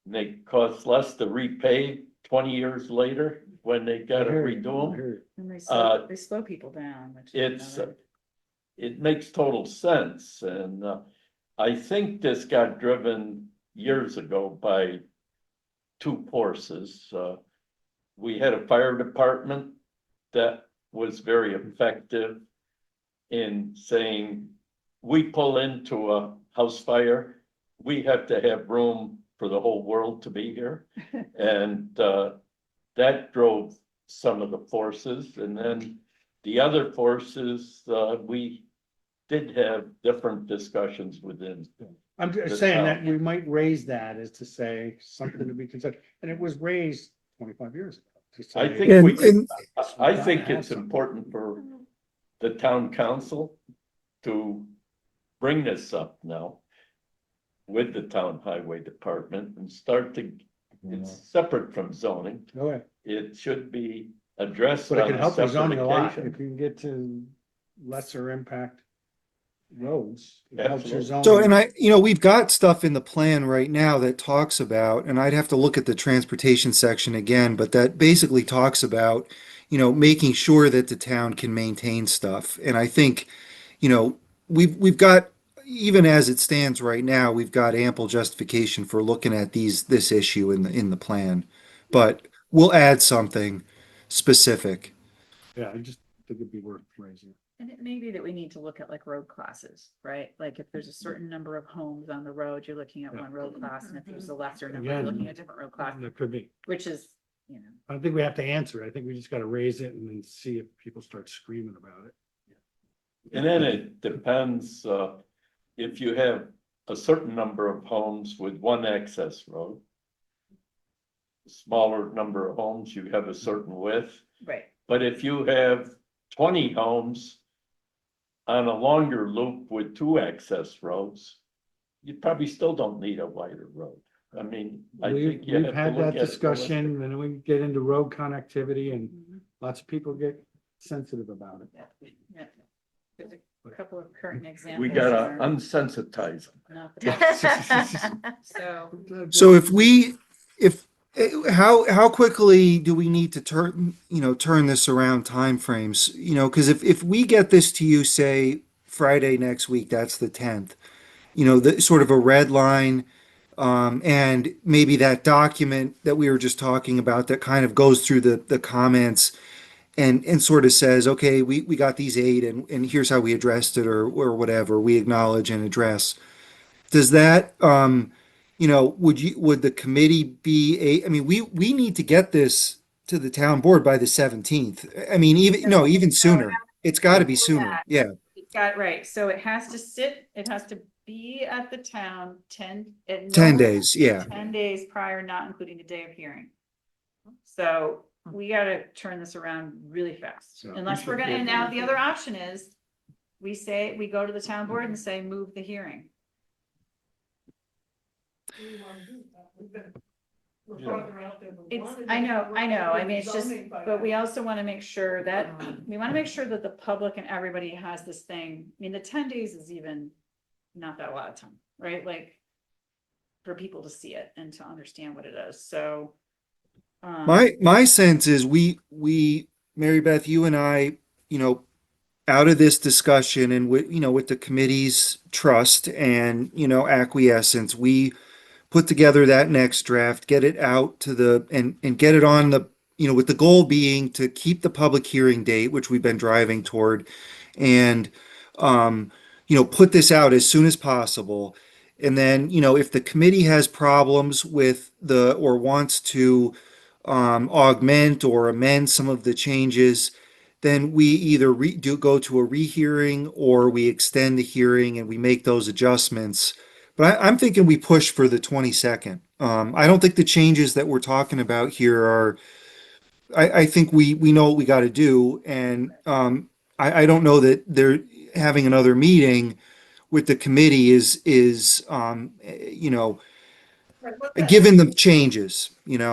and they cost less to repave 20 years later when they gotta redo them. And Uh, they slow people down, which. is It's, another- it makes total sense, and, I think this got driven years ago by two forces. We had a fire department that was very effective in saying, we pull into a house fire, we have to have room for the whole world to be here. And, that drove some of the forces, and then the other forces, we did have different discussions within. I'm The just saying that town. we might raise that as to say something to be considered, and it was raised 25 years ago. to say- I think And, we, and I Gotta think have it's something. important for the town council to bring this up now with the town highway department and start to, it's separate from zoning. Go ahead. It should be addressed But it on can a help with separate zoning a lot, occasion. if you can get to lesser impact roads. It helps your Absolutely. so, zoning. and I, we've got stuff in the plan right now that talks about, and I'd have to look at the transportation section again, but that basically talks about, making sure that the town can maintain stuff. And I think, we've got, even as it stands right now, we've got ample justification for looking at this issue in the plan. But we'll add something specific. Yeah, I just think it'd be worth raising. And it may be that we need to look at like road classes, right? Like if there's a certain number of homes on the road, you're looking at Yeah. one road class, and if there's a lesser number, you're Again. looking at a different road class, That could be. which is, you know. I don't think we have to answer. it. I think we just gotta raise it and then see if people start screaming about it. And then it depends, if you have a certain number of homes with one access road. Smaller number of homes, you have a certain width, Right. but if you have 20 homes. On a longer loop with two access roads, you probably still don't need a wider road. I mean, I think you We've have to had look that at it discussion, holistically. and then we get into road connectivity, and Mhm. lots of people get sensitive about it. Yeah. There's a couple of current examples. We gotta in our- unsensitize them. not the- So, So how quickly do we need to turn this around timeframes? Because if we get this to you, say Friday next week, that's the 10th, the sort of a red line, and maybe that document that we were just talking about that kind of goes through the comments and sort of says, okay, we got these 8 and here's how we addressed it or whatever, we acknowledge and address. Does that, would the committee I mean, we need to get this to the town board by the 17th. I mean, even sooner. It's got to be sooner. Yeah. got, right, so it has to sit, it has to be at the town 10. at no 10 more days. than Yeah. 10 days prior, not including the day of hearing. So we gotta turn this around really fast, So- unless we're gonna, and now the other option is. We go to the town board and say, move the hearing. I know, I mean, it's just, but we also wanna make sure that, we wanna make sure that the public and everybody has this thing, I mean, the 10 days is even. Not that a lot of time, right, like. For people to see it and to understand what it is, so. My sense is Mary Beth, you and I, out of this discussion and with the committee's trust and, acquiescence, we put together that next draft, get it out to and get it on with the goal being to keep the public hearing date, which we've been driving toward, and, put this out as soon as possible. And then, if the committee has problems with or wants to augment or amend some of the changes, then we either go to a rehearing or we extend the hearing and we make those adjustments. But I'm thinking we push for the 22nd. I don't think the changes that we're talking about here are, I think we know what we got to do. And I don't know that they're having another meeting with the committee is Right, what that- given the changes, They had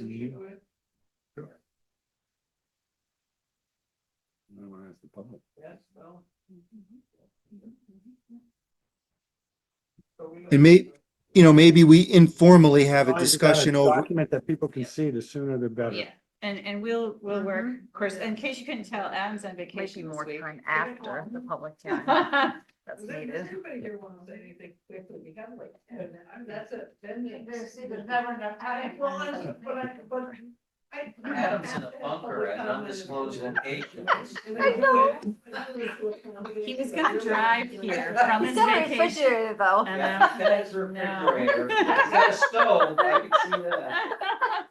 an issue with. Yes, well. So we- And maybe we informally have a discussion over. Document that people can see, the sooner the better. Yeah, and we'll work, of course, in case you couldn't tell, Adam's on Might be vacation this more week. time after the public hearing. That's Does needed. anybody here want to say anything quickly? We have like 10 minutes. That's it, 10 minutes. never enough time. Well, but I. Adam's in a bunker at undisclosed location. I know. He was gonna drive here from his Sorry, vacation. refrigerator though. And Yeah, then- that's a refrigerator. He's got a stove, I can see that.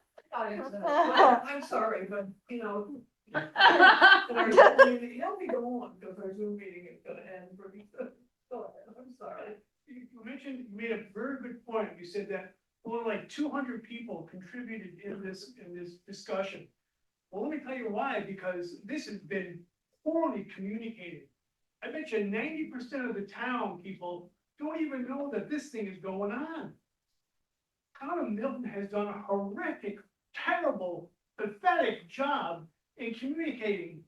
I'm sorry, but you know. and our Zoom meeting- Help me go on, because our Zoom meeting is gonna end pretty soon. So, I'm sorry. You mentioned, you made a very good point. You said that only like 200 people contributed in this discussion. Well, let me tell you why, because this has been poorly communicated. I bet you 90% of the town people don't even know that this thing is going on. Town of Milton has done a horrific, terrible, pathetic job in communicating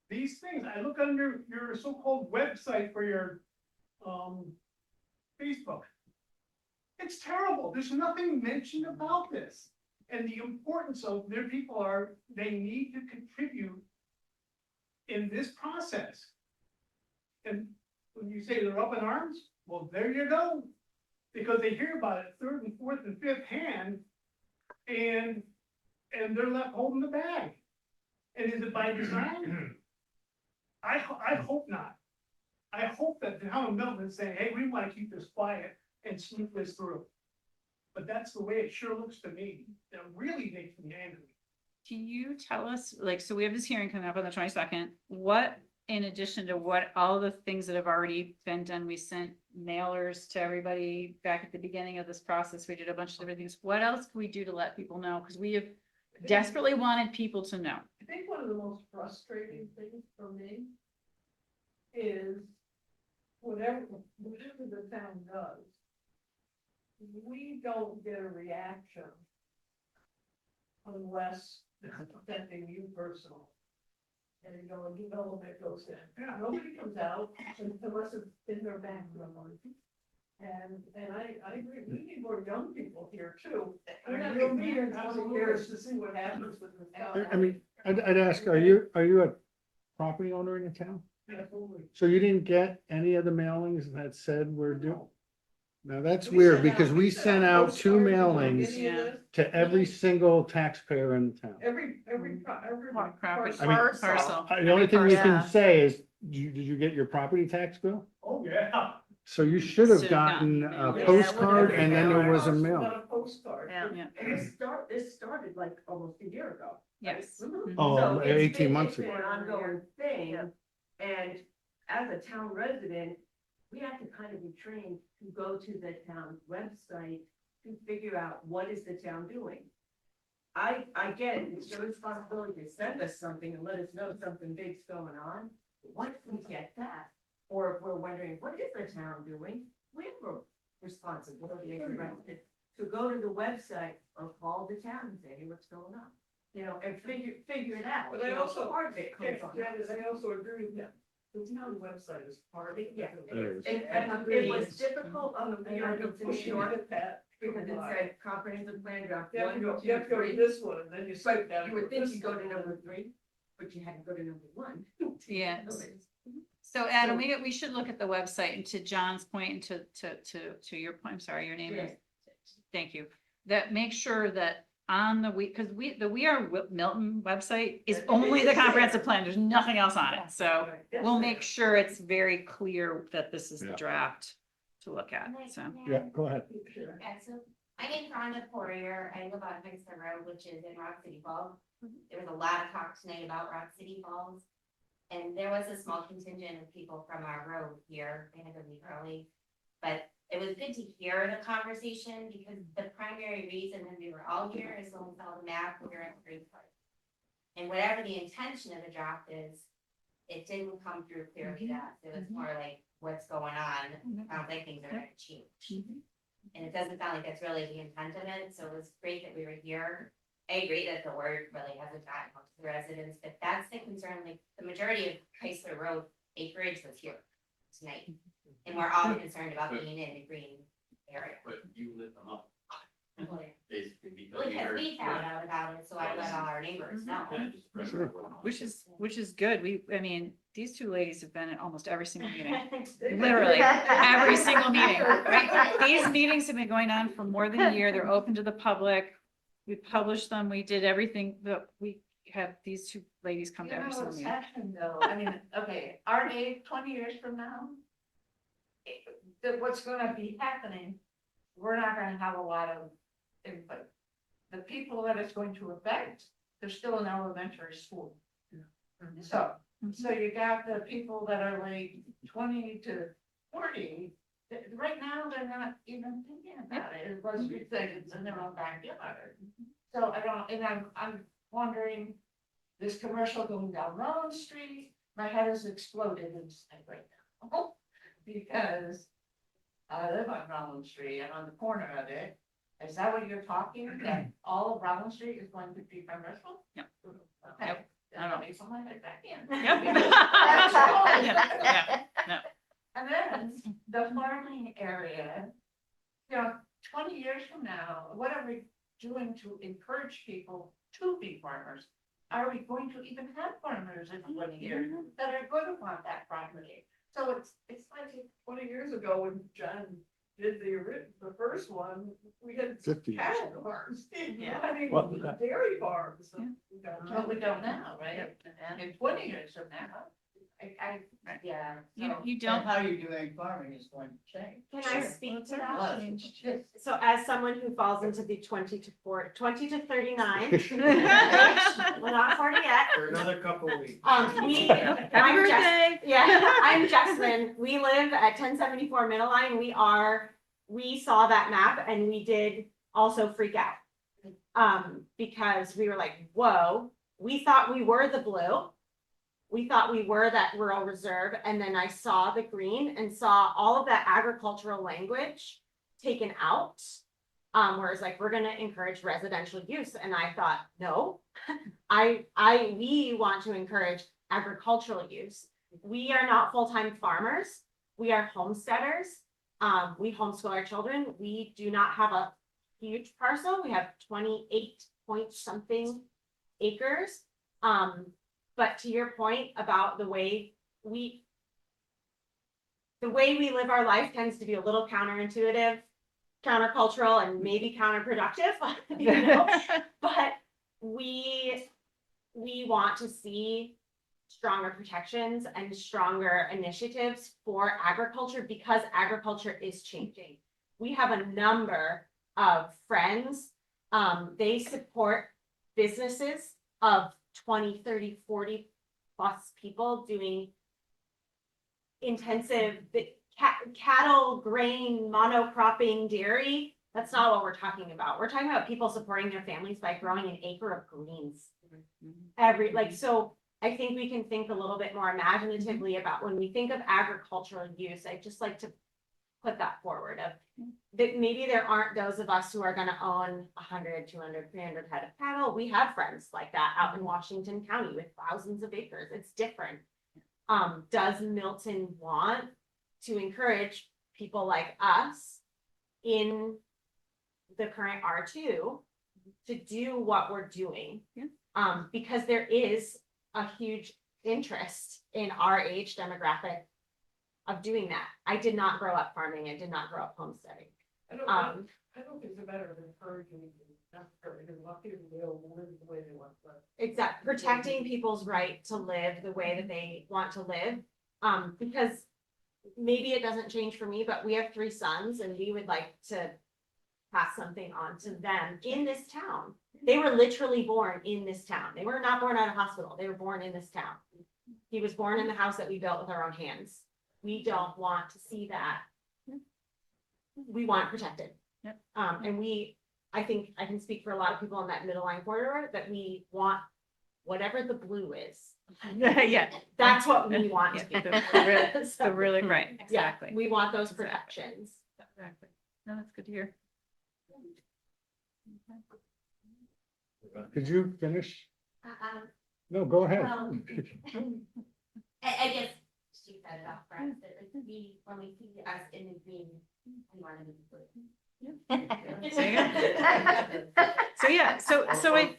these things. I look under your so-called website for your Facebook. It's terrible. There's nothing mentioned about this. And the importance of their people are, they need to contribute in this process. And when you say they're up in arms, well, there you go. Because they hear about it third and fourth and fifth hand, and they're left holding the bag. And is it by design? I hope not. I hope that the town of Milton is saying, hey, we want to keep this quiet and sneak this through. But that's the way it sure looks to me. It really makes me angry. Can you tell us, like, so we have this hearing coming up on the 22nd, what, in addition to what, all the things that have already been done, we sent mailers to everybody back at the beginning of this process, we did a bunch of different things, what else can we do to let people know? Because we have desperately wanted people to know. I think one of the most frustrating things for me is whatever the town does, we don't get a reaction unless it's affecting you personally. And you know, a development goes in. Nobody comes out unless it's in their background. And I agree, we need more young people here too. I'm not gonna be here in 20 years to see what happens with the town. I mean, I'd ask, are you a property owner in the town? Absolutely. So you didn't get any of the mailings that said we're due? Now, that's weird, because we sent out 2 mailings to every single taxpayer in the town. Every Property. I mean, Parcel. The only thing we Yeah. can say is, did you get your property tax bill? Oh, yeah. So you should have Should have gotten gotten a mail. postcard and then there was a Got mail. a postcard. Yeah. Yeah. And this started like almost a year ago. Yes. Mhm. Oh, So it's 18 been- months it's been ago. an ongoing thing, Yeah. and as a town resident, we have to kind of be trained to go to the town website to figure out what is the town doing. I get it, it's your responsibility to send us something and let us know something big's going on. Once we get that, or if we're wondering, what is the town doing? We have a responsibility as a resident to go to the website or call the town and say, hey, what's going on? You know, and figure it out. But I You know, also- part of it comes on. Janice, I also agree with that. The town website is part of it. Yeah. It is. And it was difficult on the And you're Milton to pushing short it that. because it said comprehensive plan draft You have to 1, go, 2, you have to go to 3. this one, and then you skip But down. you would to think this you go to one. number 3, but you had to go to number 1. Yeah. So Adam, we should look at the website, and to John's point and to your point, I'm sorry, your name is, thank you. That make sure that on the because the We Are Milton website is only the comprehensive plan. There's nothing else on it. So Yes, we'll sir. make sure it's very clear that this is the Yeah. draft to look at. So Yeah, go ahead. Sure. My name's Rhonda Poirier. I live on Hexter Road, which is in Rock City Falls. There was a lot of talk tonight about Rock City Falls. And there was a small contingent of people from our road here. They had to leave early. But it was good to hear the conversation because the primary reason that we were all here is when we saw the map, we were in the green part. And whatever the intention of the draft is, it didn't come through clearly to us. It was more like, what's going on? Sounds like things are gonna change. And it doesn't sound like that's really the intent of it, so it was great that we were here. I agree that the word really hasn't gotten out to the residents, but that's the concern, like, the majority of Chrysler Road acreage was here tonight. And we're all concerned about being in the green area. But you lit them up, Well, yeah. basically, because. Well, you because heard- we found out about it, so I let all our neighbors know. Which is good. I mean, these two ladies have been at almost every single meeting. Literally, every single meeting, right? These meetings have been going on for more than a year. They're open to the public. We published them. We did everything, but we have these two ladies come to You every know single what's meeting. happening though, I mean, okay, our age, 20 years from now. What's gonna be happening, we're not gonna have a lot of input. The people that it's going to affect, they're still in elementary school. So you got the people that are like 20 to 40, right now, they're not even thinking about it, unless you think it's in their own backyard. So I don't, and I'm wondering, this commercial going down Rollins Street, my head has exploded inside right now. Because I live on Rollins Street, I'm on the corner of it. Is that what you're talking, that all of Rollins Street is going to be commercial? Yep. Okay. Yep. I don't need someone like back in. Yep. That's all. No. And then the farming area, you know, 20 years from now, what are we doing to encourage people to be farmers? Are we going to even have farmers in 20 years that are going to want that property? So it's like 20 years ago when John did the first one, we had 50 years cattle ago. farms. Yeah. I mean, Well, dairy farms. Yeah. But we don't now, right? In 20 years from now. Yeah. You don't, how you're doing farming is going to change. Can I speak to that? Yes. So as someone who falls into the 20 to 39, we're not 40 yet. For another couple of weeks. We, happy I'm Jess, birthday. yeah, I'm Jessamine. We live at 1074 Middle Line. We saw that map and we did also freak out. Because we were like, whoa, we thought we were the blue. We thought we were that rural reserve, and then I saw the green and saw all of that agricultural language taken out. Whereas like, we're gonna encourage residential use, and I thought, no, we want to encourage agricultural use. We are not full-time farmers, we are homesteaders. We homeschool our children, we do not have a huge parcel, we have 28 point something acres. But to your point about the way we live our life tends to be a little counterintuitive, countercultural, and maybe counterproductive, you know? But we want to see stronger protections and stronger initiatives for agriculture because agriculture is changing. We have a number of friends, they support businesses of 20, 30, 40 plus people doing intensive cattle, grain, monocropping, dairy. That's not what we're talking about. We're talking about people supporting their families by growing an acre of greens. So I think we can think a little bit more imaginatively about when we think of agricultural use. I'd just like to put that forward of that maybe there aren't those of us who are going to own 100, 200, 300 head of cattle. We have friends like that out in Washington County with thousands of acres. It's different. Does Milton want to encourage people like us in the current R2 to do what we're doing? Yeah. Because there is a huge interest in our age demographic of doing that. I did not grow up farming. I did not grow up homesteading. I don't think it's a matter of encouraging, not encouraging, a lot of people will live the way they want to live. Exactly, protecting people's right to live the way that they want to live. Because maybe it doesn't change for me, but we have 3 sons and we would like to pass something on to them in this town. They were literally born in this town. They were not born at a hospital. They were born in this town. He was born in the house that we built with our own hands. We don't want to see that. We want it protected. Yep. And I think I can speak for a lot of people in that middle line corridor, that we want whatever the blue is. Yeah. That's what we want to Yeah, be. the really, right, Yeah, exactly. we want those Exactly. protections. Exactly. No, that's good to hear. Did you finish? Um, No, go ahead. well, I guess she said it up front, that like when we see us in the green, we want to be blue.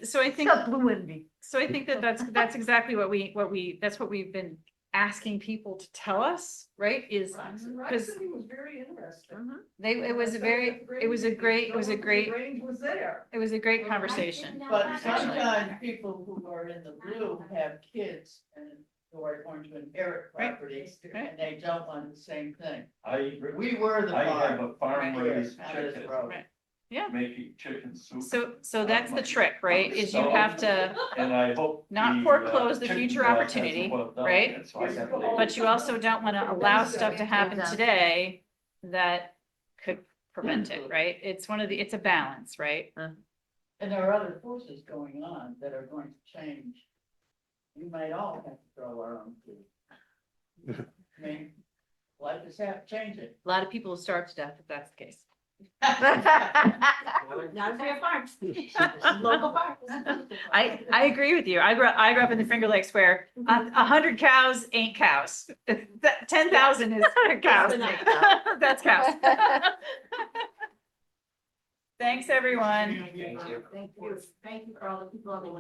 So I think, blue in me. so I think that that's exactly what we've been asking people to tell us, right? Is Rock because City was very interesting. it was a great, Range was there. it was a great conversation. But Sometimes people who are in the blue have kids and who are going to inherit Right. properties, Right. and they don't want the same thing. I, We were the I have farm. a farm Right. raised on this chicken, road. Right. Yeah. making chicken soup. So that's the trick, right? Is you have to, And I hope. not foreclose the chicken future broth hasn't opportunity, boiled down right? yet, so I have to- but you also don't want to allow stuff to happen today that could prevent it, right? It's a balance, right? And there are other forces going on that are going to change. We might all have to throw our own food. I mean, life is changing. A lot of people will starve to death if that's the case. Not if we have farms. Local farms. I agree with you. I grew up in the Finger Lakes where 100 cows ain't cows. 10,000 is cows. That's cows. Thanks, everyone. Thank you for all the people on the